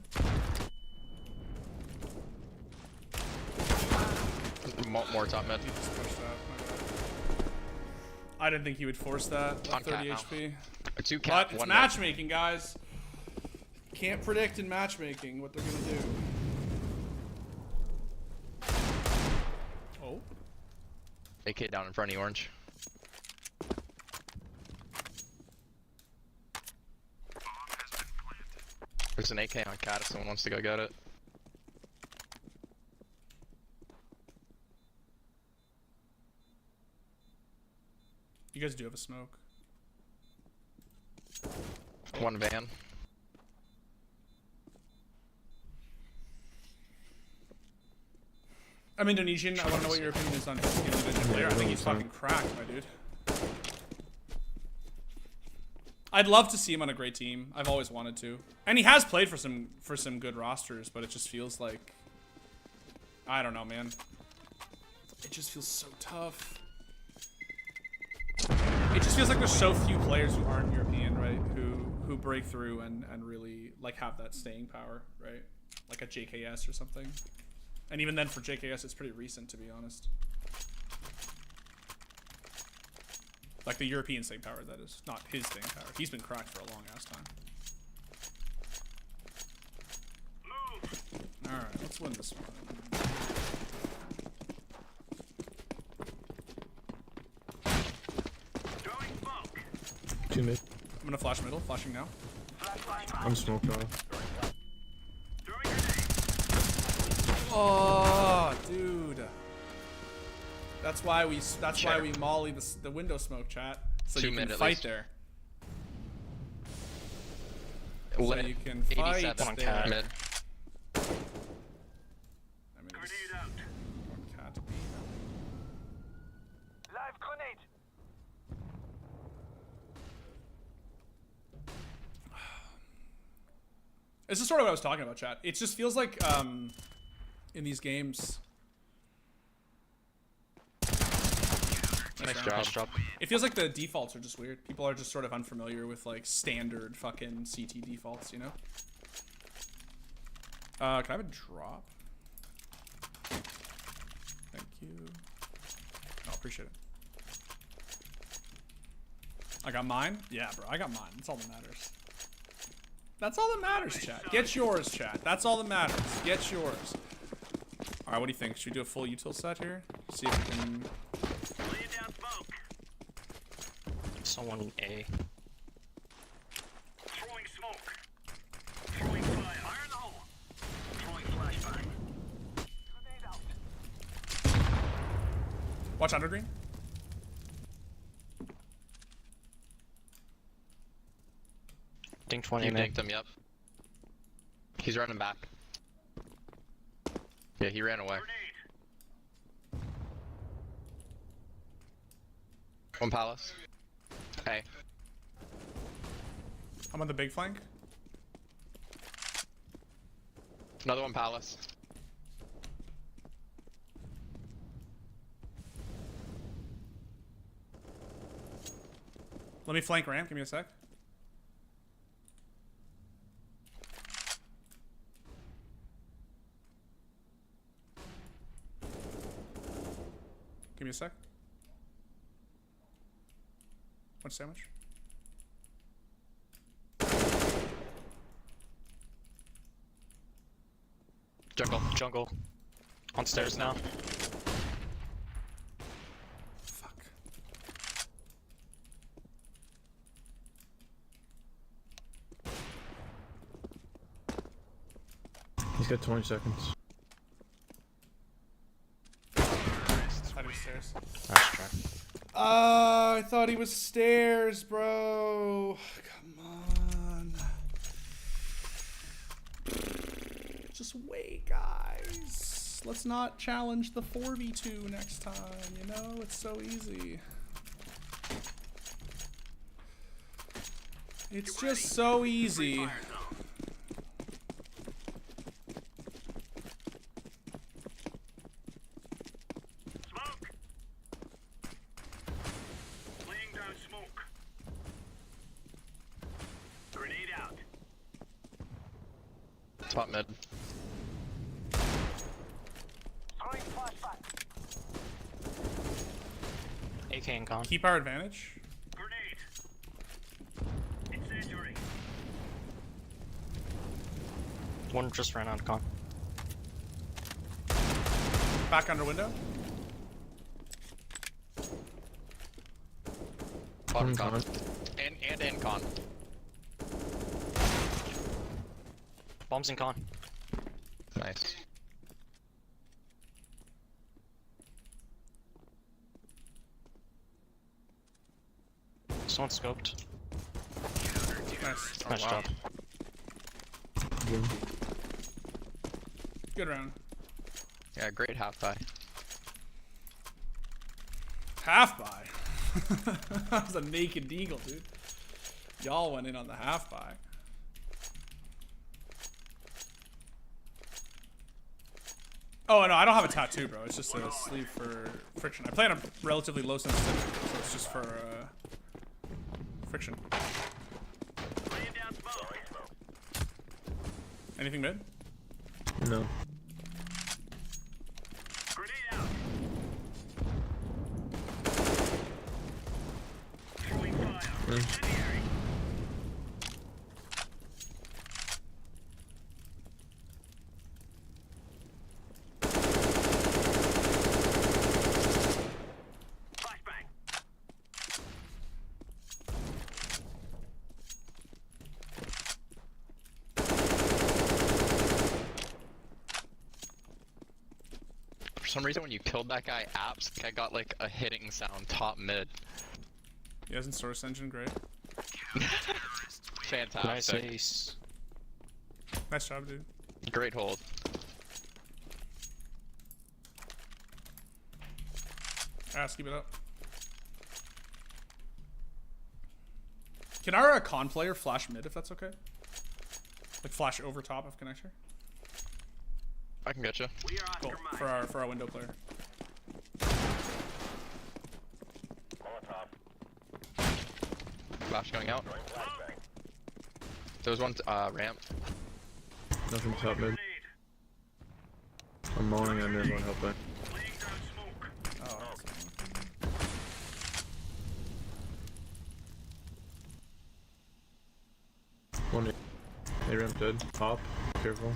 More top mid. He just pushed that. My bad. I didn't think he would force that. On At 30 cat now. HP. A 2 But cap, it's 1 matchmaking, guys. Can't predict in matchmaking what they're gonna do. Oh. AK down in front of you, Orange. There's an AK on cat if someone wants to go get it. You guys do have a smoke. 1 van. I'm Indonesian. I want to know what your opinion is on his Indonesian player. I think he's fine. fucking cracked, my dude. I'd love to see him on a great team. I've always wanted to. And he has played for some good rosters, but it just feels like, I don't know, man. It just feels so tough. It just feels like there's so few players who aren't European, right? Who break through and really like have that staying power, right? Like a JKS or something. And even then for JKS it's pretty recent, to be honest. Like the European staying power, that is. Not his staying power. He's been cracked for a long ass time. Alright, let's win this one. Two mid. I'm gonna flash middle, flashing now. I'm smoked on. Oh, dude. That's why we molly the window smoke, chat. So you can fight there. So you can fight 87 on there. cat. Mid. I mean, cat B. Live grenade. This is sort of what I was talking about, chat. It just feels like in these games. Nice job. Nice job. It feels like the defaults are just weird. People are just sort of unfamiliar with like standard fucking CT defaults, you know? Can I have a drop? Thank you. Oh, appreciate it. I got mine? Yeah, bro, I got mine. That's all that matters. That's all that matters, chat. Get yours, chat. That's all that matters. Get yours. Alright, what do you think? Should we do a full util set here? See if we can... Laying down smoke. Someone in A. Throwing smoke. Throwing fire. Fire in the hole. Throwing flashbang. Grenade out. Watch under green. Ding 20 You mid. dinked him, yep. He's running back. Yeah, he ran away. Grenade. One palace. Hey. I'm on the big flank. Another one palace. Let me flank ramp. Give me a sec. Give me a sec. One sandwich. Jungle. Jungle. On stairs now. Fuck. He's got 20 seconds. I was stairs. Nice try. I thought he was stairs, bro. Come on. Just wait, guys. Let's not challenge the 4v2 next time, you know? It's so easy. It's just so easy. Smoke. Laying down smoke. Grenade out. Top mid. Throwing flashbang. AK and con. Keep our advantage. Grenade. Incendiary. One just ran out of con. Back under window. Bottom con. Con. And in con. Bombs in con. Nice. Someone scoped. Nice. Nice wow. job. Boom. Good round. Yeah, great half by. Half by. That was a naked eagle, dude. Y'all went in on the half buy. Oh no, I don't have a tattoo, bro. It's just a sleeve for friction. I play on a relatively low sensitivity, so it's just for friction. Laying down smoke. Anything mid? No. Grenade out. Throwing fire. Incendiary. Flashbang. For some reason, when you killed that guy, apps, I got like a hitting sound top mid. He has in Source Engine, great. Fantastic. Nice ace. Nice job, dude. Great hold. Keep it up. Can our con player flash mid if that's okay? Like flash over top of connector? I can get you. We are Cool. Oscar For our window player. Flash going out. There was one ramp. Nothing top mid. Grenade. I'm mowing on mid, one help back. Laying down smoke. Oh. One A ramp dead. Pop. Careful.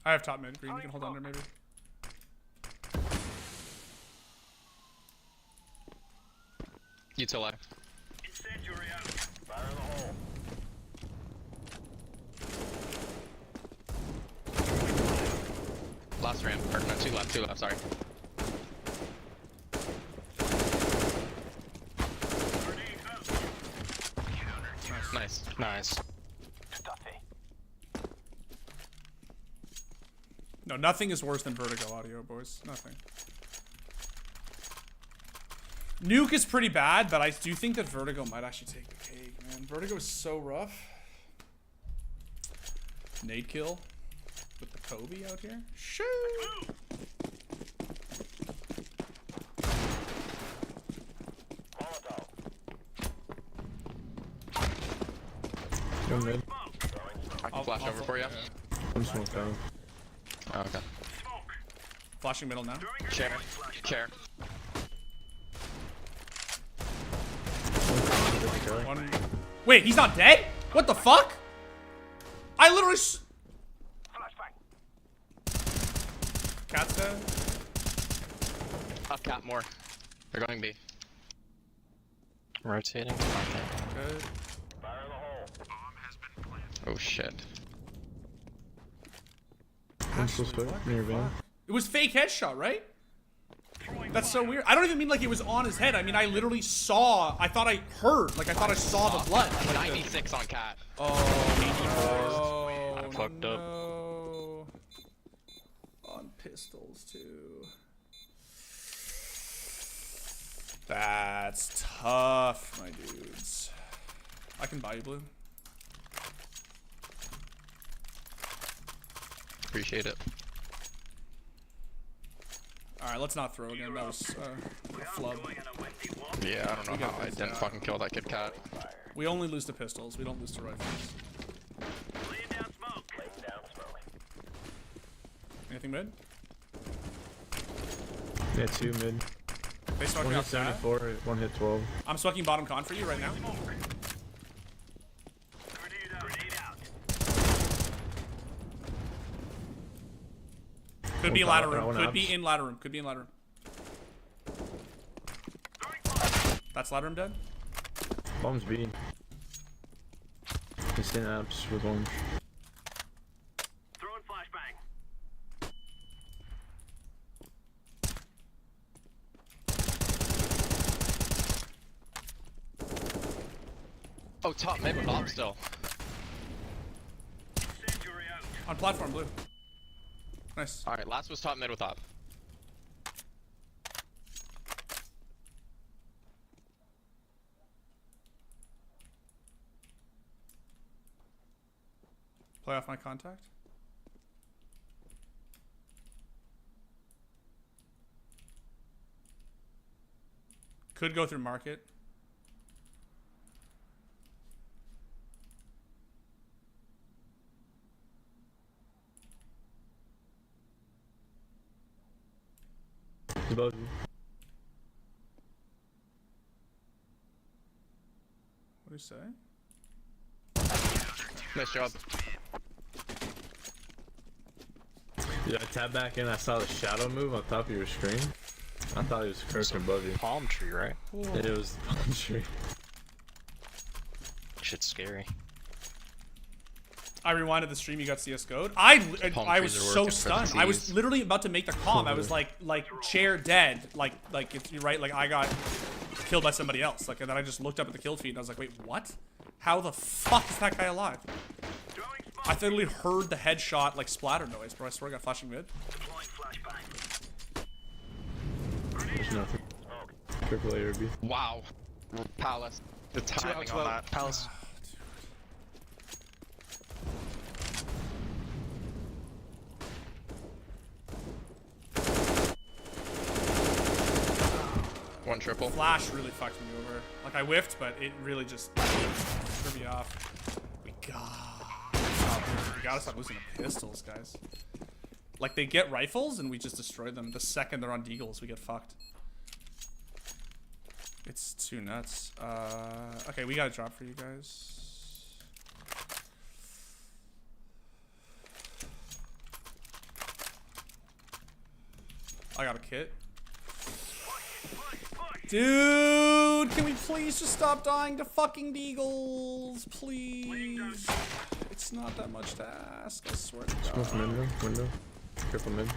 I have top mid, green. You can hold under maybe. Util. Incendiary out. Fire in the hole. Last ramp. Or no, two left, sorry. Grenade out. Nice. Nice. Stuffy. No, nothing is worse than vertigo audio, boys. Nothing. Nuke is pretty bad, but I do think that vertigo might actually take the cake, man. Vertigo is so rough. Nade kill with the Kobe out here. Shoo! One mid. I can flash over for you. One smoke down. Oh, okay. Smoke. Flashing middle now. Throwing Chair. grenade. Chair. One. Wait, he's not dead? What the fuck? I literally. Flashbang. Cat's dead. Up cap more. They're going B. Rotating. Good. Fire in the hole. Bomb has been planted. Oh shit. One still split. Near van. It was fake headshot, right? That's so weird. I don't even mean like it was on his head. I mean, I literally saw. I thought I heard. Like I thought I saw the blood. Like, 96 on cat. Oh, I fucked up. no. On pistols too. That's tough, my dudes. I can buy you blue. Appreciate it. All right, let's not throw again. That was a flub. Going on a windy walk. Yeah, I don't know how I didn't fucking kill that kid cat. We only lose to pistols. We don't lose to rifles. Laying down smoke. Laying down smoke. Anything mid? Yeah, two mid. They One smoking hit off that. 74, one hit 12. I'm smoking bottom con for you right now. Smoke. Grenade out. Grenade out. Could be in One ladder top, room. one Could abs. be in ladder room. Could be in ladder room. Throwing fire. That's ladder room dead. Bomb's B. He's in apps with orange. Throwing flashbang. Oh, top mid with op still. Incendiary out. On platform blue. Nice. Alright, last was top mid with op. Play off my contact. Could go through market. Above you. What do you say? Nice job. Yeah, I tapped back in. I saw the shadow move on top of your screen. I thought it was Kirk above you. Palm tree, right? It was the palm tree. Shit's scary. I rewinded the stream. You got CS:GO'd. I was trees are so working for the stunned. I was Thieves. literally about to make the comm. I was like chair dead. Like it's, you're right. Like I got killed by somebody else. Like and then I just looked up at the kill feed and I was like, wait, what? How the fuck is that guy alive? I literally heard the headshot like splatter noise, bro. I swear I got flashing mid. Deploying flashbang. There's nothing. Triple A or B. Wow. Palace. The timing on that. Palace. One triple. Flash really fucked me over. Like I whiffed, but it really just threw me off. We gotta stop losing to pistols, guys. Like they get rifles and we just destroy them. The second they're on deagles, we get fucked. It's too nuts. Okay, we got a drop for you guys. I got a kit. Dude, can we please just stop dying to fucking deagles? Please. It's not that much to ask, I swear to God. Smoke window. Triple mid.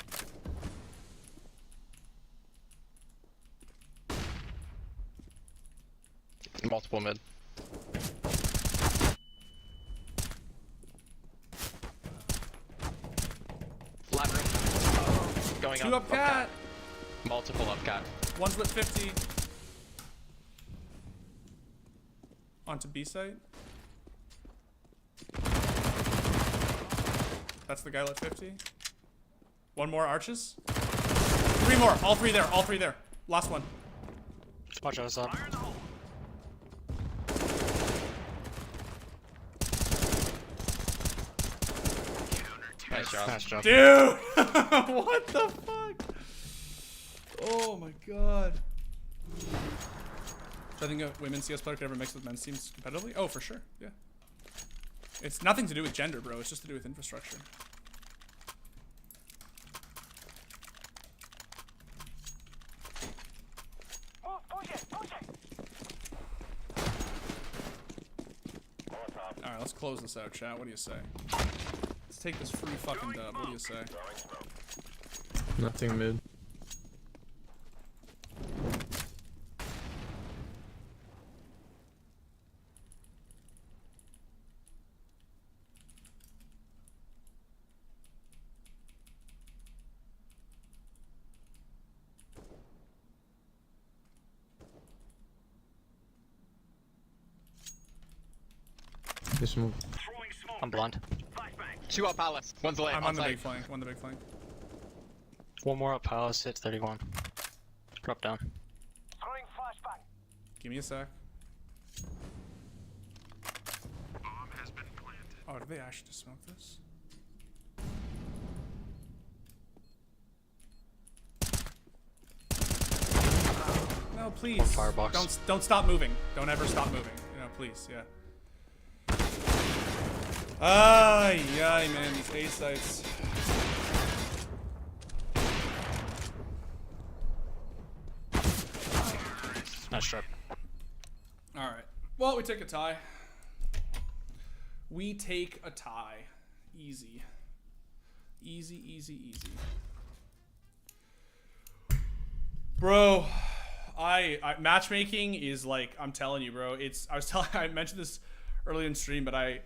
Multiple mid. Labyrinth. Going Two up cat. Multiple up cat. One's lit 50. Onto B site. That's the guy lit 50. One more arches. Three more. All three there. All three there. Last one. Watch out, up. Fire in the hole. Nice job. Nice job. Dude! What the fuck? Oh my god. Do I think a women's CS player could ever mix with men's teams competitively? Oh, for sure. Yeah. It's nothing to do with gender, bro. It's just to do with infrastructure. Oh, push it, push it. Alright, let's close this out, chat. What do you say? Let's take this free fucking dub. What do you say? Nothing mid. This move. Throwing smoke. I'm blind. Flashbang. Two up Palace. One's late. I'm on the site. big flank. One the big flank. One more up Palace, hit 31. Drop down. Throwing flashbang. Give me a sec. Oh, did they actually just smoke this? No, please. Firebox. Don't stop moving. Don't ever stop moving. You know, please, yeah. Ay, ay, man, these A sites. Nice trap. All right. Well, we take a tie. We take a tie. Easy. Easy, easy, easy. Bro, matchmaking is like, I'm telling you, bro. I mentioned this earlier in stream, but I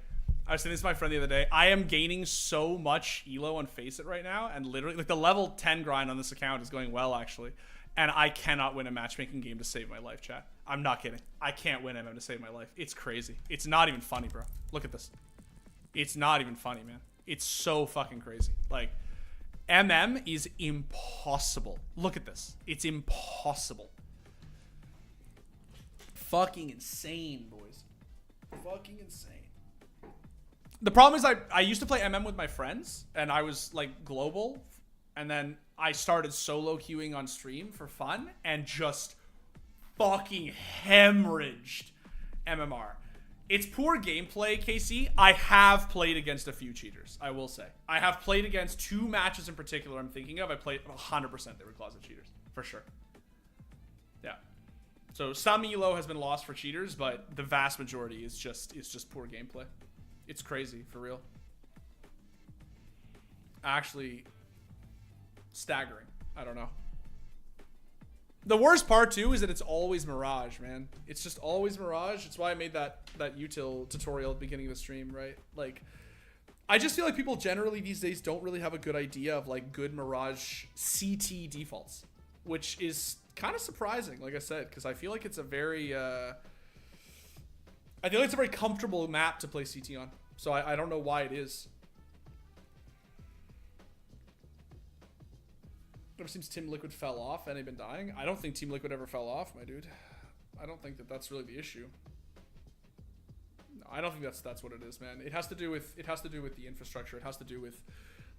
was saying this to my friend the other day. I am gaining so much elo on Face It right now, and literally, like the level 10 grind on this account is going well, actually. And I cannot win a matchmaking game to save my life, chat. I'm not kidding. I can't win MM to save my life. It's crazy. It's not even funny, bro. Look at this. It's not even funny, man. It's so fucking crazy. Like, MM is impossible. Look at this. It's impossible. Fucking insane, boys. Fucking insane. The problem is I used to play MM with my friends, and I was, like, global, and then I started solo queuing on stream for fun, and just fucking hemorrhaged MMR. It's poor gameplay, KC. I have played against a few cheaters, I will say. I have played against 2 matches in particular I'm thinking of. I played 100% they were closet cheaters, for sure. Yeah. So some elo has been lost for cheaters, but the vast majority is just poor gameplay. It's crazy, for real. Actually, staggering. I don't know. The worst part, too, is that it's always Mirage, man. It's just always Mirage. It's why I made that util tutorial at the beginning of the stream, right? Like, I just feel like people generally these days don't really have a good idea of, like, good Mirage CT defaults, which is kind of surprising, like I said, because I feel like it's a very, I feel like it's a very comfortable map to play CT on. So I don't know why it is. Ever seems Team Liquid fell off and they've been dying. I don't think Team Liquid ever fell off, my dude. I don't think that's really the issue. No, I don't think that's what it is, man. It has to do with the infrastructure. It has to do with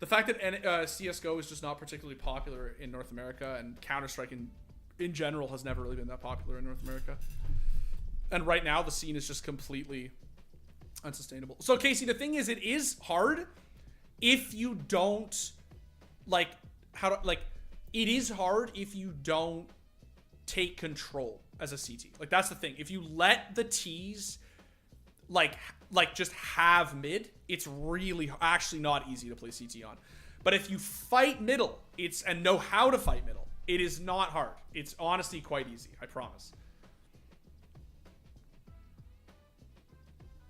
the fact that CS:GO is just not particularly popular in North America, and Counter-Strike in general has never really been that popular in North America. And right now the scene is just completely unsustainable. So Casey, the thing is, it is hard if you don't it is hard if you don't take control as a CT. Like, that's the thing. If you let the T's like just have mid, it's really actually not easy to play CT on. But if you fight middle, and know how to fight middle, it is not hard. It's honestly quite easy, I promise.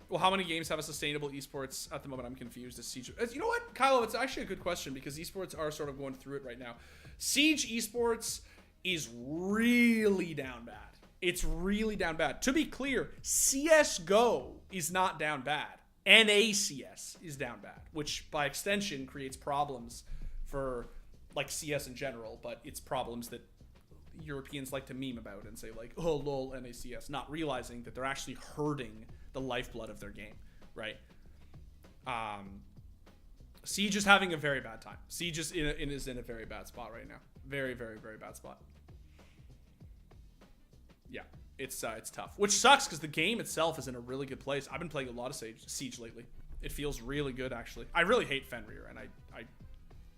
Well, how many games have a sustainable esports at the moment? I'm confused. As Siege, you know what, Kylo? It's actually a good question because esports are sort of going through it right now. Siege esports is really down bad. It's really down bad. To be clear, CS:GO is not down bad. NACS is down bad, which by extension creates problems for like CS in general, but it's problems that Europeans like to meme about and say like, oh lol, NACS, not realizing that they're actually hurting the lifeblood of their game, right? Siege is having a very bad time. Siege is in a very bad spot right now. Very, very, very bad spot. Yeah, it's tough, which sucks because the game itself is in a really good place. I've been playing a lot of Siege lately. It feels really good, actually. I really hate Fenrir, and I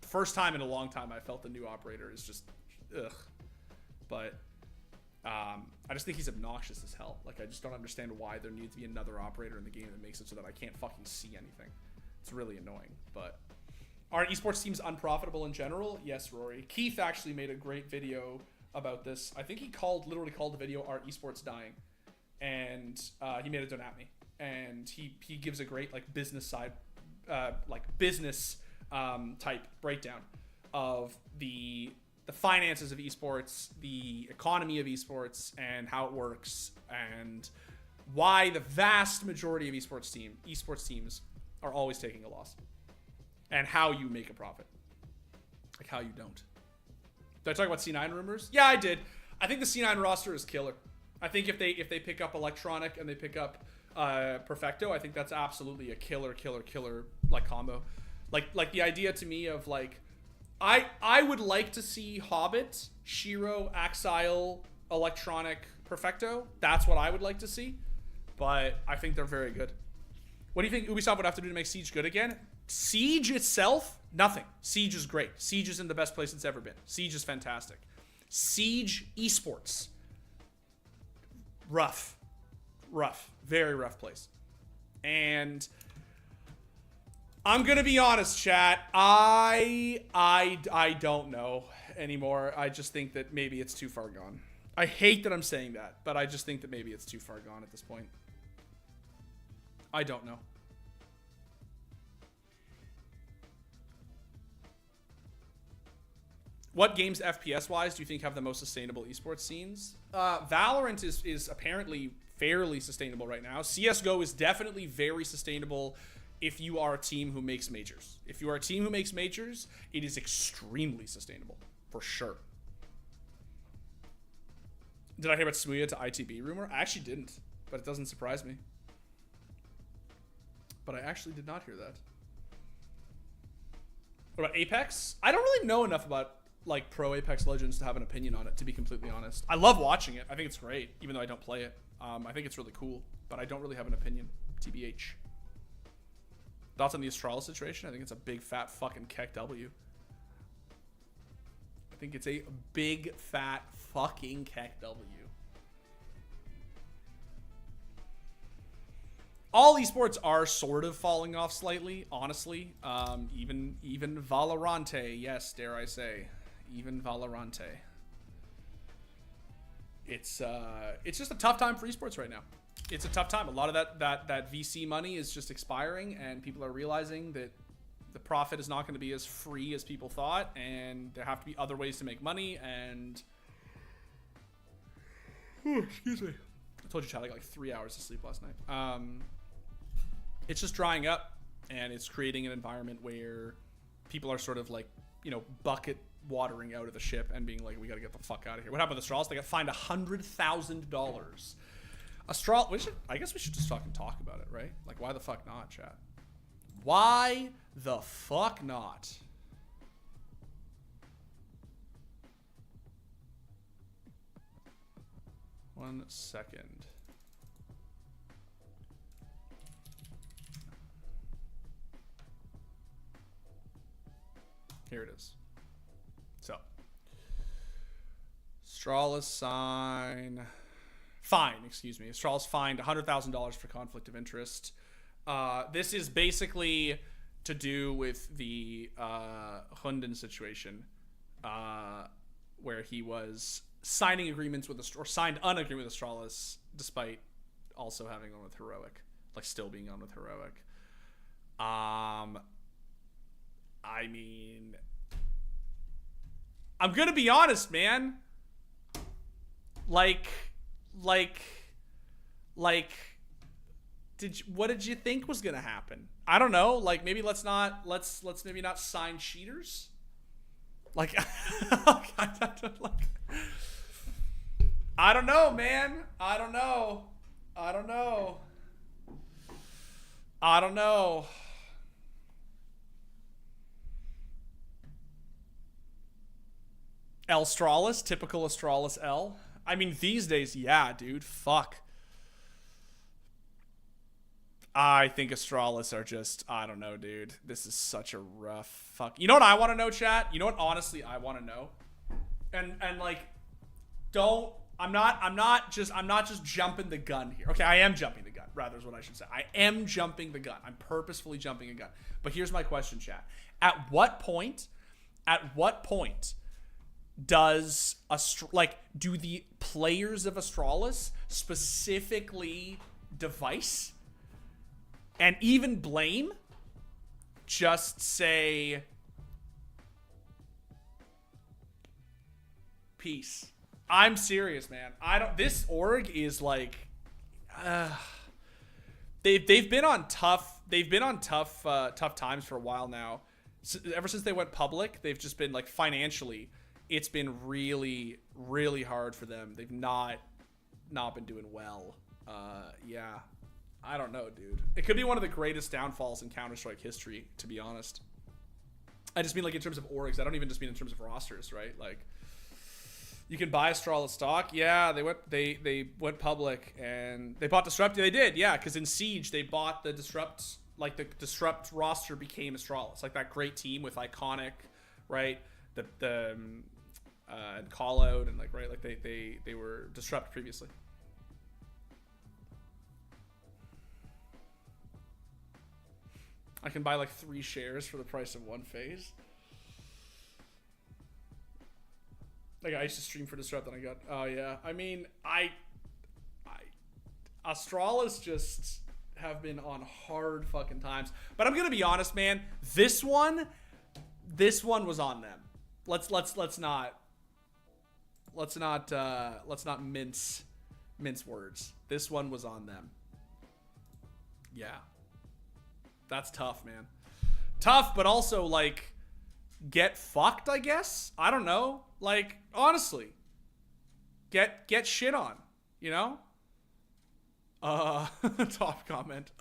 first time in a long time I felt the new operator is just ugh. But I just think he's obnoxious as hell. Like, I just don't understand why there needs to be another operator in the game that makes it so that I can't fucking see anything. It's really annoying. But are esports teams unprofitable in general? Yes, Rory. Keith actually made a great video about this. I think he literally called the video "Are Esports Dying?" And he made it don't at me. And he gives a great like business side, business type breakdown of the finances of esports, the economy of esports, and how it works, and why the vast majority of esports teams are always taking a loss, and how you make a profit, like how you don't. Did I talk about C9 rumors? Yeah, I did. I think the C9 roster is killer. I think if they pick up Electronic and they pick up Perfecto, I think that's absolutely a killer like combo. Like the idea to me of like, I would like to see Hobbit, Shiro, Axile, Electronic, Perfecto. That's what I would like to see. But I think they're very good. What do you think Ubisoft would have to do to make Siege good again? Siege itself, nothing. Siege is great. Siege is in the best place it's ever been. Siege is fantastic. Siege esports, rough, very rough place. And I'm gonna be honest, chat. I don't know anymore. I just think that maybe it's too far gone. I hate that I'm saying that, but I just think that maybe it's too far gone at this point. I don't know. What games FPS-wise do you think have the most sustainable esports scenes? Valorant is apparently fairly sustainable right now. CS:GO is definitely very sustainable if you are a team who makes majors. If you are a team who makes majors, it is extremely sustainable, for sure. Did I hear about Smuya to ITB rumor? I actually didn't, but it doesn't surprise me. But I actually did not hear that. What about Apex? I don't really know enough about like pro Apex Legends to have an opinion on it, to be completely honest. I love watching it. I think it's great, even though I don't play it. I think it's really cool, but I don't really have an opinion, TBH. Thoughts on the Astral situation? I think it's a big fat fucking keck W. I think it's a big fat fucking keck W. All esports are sort of falling off slightly, honestly. Even Valorante, yes, dare I say, even Valorante. It's just a tough time for esports right now. It's a tough time. A lot of that VC money is just expiring, and people are realizing that the profit is not going to be as free as people thought, and there have to be other ways to make money. And excuse me, I told you, Chad, I got like 3 hours of sleep last night. It's just drying up, and it's creating an environment where people are sort of like, you know, bucket watering out of the ship and being like, we got to get the fuck out of here. What happened with Astralis? They got fined $100,000. Astral, I guess we should just fucking talk about it, right? Like, why the fuck not, chat? Why the fuck not? One second. Here it is. So, Astralis fine, excuse me. Astralis fined $100,000 for conflict of interest. This is basically to do with the Hunden situation, where he was signing agreements with or signed an agreement with Astralis, despite also having one with Heroic, like still being on with Heroic. I mean, I'm gonna be honest, man. Like, what did you think was gonna happen? I don't know. Like, maybe let's maybe not sign cheaters. Like, I don't know, man. I don't know. L Astralis, typical Astralis L. I mean, these days, yeah, dude, fuck. I think Astralis are just, I don't know, dude. This is such a rough fuck. You know what I want to know, chat? You know what honestly I want to know? And like, I'm not just jumping the gun here. Okay, I am jumping the gun, rather is what I should say. I am jumping the gun. I'm purposefully jumping a gun. But here's my question, chat. At what point does do the players of Astralis, specifically Device and even Blame, just say peace? I'm serious, man. This org is like, they've been on tough times for a while now. Ever since they went public, they've just been like, financially, it's been really, really hard for them. They've not been doing well. Yeah, I don't know, dude. It could be one of the greatest downfalls in Counter-Strike history, to be honest. I just mean like in terms of orgs. I don't even just mean in terms of rosters, right? Like, you can buy Astralis stock. Yeah, they went public and they bought Disrupt. They did, yeah, because in Siege they bought the Disrupt. Like the Disrupt roster became Astralis, like that great team with Iconic, right? And Call Out and like, right, like they were Disrupt previously. I can buy like 3 shares for the price of 1 phase. Like, I used to stream for Disrupt and I got, oh yeah. I mean, Astralis just have been on hard fucking times. But I'm gonna be honest, man. This one was on them. Let's not mince words. This one was on them. Yeah. That's tough, man. Tough, but also, like, get fucked, I guess? I don't know. Like, honestly. Get shit on, you know? Top comment.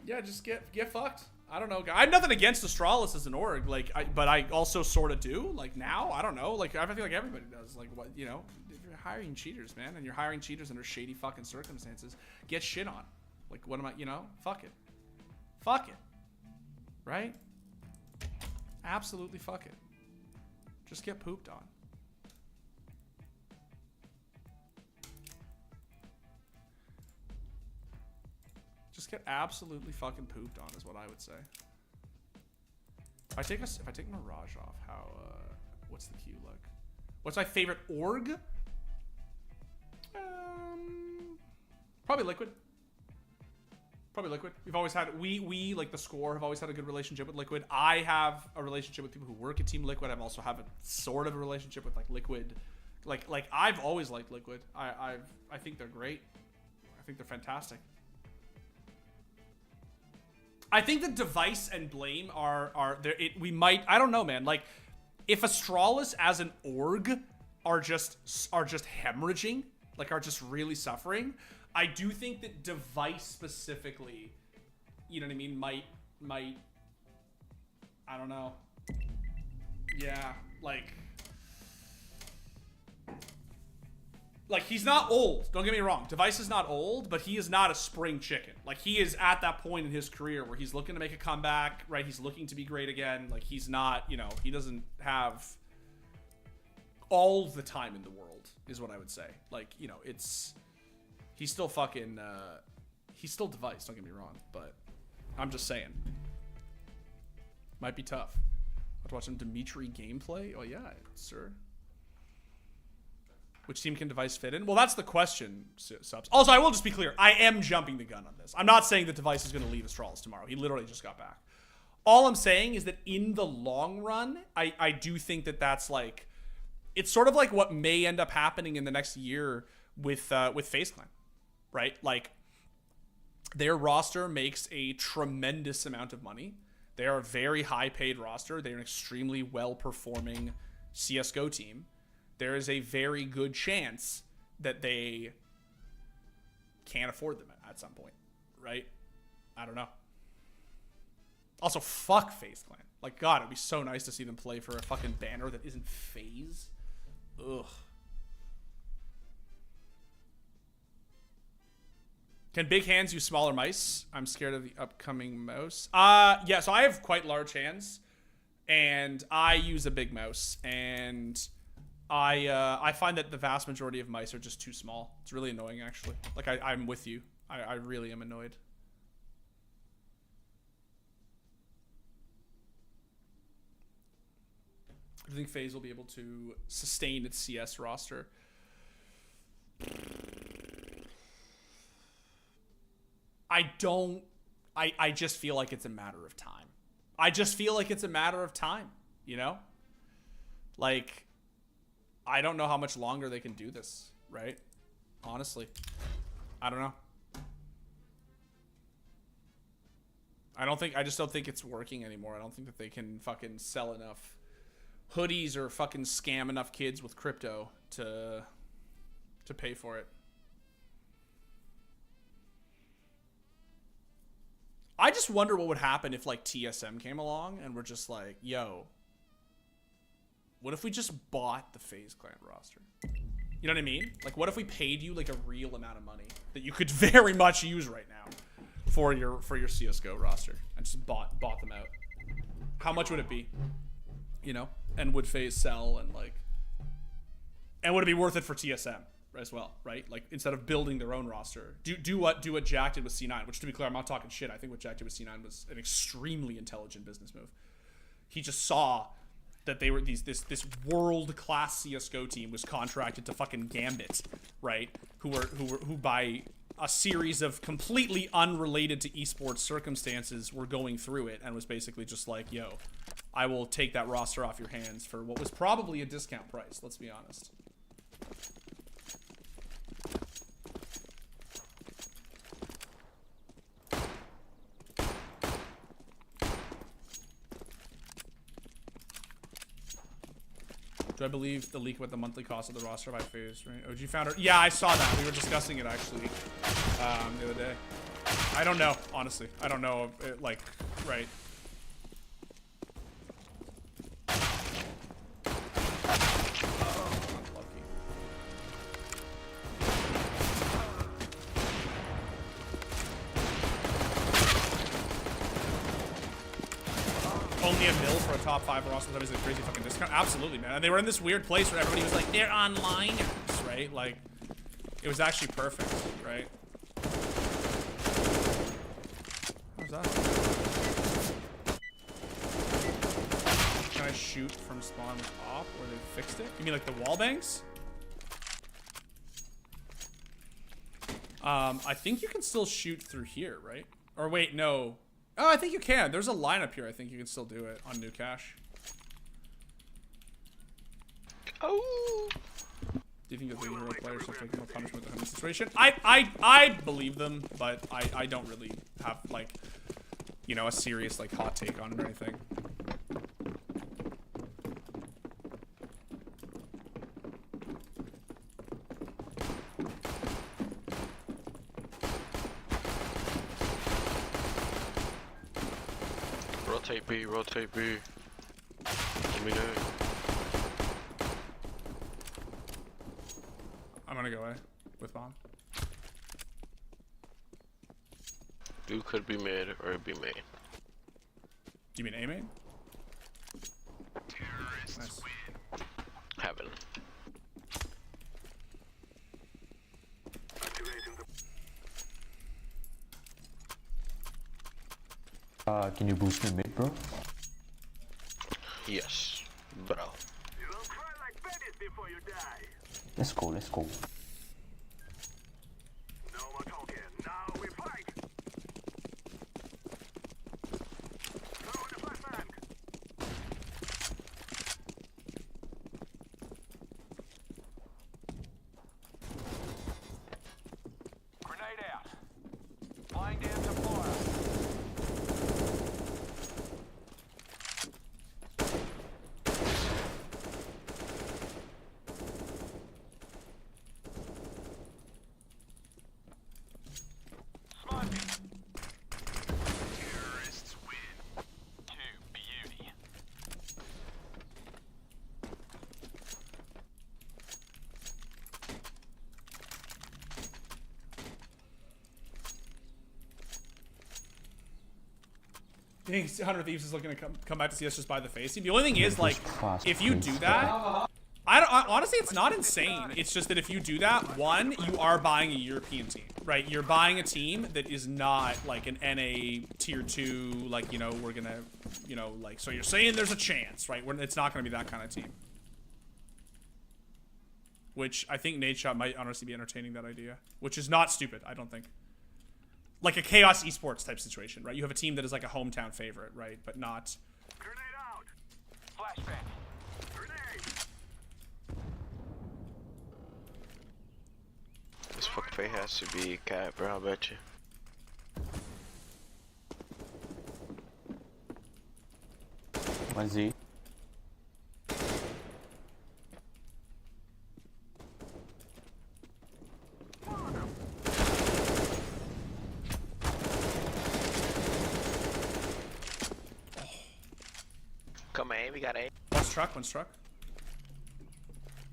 Yeah, just get fucked. I don't know. I have nothing against Astralis as an org, like, but I also sort of do. Like now, I don't know. Like I feel like everybody does. Like what, you know, if you're hiring cheaters, man, and you're hiring cheaters under shady fucking circumstances, get shit on. Like what am I? You know, fuck it, right? Absolutely fuck it. Just get pooped on. Just get absolutely fucking pooped on is what I would say. If I take Mirage off, how what's the queue look? What's my favorite org? Probably Liquid. Probably Liquid. We've always had we like the score have always had a good relationship with Liquid. I have a relationship with people who work at Team Liquid. I've also have a sort of a relationship with like Liquid. Like I've always liked Liquid. I think they're great. I think they're fantastic. I think the Device and Blame are there. We might, I don't know, man. Like, if Astralis as an org are just hemorrhaging, like are just really suffering, I do think that Device specifically, you know what I mean, might, I don't know. Yeah, like he's not old. Don't get me wrong. Device is not old, but he is not a spring chicken. Like he is at that point in his career where he's looking to make a comeback, right? He's looking to be great again. Like he's not, you know, he doesn't have all the time in the world is what I would say. Like, you know, he's still fucking, he's still Device. Don't get me wrong, but I'm just saying. Might be tough. I have to watch some Dimitri gameplay. Oh yeah, sir. Which team can Device fit in? Well, that's the question, Subs. Also, I will just be clear. I am jumping the gun on this. I'm not saying that Device is going to leave Astralis tomorrow. He literally just got back. All I'm saying is that in the long run, I do think that that's like... It's sort of like what may end up happening in the next year with FaZe Clan, right? Like, their roster makes a tremendous amount of money. They are a very high-paid roster. They're an extremely well-performing CSGO team. There is a very good chance that they can't afford them at some point, right? I don't know. Also, fuck FaZe Clan. Like, God, it'd be so nice to see them play for a fucking banner that isn't FaZe. Ugh. Can big hands use smaller mice? I'm scared of the upcoming mouse. Yeah, so I have quite large hands, and I use a big mouse, and... I find that the vast majority of mice are just too small. It's really annoying, actually. Like, I'm with you. I really am annoyed. I think FaZe will be able to sustain its CS roster. I just feel like it's a matter of time. I just feel like it's a matter of time, you know? Like... I don't know how much longer they can do this, right? Honestly. I don't know. I just don't think it's working anymore. I don't think that they can fucking sell enough hoodies or fucking scam enough kids with crypto to pay for it. I just wonder what would happen if like TSM came along and we're just like, yo, what if we just bought the FaZe Clan roster? You know what I mean? Like, what if we paid you like a real amount of money that you could very much use right now for your CS:GO roster and just bought them out? How much would it be? You know? And would FaZe sell and like, and would it be worth it for TSM as well? Right? Like, instead of building their own roster, do what Jack did with C9. Which, to be clear, I'm not talking shit. I think what Jack did with C9 was an extremely intelligent business move. He just saw that they were this world-class CS:GO team was contracted to fucking Gambit, right? Who by a series of completely unrelated to esports circumstances were going through it, and was basically just like, yo, I will take that roster off your hands for what was probably a discount price, let's be honest. Do I believe the leak about the monthly cost of the roster by phase, right? OG founder. Yeah, I saw that. We were discussing it actually the other day. I don't know, honestly. I don't know if it, like, right. Unlucky. Only a mil for a top 5 roster. That is a crazy fucking discount. Absolutely, man. And they were in this weird place where everybody was like, they're onliners, right? Like, it was actually perfect, right? What was that? Can I shoot from spawn with op, or they fixed it? You mean like the wall banks? I think you can still shoot through here, right? Or wait, no. Oh, I think you can. There's a line up here. I think you can still do it on new cash. Oh. Do you think that the hero players will take more punishment in this situation? I believe them, but I don't really have, like, you know, a serious, like, hot take on it or anything. Rotate B, rotate B. Give me that. I'm gonna go A with bomb. You could be mid or be main. Do you mean A main? Nice. Heaven. Can you boost me mid, bro? Yes, bro. You will cry like babies before you die. Let's go, let's go. No more talking. Now we fight. Throw in the flashbang. Grenade out. Flying down to fire. Smoking. Terrorists win. To beauty. I think 100 Thieves is looking to come back to see us just by the face. The only thing is, like, if you do that, honestly, it's not insane. It's just that if you do that, one, you are buying a European team, right? You're buying a team that is not like an NA tier 2, like, you know, we're gonna, you know, like, so you're saying there's a chance, right? It's not gonna be that kind of team. Which I think Nadeshot might honestly be entertaining that idea, which is not stupid, I don't think. Like a Chaos Esports type situation, right? You have a team that is like a hometown favorite, right? But not... Grenade out. Flashbang. Grenade. This fuck play has to be cat, bro. I bet you. One Z. Come on, we got A. One's truck.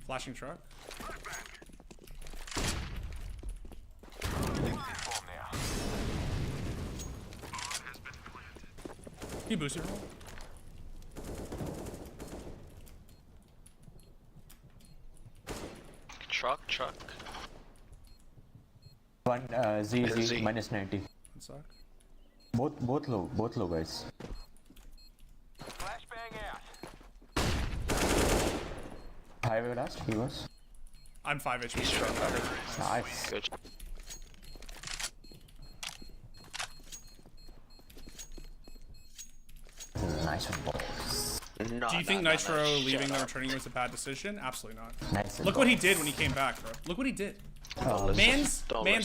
Flashing truck. He boosted roll. Truck. One Z Z. minus 90. One suck. Both low guys. Flashbang out. Highway last, he was. I'm 5 HP. He's truck. Nice. Good. This is a nice one, boys. No, Do you think Nitro leaving and returning was a bad decision? Absolutely not. Nice. Look what he did when he came back, bro. Look what he did. Man's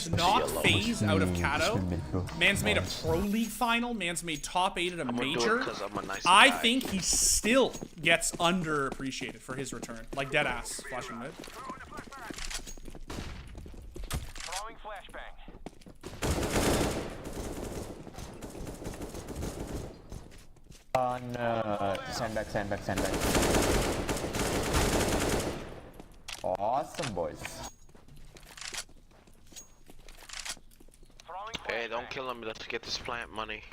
knocked FaZe out of Kato. Man's made a pro league final. Man's made top 8 at a major. I think he still gets underappreciated for his return. Like dead ass. Flashing mid. Throwing flashbang. On sandbag. Awesome, boys. Throwing Hey, don't flashbang. kill him. Let's get this plant money.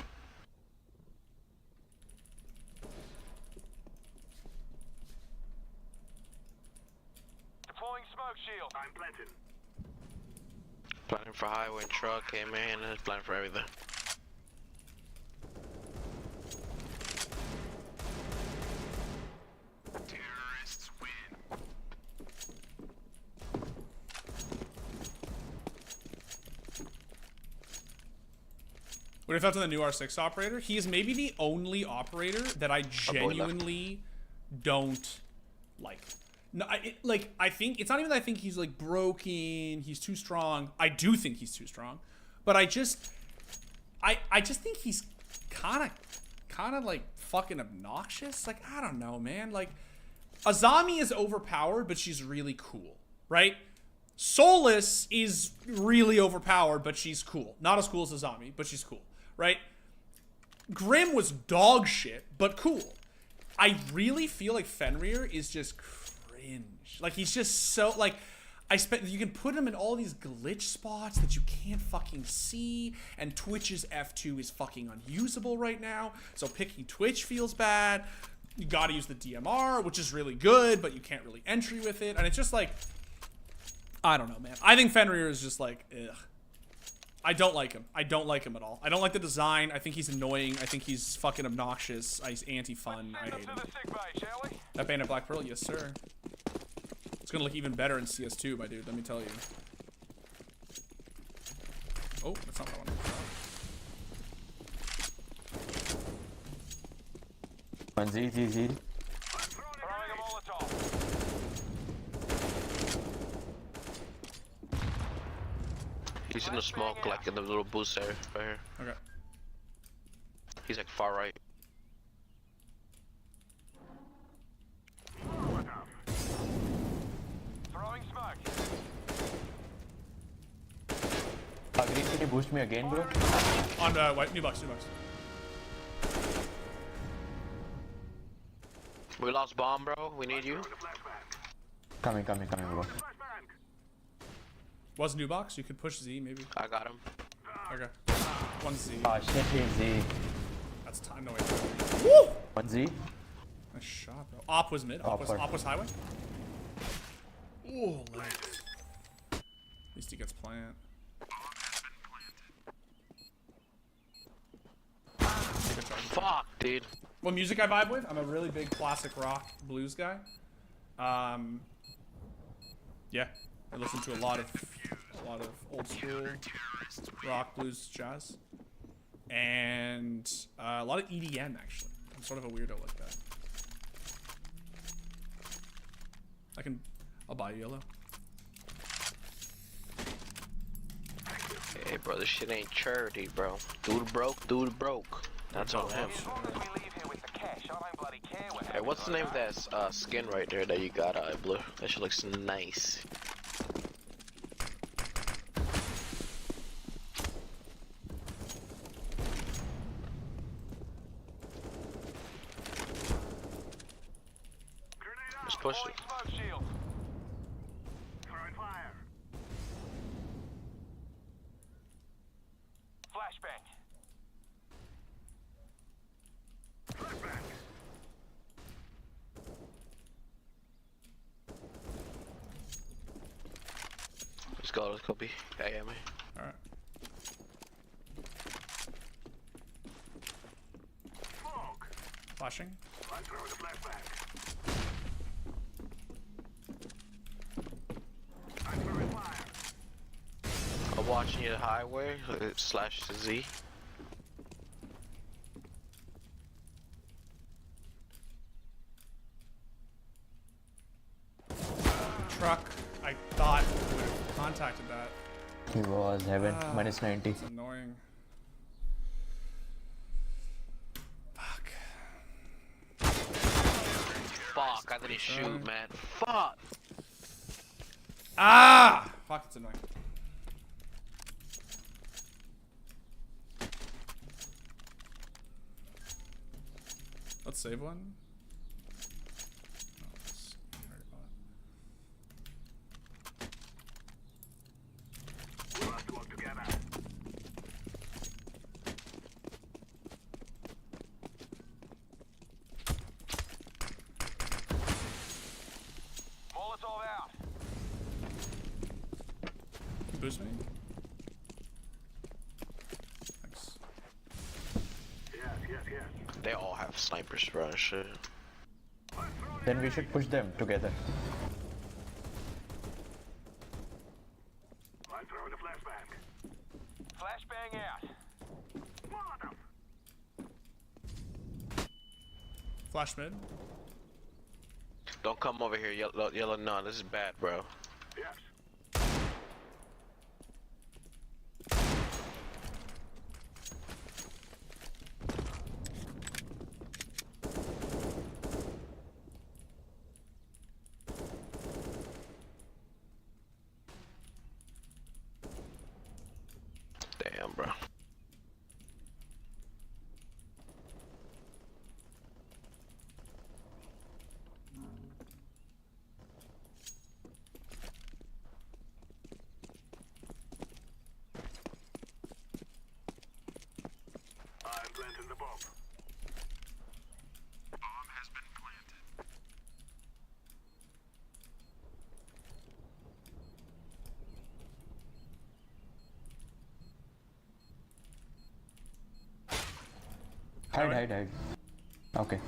Deploying smoke shield. I'm planted. Planning for highway and truck. Hey man, it's planning for everything. Terrorists win. What are your thoughts on the new R6 operator? He is maybe the only operator that I genuinely don't like. No, I think it's not even that I think he's like broken. He's too strong. I do think he's too strong, but I just think he's kind of like fucking obnoxious. Like I don't know, man. Like Azami is overpowered, but she's really cool, right? Solus is really overpowered, but she's cool. Not as cool as Azami, but she's cool, right? Grim was dog shit, but cool. I really feel like Fenrir is just cringe. Like he's just so like you can put him in all these glitch spots that you can't fucking see, and Twitch's F2 is fucking unusable right now. So picking Twitch feels bad. You gotta use the DMR, which is really good, but you can't really entry with it. And it's just like, I don't know, man. I think Fenrir is just like, ugh. I don't like him. I don't like him at all. I don't like the design. I think he's annoying. I think he's fucking obnoxious. He's anti-fun. I hate him. To the sick bay, shall we? That Bane of Black Pearl? Yes, sir. It's gonna look even better in CS2, my dude. Let me tell you. Oh, that's not what I wanted. One Z. Throwing a Molotov. He's in the smoke, like in the little boost area right here. Okay. He's like far right. Throwing smoke. Green, can you boost me again, bro? On white, new box. We lost bomb, bro. We need you. Coming, bro. Was new box? You could push Z maybe. I got him. Okay. One Z. Ah, shit, he's Z. That's time. No way. Woo! One Z. Nice shot, bro. Op was mid. Op was highway. Ooh, legs. At least he gets plant. Fuck, dude. What music I vibe with? I'm a really big classic rock blues guy. Yeah, I listen to a lot of old school rock, blues, jazz, and a lot of EDM actually. I'm sort of a weirdo like that. I'll buy you yellow. Hey, bro, this shit ain't charity, bro. Dude broke. That's on him. As long as we leave here with the cash, I don't bloody care what Hey, what's the name of that skin right there that you got, Blue? That shit looks nice. Let's push it. Smoke shield. Throwing fire. Flashbang. Flashbang. Let's go B. Yeah, man. All right. Smoke. Flashing. I'm throwing a flashbang. I'm throwing fire. I'm watching you the highway slash Z. Truck. I thought would have contacted that. He was heaven. Minus 90. It's annoying. Fuck. Fuck, I didn't shoot, man. Fuck. Ah! Fuck, it's annoying. Let's save one. Last one together. Molotov out. Boost me. Thanks. Yes, yes, yes. They all have snipers, bro. Shit. Then we should push them together. I'm throwing a flashbang. Flashbang out. Molotov. Flash mid. Don't come over here, yellow. No, this is bad, bro. Yes. Damn, bro. I'm planting the bomb. Bomb has been planted. Hide. Okay.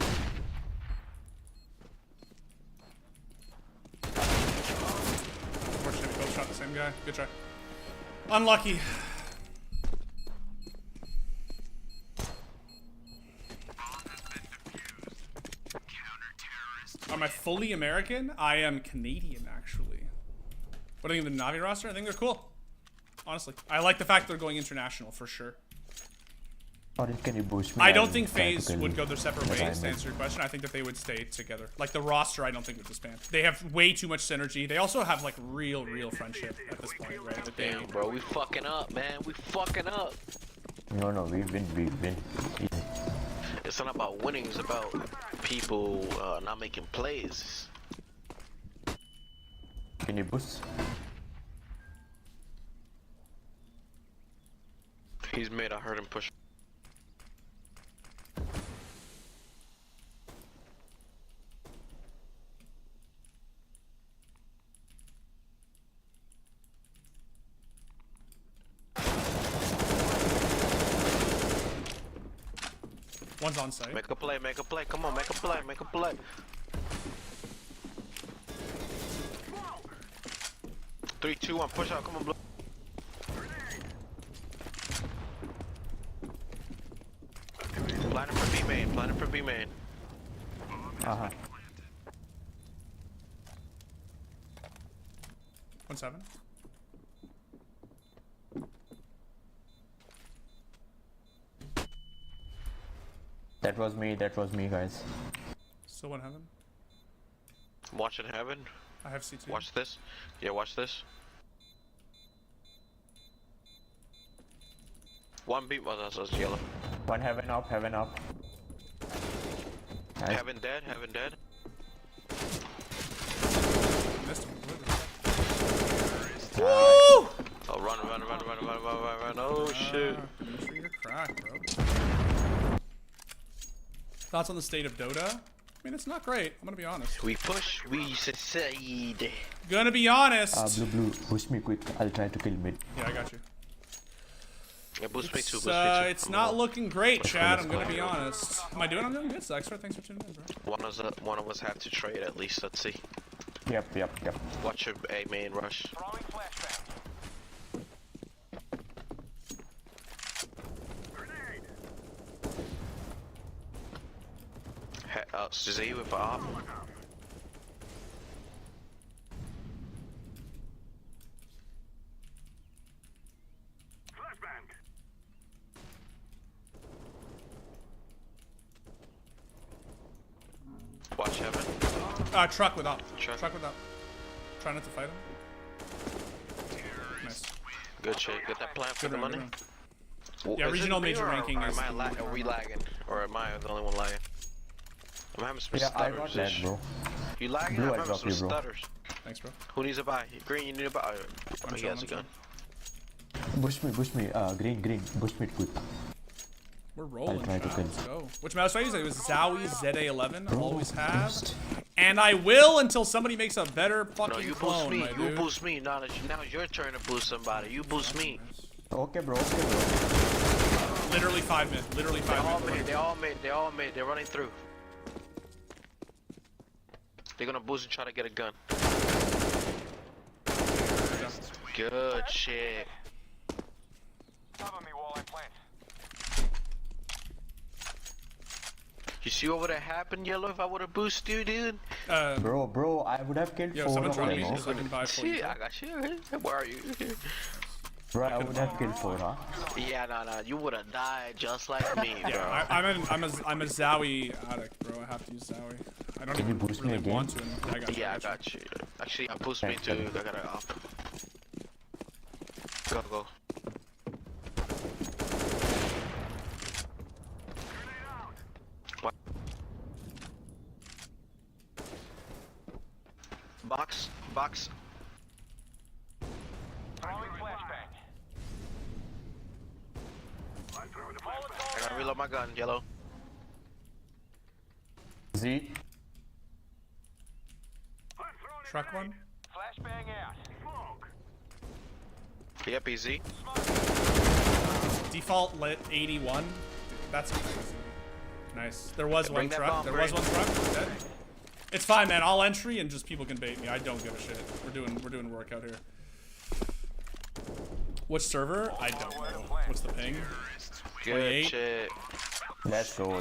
Unfortunately, we both shot the same guy. Good try. Unlucky. Am I fully American? I am Canadian, actually. What do you think of the Navi roster? I think they're cool. Honestly. I like the fact they're going international, for sure. Orange, can you boost me? I don't I'll think try to FaZe kill would go their separate the ways, to diamond. answer your question. I think that they would stay together. Like, the roster, I don't think would disband. They have way too much synergy. They also have, like, real friendship at this point, right? That they, Damn, bro. We fucking up, man. We fucking up. No, we win. Easy. It's not about winning. It's about people not making plays. Can you boost? He's mid. I heard him push. one's on site. Make a play. Come on, make a play. 3, 2, 1. Push out. Come on, blue. Planning for B main. Uh-huh. 1-7. That was me, guys. Still one heaven. Watch in heaven. I have CT. Watch this. Yeah, watch this. One beat was us yellow. One heaven up. Nice. Heaven dead. Missed him. Nice. Oh, run. Oh, shit. Dimitri, you're cracked, bro. Thoughts on the state of Dota? I mean, it's not great. I'm gonna be honest. We push, we succeed. Gonna be honest. Blue, push me quick. I'll try to kill mid. Yeah, I got you. Yeah, boost me too, It's not looking great, Chad. I'm gonna be honest. I'm doing good, Sextra. Thanks for tuning in, bro. One of us have to trade at least. Let's see. Yep. Watch your A main rush. Throwing flashbang. Grenade. Z with up. Molotov. Truck with up. Truck. Truck with up. Try not to fight him. Nice. Good shit. Get that plant for Good the round, money. good round. Well, Yeah, is it regional me major or ranking is are we lagging? Or am I the only one lagging? I'm having some Yeah, I stutters. got lag, bro. You lagging? Blue, I'm I having dropped some you, bro. stutters. Thanks, bro. Who needs a buy? Green, you need a buy. I'm He chilling, has a I'm gun. Bush me. Green. Bush me quick. We're rolling, try to chat. kill. Let's go. Which mouse do I use? It was Zowie ZA11. I Bro, always have. boost. And I will until somebody makes a better fucking No, you boost clone, me. my You dude. boost me. Now it's your turn to boost somebody. You boost me. Okay, bro. Literally 5 mid. Literally They 5 all mid. made. They all made. They all made. They're running through. They're gonna boost and try to get a gun. Good shit. Cover me while I plant. You see what would have happened, Yellow, if I would have boosted you, dude? Bro, I would have killed Yo, 4 someone of drop them, me no? so I can buy for you. Shit, I got you. Where are you? Bro, I would have killed 4, huh? Yeah, no, you would have died just like me, bro. Yeah, I'm a Zowie addict, bro. I have to use Zowie. I don't Can you even boost me really again? want to. And I got Yeah, I got you. Actually, I boost me too. I got it up. Go. What? Box. Throwing flashbang. I gotta reload my gun, Yellow. Z. Truck one. Flashbang out. Yep, easy. Default lit 81. That's crazy. Nice. There was Bring one that truck. bomb, There was Brady. one truck. Dead. It's fine, man. I'll entry and just people can bait me. I don't give a shit. We're doing work out here. Which server? I don't know. What's the ping? Good 28. shit. Let's go, bro.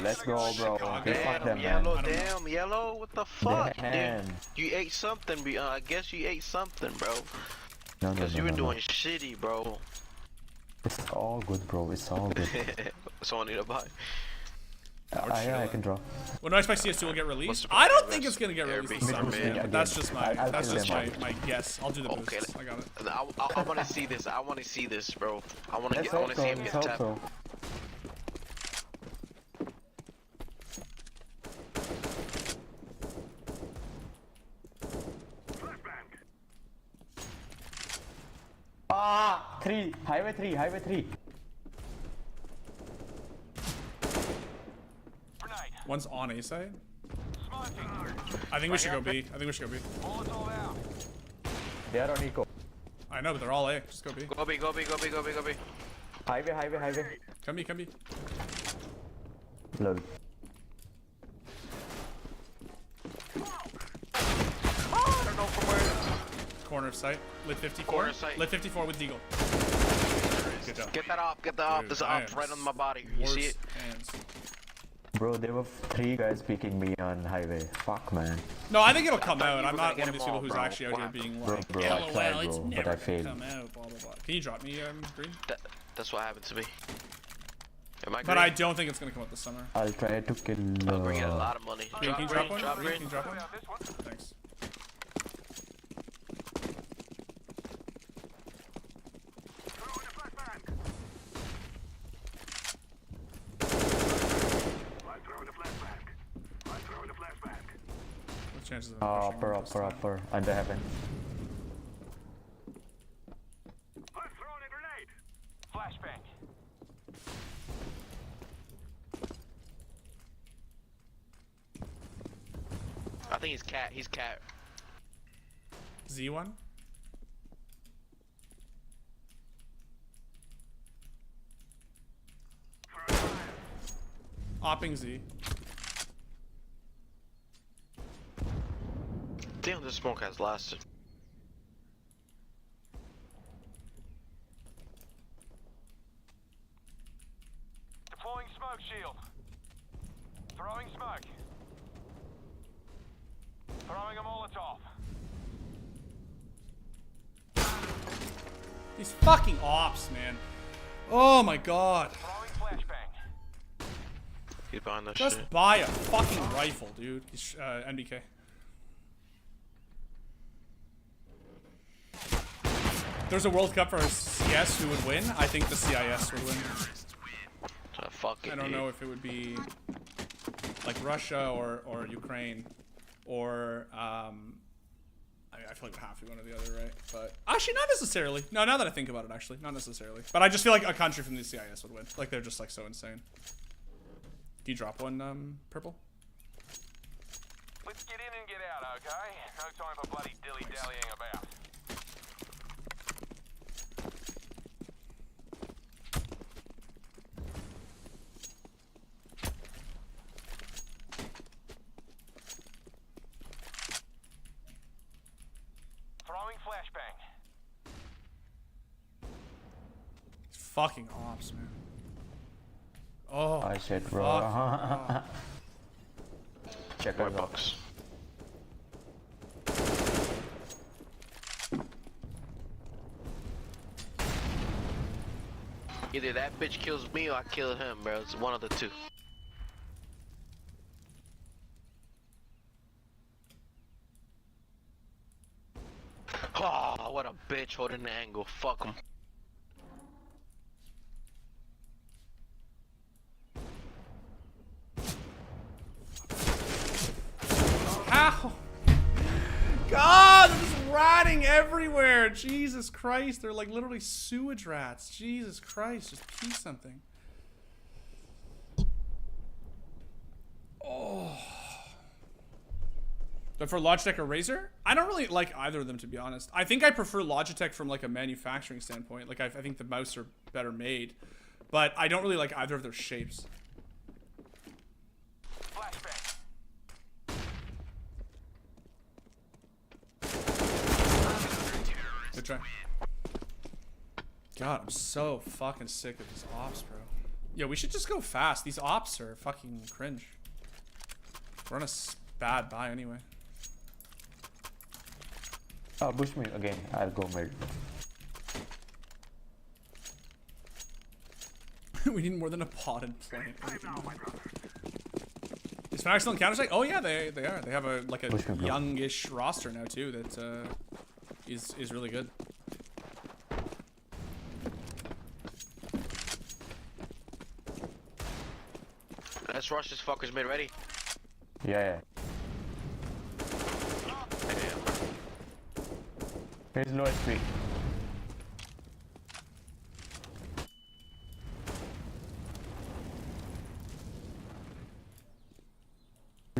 Okay, fuck Damn, them, Yellow, man. damn, Yellow, what the fuck, Damn. dude? You ate something, I guess you ate something, bro. No, Cause you were doing shitty, bro. It's all good, bro. It's all good. Someone need a buy. Yeah, I can draw. When do I expect CS2 will get released? What's the I don't progress? think it's gonna get released this Airbnb. summer, Mid, man. mid. That's just my I'll that's kill just them my guess. I'll do the Okay, boosts. I got it. I want to see this. I want to see this, bro. I want Let's to hope see so. him Let's get hope tapped. so. Ah, 3. Highway 3. Grenade. One's on A side. Smoking. I think we should go B. Molotov out. They are on eco. I know, but they're all A. Just go B. Go B. Highway. Come B. Lol. I don't know from where. Corner of sight. Lit 54. Corner of sight. Lit 54 with Deagle. Good job. Get that off. Dude, There's I an op am right on my body. You Worst see it? hands. Bro, there were 3 guys picking me on highway. Fuck, man. No, I think it'll come thought out. you I'm were not gonna one get of these them people all, who's bro. actually out What here happened? being Bro, like, bro, I LOL, tried, it's bro, but never I gonna failed. come out, blah, blah, blah. Can you drop me, Green? That's what happened to me. Am I But green? I don't think it's gonna come out this summer. I'll try to kill. I'll bring you a lot of money. Green, can you drop one? Drop Green, green. can you drop one? This one. Thanks. What chances of him pushing Upper. this time? Under heaven. I'm throwing a grenade. Flashbang. I think he's cat. He's cat. Z1? Opping Z. Damn, this smoke has lasted. Deploying smoke shield. Throwing smoke. Throwing a Molotov. These fucking ops, man. Oh my god. Throwing flashbang. He's behind that Just shit. buy a fucking rifle, dude. He's, NBK. there's a World Cup for CS, who would win? I think the CIS would win. Fuck it, I don't dude. know if it would be like Russia or Ukraine or I feel like it would have to be one or the other, right? But actually, not necessarily. No, now that I think about it, actually, not necessarily. But I just feel like a country from the CIS would win. Like they're just like so insane. Do you drop one, purple? Let's get in and get out, okay? No time for bloody dilly-dallying about. Throwing flashbang. Fucking ops, man. Oh, I said, bro. fucking ops. Check White us out. box. Either that bitch kills me or I kill him, bro. It's one of the two. Oh, what a bitch holding the angle. Fuck him. How? God, they're just ratting everywhere. Jesus Christ, they're like literally sewage rats. Jesus Christ, just pee something. Oh. But for Logitech or Razer, I don't really like either of them, to be honest. I think I prefer Logitech from like a manufacturing standpoint. Like I think the mouse are better made, but I don't really like either of their shapes. Flashbang. Good try. God, I'm so fucking sick of these ops, bro. Yo, we should just go fast. These ops are fucking cringe. We're on a bad buy anyway. Oh, push me again. I'll go mid. We need more than a potted plant. Is Fnatic still in Counter-Strike? Oh yeah, they are. They have a like a Push me, bro. youngish roster now too that is really good. Let's rush this fuckers mid. Ready? Yeah, He's low HP.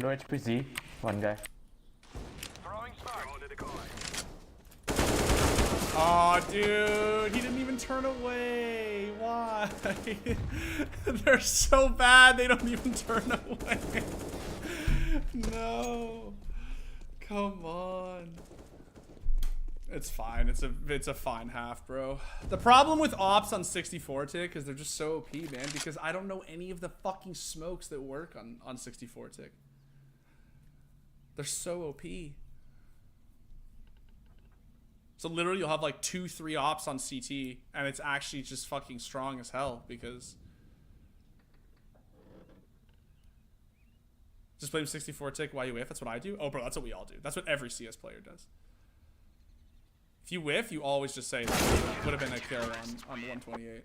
Low HP Z. One guy. Throwing smoke. Under the guy. Oh, dude, he didn't even turn away. Why? They're so bad. They don't even turn away. No. Come on. It's fine. It's a fine half, bro. The problem with ops on 64 tick is they're just so OP, man, because I don't know any of the fucking smokes that work on 64 tick. They're so OP. So literally you'll have like 2-3 ops on CT and it's actually just fucking strong as hell because just blame 64 tick while you whiff. That's what I do. Oh bro, that's what we all do. That's what every CS player does. If you whiff, you always just say that would have been a kill on the 128.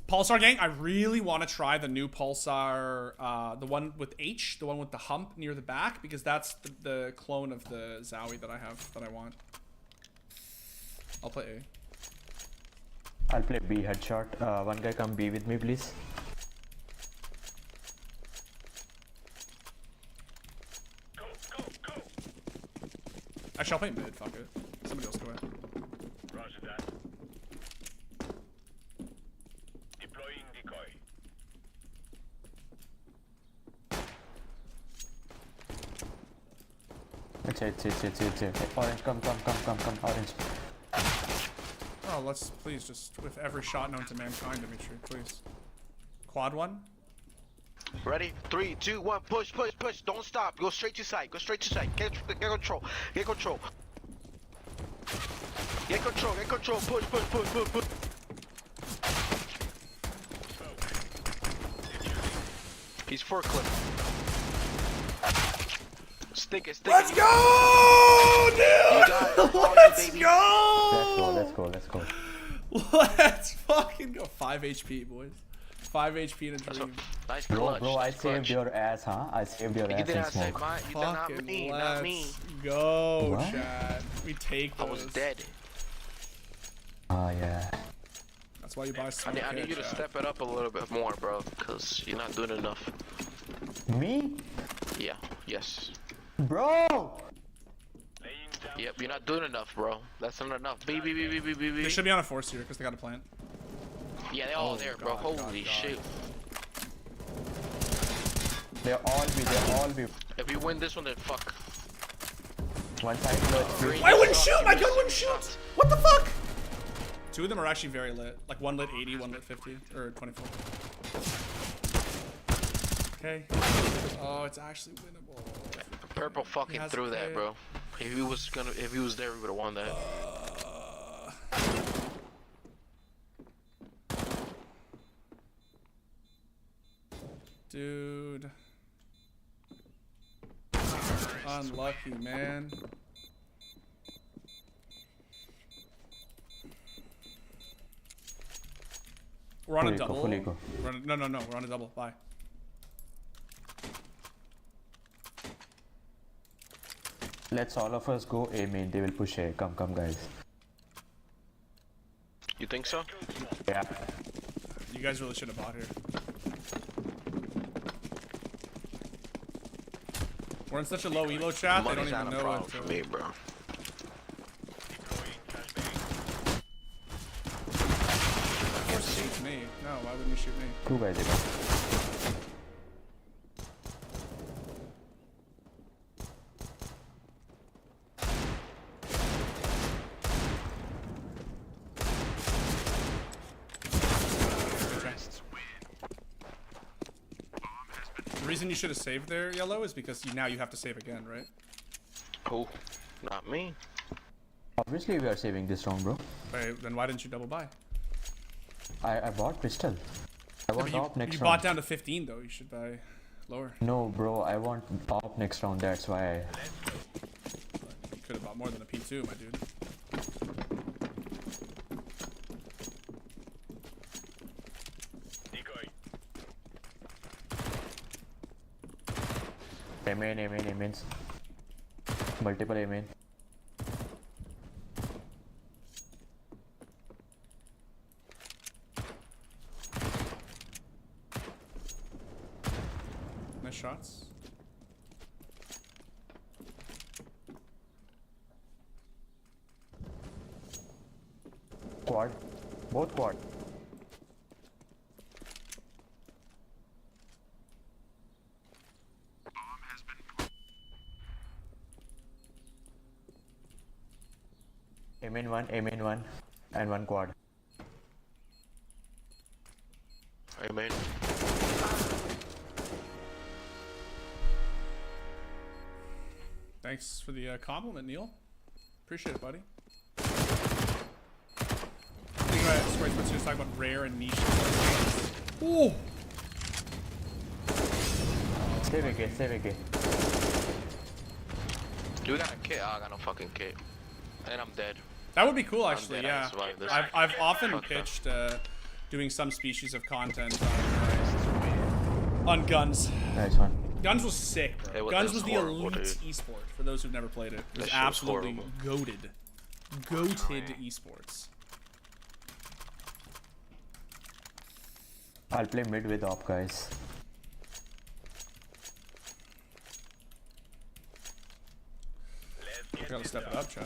Pulsar gang, I really want to try the new Pulsar, the one with H, the one with the hump near the back, because that's the clone of the Zowie that I have, that I want. I'll play A. I'll play B headshot. One guy come B with me, please. Go, go, go. Actually, I'll play mid, fuck it. Somebody else go ahead. Roger that. Deploying decoy. It's orange, come, orange. Oh, let's please just with every shot known to mankind, Dimitri, please. Quad one. Ready? 3, 2, 1. Push, push, push. Don't stop. Go straight to side. Go straight to side. Get control. Get control. Get control. Get control. Push, push, push, push, push. He's forklift. Stick it. Let's You go, got dude! it. Let's Baby. go! Let's go. Let's fucking go. 5 HP, boys. 5 HP in a That's dream. a nice Bro, clutch. I nice saved clutch. your ass, huh? I saved your You ass did in not say smoke. mine. You did not Fucking me. let's Not me. go, What? Chad. We take I those. was dead. Ah, yeah. That's why you buy I smoke. need you to Chad. step it up a little bit more, bro, because you're not doing enough. Me? Yeah. Yes. Bro! Yep. You're not doing enough, bro. That's not enough. B. They should be on a force here because they got a plant. Yeah, they're all there, bro. God, Holy God. shit. They'll all be. If we win this one, then fuck. One side clutch. I wouldn't shoot! My gun wouldn't shoot! What the fuck? 2 of them are actually very lit. Like one lit 80, one lit 50, or 24. Okay. Oh, it's actually winnable. Purple fucking has threw a that, kid. bro. If he was there, we would've won that. Dude. Unlucky, man. We're on a double. Fully go. We're on no, we're on a double. Bye. Let's all of us go A main. They will push A. Come, guys. You think so? Yeah. You guys really should have bought here. We're in such a low elo chat, they don't Money's even not a know problem what for to... me, bro. Of course it shoots me. No, why wouldn't you shoot me? 2 guys. Again. The reason you should have saved there, Yellow, is because now you have to save again, right? Who? Not me. Obviously, we are saving this round, bro. Wait, then why didn't you double buy? I bought pistol. I want op next You round. bought down to 15 though, you should buy lower. No, bro. I want op next round. That's why. You could have bought more than a P2, my dude. A mains. Multiple A main. Nice shots. Quad. Both quad. A main one, and one quad. Amen. Thanks for the compliment, Neil. Appreciate it, buddy. I think I swear it's just talking about rare and niche. Ooh! Save AK. You got a kit? Oh, I got no fucking kit. And I'm dead. That would be cool, actually, dead, I yeah. survived this. I've often Fuck that. pitched doing some species of content on guns. Nice one. Guns was sick, bro. It was- Guns it was was the horrible, elite dude. esport, for those who've never played it. It was That shit was absolutely horrible. goated esports. I'll play mid with op, guys. I gotta step it up, Chad.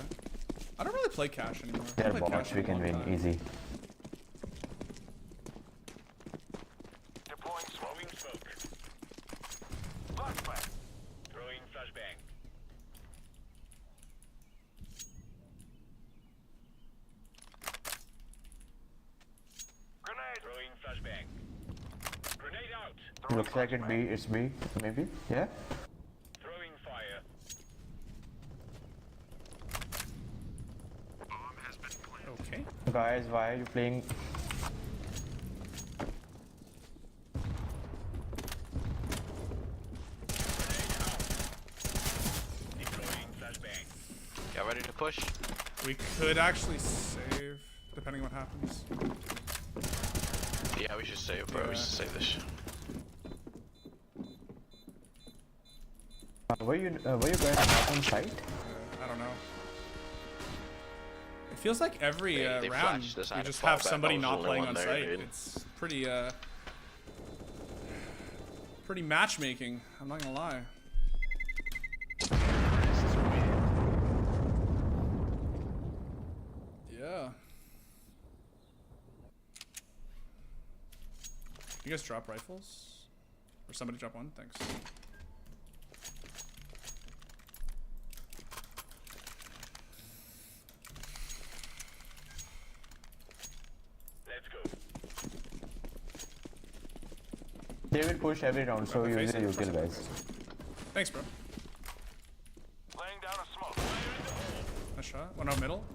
I don't really play cash anymore. I They're haven't played bots. Cash We in a can long win time. easy. Deploying throwing smoke. Flashbang. Throwing flashbang. Grenade. Throwing flashbang. Grenade out. Looks like it's B, maybe. Yeah. Throwing fire. Okay. Guys, why are you playing? We could actually save, depending on what happens. Yeah, we should save, bro. Yeah. We should save this shit. Were you guys not on site? I don't know. It feels like every They round flashed us you out just of have fallback. I somebody was the not only playing one on there, site. dude. It's pretty matchmaking. I'm not gonna lie. Yeah. You guys drop rifles? Or somebody drop one? Thanks. Let's go. They will push every round, so Okay, usually you kill guys. Thanks, bro. Laying down a smoke. Fire in the hole. Nice shot. One out middle.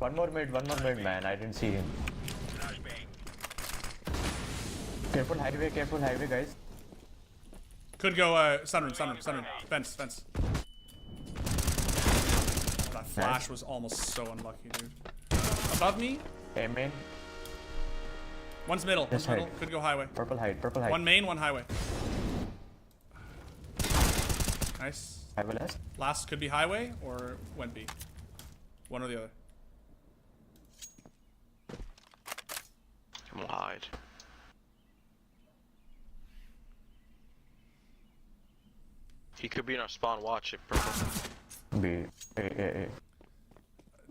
One more mid, man. I didn't see him. Flashbang. Careful highway, guys. Could go sunroom. Fence. That flash was almost so unlucky, dude. Above me. Hey, main. One's middle. Yes, One's middle. hide. Could go highway. Purple hide. One main, one highway. Nice. Highway last. Last could be highway or went B. One or the other. I'm gonna hide. He could be in our spawn. Watch it, purple. B. A.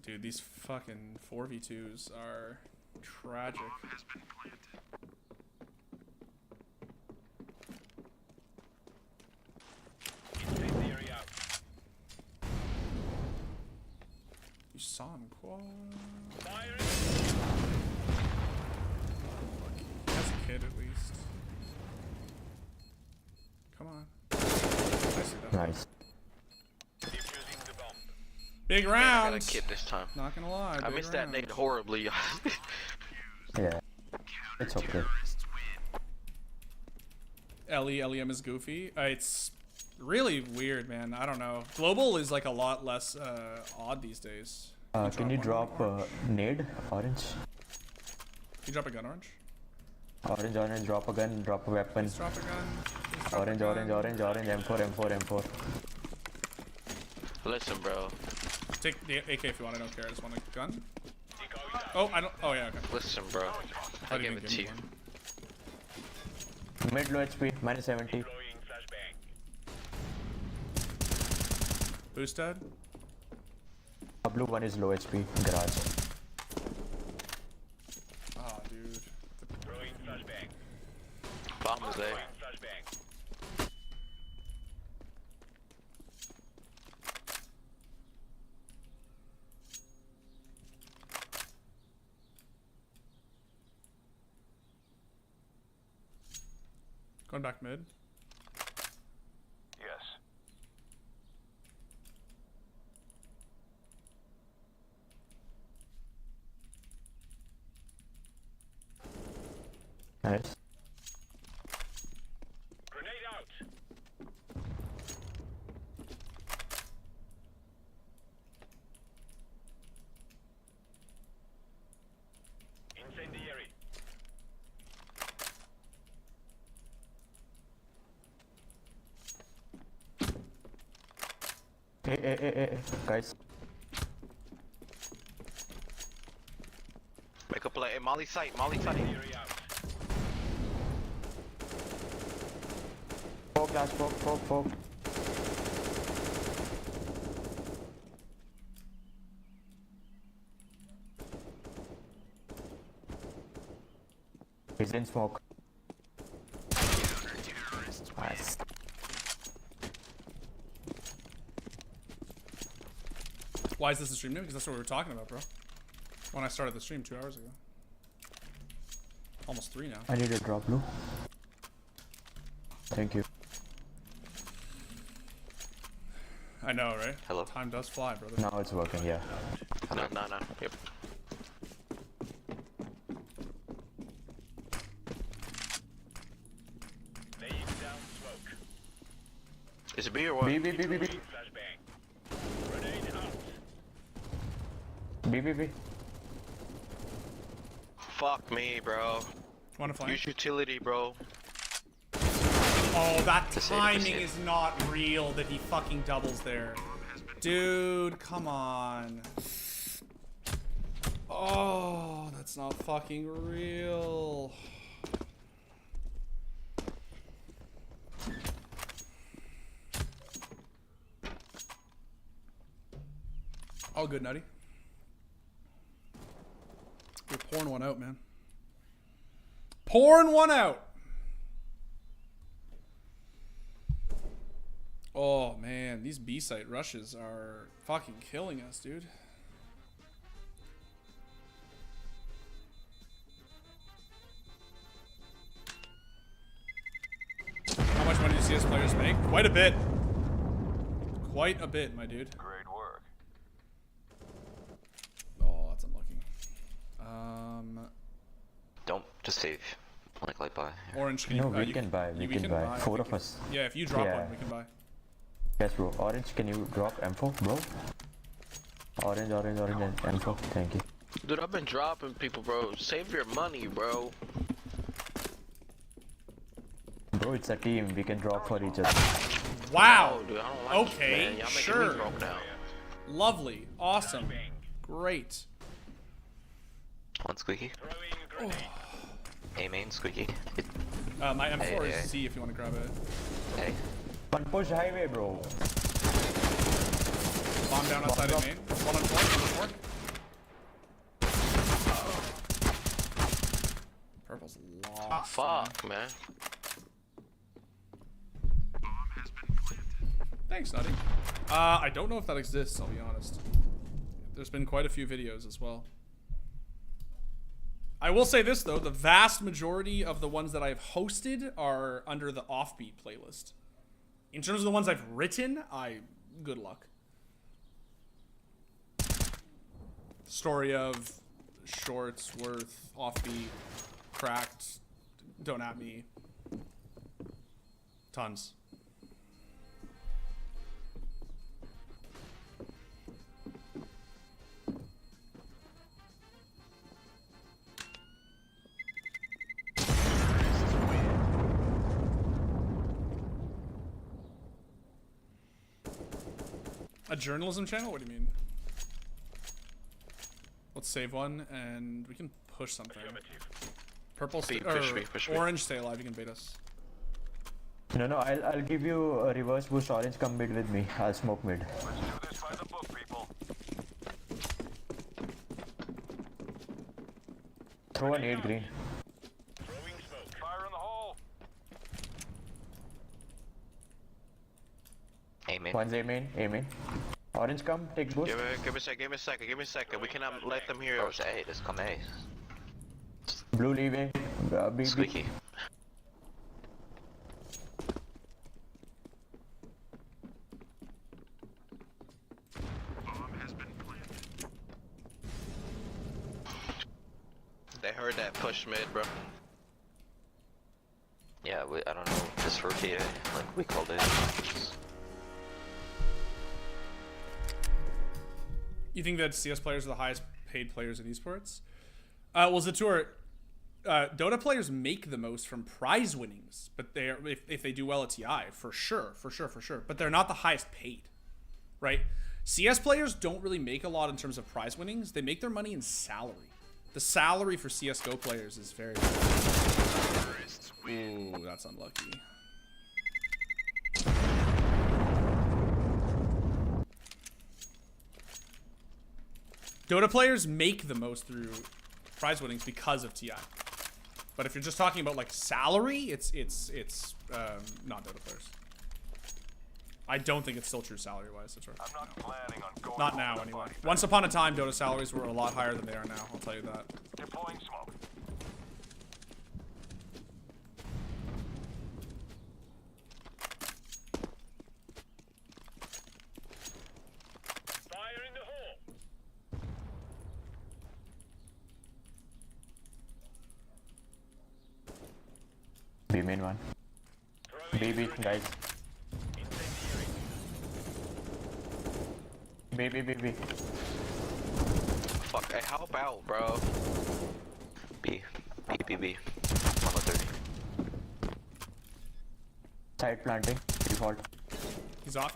Dude, these fucking 4v2s are tragic. Incendiary out. You saw him quad. Fire in the hole. As a kid, at least. Come on. I see that. Nice. Defusing the bomb. Big I got a round. kid this time. Not gonna lie. I big missed that round. nade horribly. Yeah. It's okay. LEM is goofy. It's really weird, man. I don't know. Global is like a lot less odd these days. Can you drop nade? Orange. Can you drop a gun, orange? Orange, drop a gun, drop a weapon. Let's drop a gun. Let's drop a Orange, gun. M4. Listen, bro. Take the AK if you want. I don't care. I just want a gun. Decoys out. Oh, I don't. Oh yeah. Okay. Listen, bro. How I do you gave even it to give you. me one? Mid low HP, minus 70. Deploying flashbang. Boosted. Blue one is low HP, garage. Oh, dude. Throwing flashbang. Bomb is there. Throwing flashbang. Going back mid. Yes. Nice. Grenade out. Incendiary. Hey, guys. Make a play. Hey, Molly sight. Incendiary out. Fog, last fog. He's in smoke. Nice. Why is this a stream new? Because that's what we were talking about, bro. When I started the stream 2 hours ago. Almost 3 now. I need a drop blue. Thank you. I know, right? Hello. Time does fly, brother. Now it's working, yeah. No. Yep. Laying down smoke. Is it B or what? B. Flashbang. Grenade out. B, B, B. Fuck me, bro. Wanna flank? Use utility, bro. Oh, that Proceed, timing proceed. is not real that he fucking doubles there. Dude, come on. Oh, that's not fucking real. All good, Nutty. You're pouring one out, man. Pouring one out. Oh, man. These B-site rushes are fucking killing us, dude. How much money do CS players make? Quite a bit. Quite a bit, my dude. Great work. Oh, that's unlucky. Don't just save. Like buy. Orange, can No, you, we you can buy. We can buy. Four of us. Yeah, if you drop Yeah. one, we can buy. Yes, bro. Orange, can you drop M4, bro? Orange, orange, orange, and M4. Thank you. Dude, I've been dropping people, bro. Save your money, bro. Bro, it's a team. We can drop for each other. Wow. Oh, dude, I don't like Okay, you, man. Y'all making sure. me broke now. Lovely. Awesome. Great. One squeaky. Throwing grenade. A main squeaky. My M4 Hey, is hey. C if you want to grab it. Hey. One push highway, bro. Bomb down outside of main. One on four. Purple's lost. Fuck, man. Thanks, Nutty. I don't know if that exists, I'll be honest. There's been quite a few videos as well. I will say this, though. The vast majority of the ones that I've hosted are under the Offbeat playlist. In terms of the ones I've written, good luck. Story of, Shorts, Worth, Offbeat, Cracked, Don't At Me. Tons. A journalism channel? What do you mean? Let's save one and we can push something. Purple stay, push me. orange stay alive, you can bait us. No, I'll give you a reverse boost. Orange, come mid with me. I'll smoke mid. Let's do this by the book, people. Throw an 8 green. Throwing smoke. Fire in the hole. A main. One's A main, A main. Orange, come, take boost. Give me a second. We cannot let them hear Oh, us. it's A. Just come A. Blue leeway. B. Squeaky. They heard that push mid, bro. Yeah, I don't know. Just for TA. Like we called it. You think that CS players are the highest paid players in esports? Well, Zatur, Dota players make the most from prize winnings, but they are, if they do well at TI, for sure. But they're not the highest paid, right? CS players don't really make a lot in terms of prize winnings. They make their money in salary. The salary for CSGO players is very low. Ooh, that's unlucky. Dota players make the most through prize winnings because of TI. But if you're just talking about like salary, it's not Dota players. I don't think it's still true salary wise. That's right. I'm not planning on going Not home now with a anyway. body bag. Once upon a time, Dota salaries were a lot higher than they are now. I'll tell you that. Deploying smoke. Fire in the hole. B main one. B, guys. B. Hey, help out, bro. B. 130. Side planting. Default. He's off.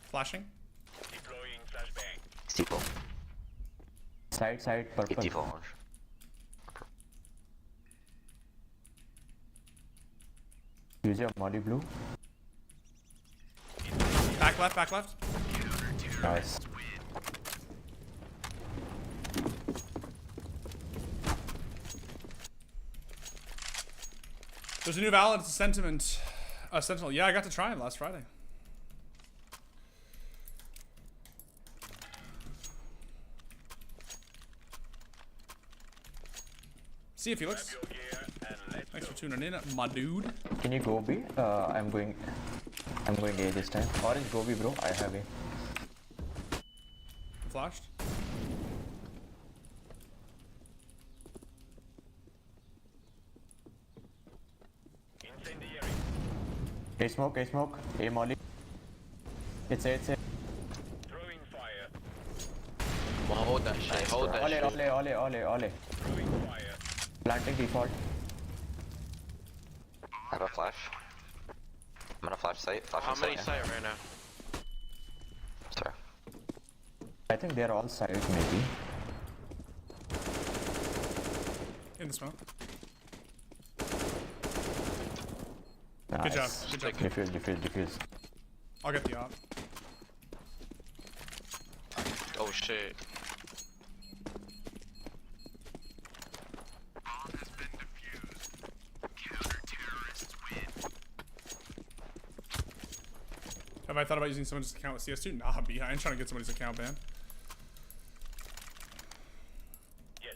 Flashing. Deploying flashbang. Steeple. Side, purple. Default. Use your molly blue. Back left. Nice. There's a new Valid sentiment. Sentinel. Yeah, I got to try him last Friday. See if he looks. Your gear and let's Thanks for tuning in, my dude. Can you go B? I'm going A this time. Orange, go B, bro. I have A. Flashed. incendiary. A smoke. A molly. It's A. Throwing fire. Well, hold that shit. Hold that shit. Ole. Throwing fire. Planting default. I have a flash. I'm gonna flash site. How many sight right now? Sorry. I think they're all side maybe. In the smoke. Nice. Good job. Diffuse. I'll get the op. Oh shit. Have I thought about using someone's account with CS2? Nah, B. I ain't trying to get somebody's account banned. Yes.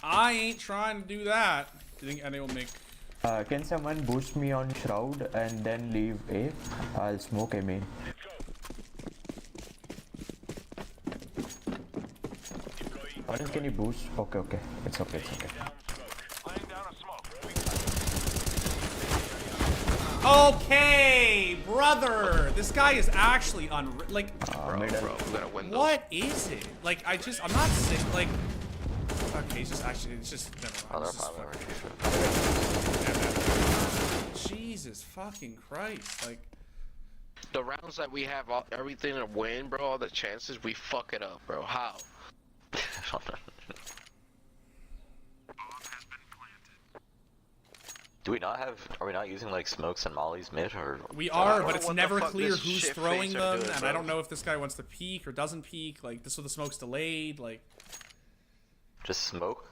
I ain't trying to do that. Do you think any will make... Can someone boost me on Shroud and then leave A? I'll smoke A main. Let's go. Deploying Orange, can you boost? Okay. It's okay. down smoke. Laying down a smoke. Okay, brother! This guy is actually like... Bro, we gotta win those. What is it? Like, I'm not sick, like... Okay, it's just, never mind. It's just Jesus fucking Christ, like... The rounds that we have, everything to win, bro, all the chances, we fuck it up, bro. How? Do we not have? Are we not using like smokes and mollies mid or? We I are, don't but know it's what the never fuck clear this who's shit throwing face are them, doing, and bro. I don't know if this guy wants to peek or doesn't peek, like, this so the smoke's delayed, like... Just smoke,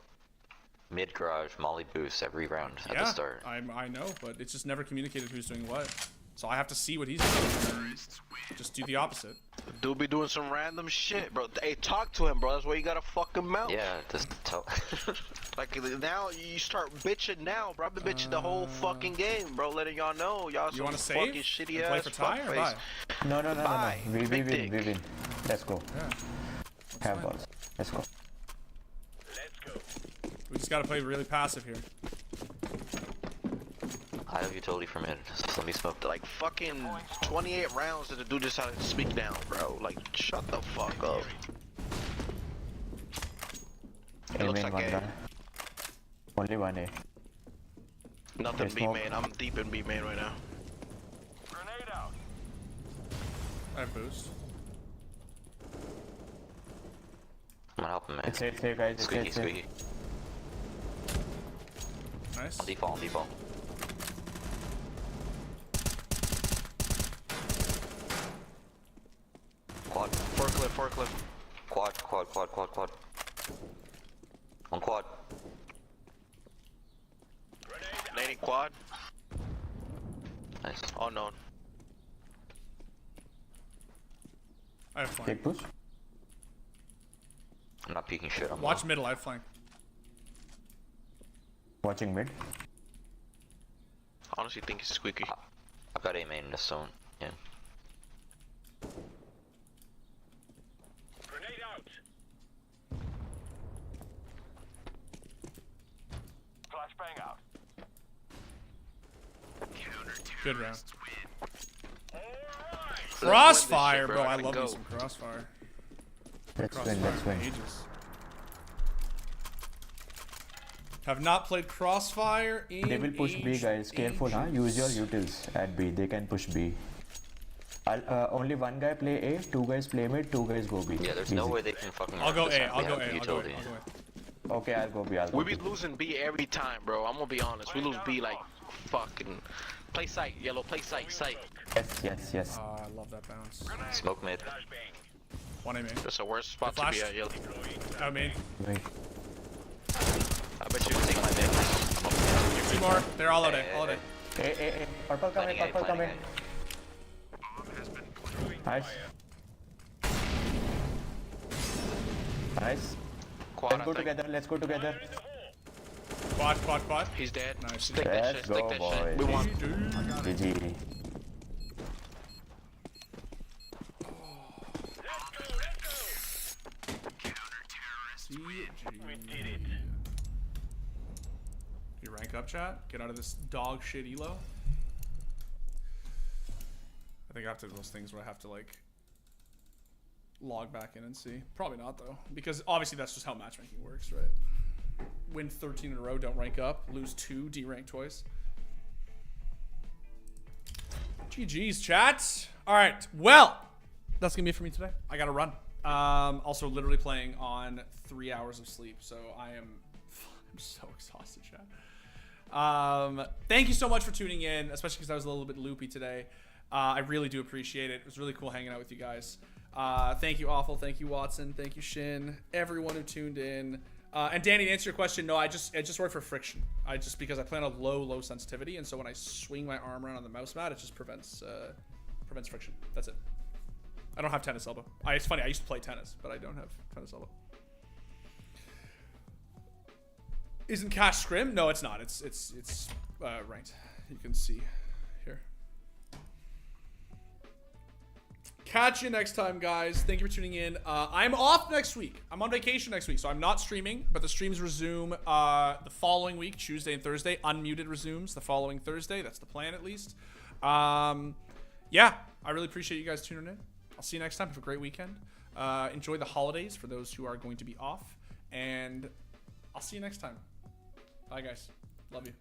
mid garage, molly boost every round at the start. I know, but it's just never communicated who's doing what. So I have to see what he's doing and just do the opposite. Dude be doing some random shit, bro. Hey, talk to him, bro. That's why you gotta fuck him out. Yeah, just tell. Like, now you start bitching now, bro. I've been bitching the whole fucking game, bro. Letting y'all know y'all You some want to save? fucking shitty And play ass for tie or fuckface. bye? No. Bye. We Big win. dick. Let's go. Yeah. Have balls. Let's go. Let's go. We just gotta play really passive here. I have utility for mid. Just let me smoke the Like, fucking 28 rounds that the dude decided to speak down, bro. Like, shut the fuck up. It looks main like one A. guy. Only one A. Nothing Okay, B smoke. main. I'm deep in B main right now. Grenade out. I have boost. I'm gonna help him, man. It's A guys. Squeaky, It's A. squeaky. Nice. Default. Quad. Forklift. Quad. On quad. Nading quad. Nice. Unknown. I have flank. Take push. I'm not peeking shit. I'm Watch middle, I have flank. Watching mid. Honestly think it's squeaky. I've got A main in this zone. Yeah. Grenade out. Flashbang out. Good round. Alright. Crossfire, Let's win this shit, bro. I gotta love go. me some crossfire. Let's Crossfire win. for ages. Have not played Crossfire in They will push B, guys. Careful, huh? Use your utils at B. They can push B. Only one guy play A, two guys play mid, two guys go B. Yeah, there's no way they can fucking. I'll go run this A. map. I'll They go have A. the I'll go A. utility. I'll go A. Okay, I'll go B. I'll go We B. be losing B every time, bro. I'm gonna be honest. We lose B like fucking. Play sight, yellow. Play sight, sight. Yes. I love that bounce. Smoke mid. One A main. That's the worst spot to Flash. be at, yellow. I mean, Wait. I bet you can take my dick. I'm up. two more. They're all out A. All out A. A. Purple coming, Planning A, purple coming. planning Nice. Nice. Quad, Let's I go think. together. Let's go together. Quad, quad, quad. He's dead. Nice. Stick that Let's shit. Stick go, that boys. shit. We won. GG. You rank up, chat? Get out of this dog shit elo. I think I have to do those things where I have to like log back in and see. Probably not though, because obviously that's just how matchmaking works, right? Win 13 in a row, don't rank up, lose 2, derank twice. GG's, chat. All right, well, that's gonna be it for me today. I gotta run. Also, literally playing on 3 hours of sleep, so I'm so exhausted, chat. Thank you so much for tuning in, especially because I was a little bit loopy today. I really do appreciate it. It was really cool hanging out with you guys. Thank you, Awful. Thank you, Watson. Thank you, Shin. Everyone who tuned in. And Danny, to answer your question, no, I just work for friction. Because I play on a low sensitivity, and so when I swing my arm around on the mouse mat, it just prevents friction. That's it. I don't have tennis elbow. It's funny, I used to play tennis, but I don't have tennis elbow. Isn't Cash Scrim? No, it's not. It's ranked. You can see here. Catch you next time, guys. Thank you for tuning in. I'm off next week. I'm on vacation next week, so I'm not streaming, but the streams resume the following week, Tuesday and Thursday. Unmuted resumes the following Thursday. That's the plan, at least. Yeah, I really appreciate you guys tuning in. I'll see you next time. Have a great weekend. Enjoy the holidays for those who are going to be off, and I'll see you next time. Bye, guys. Love you.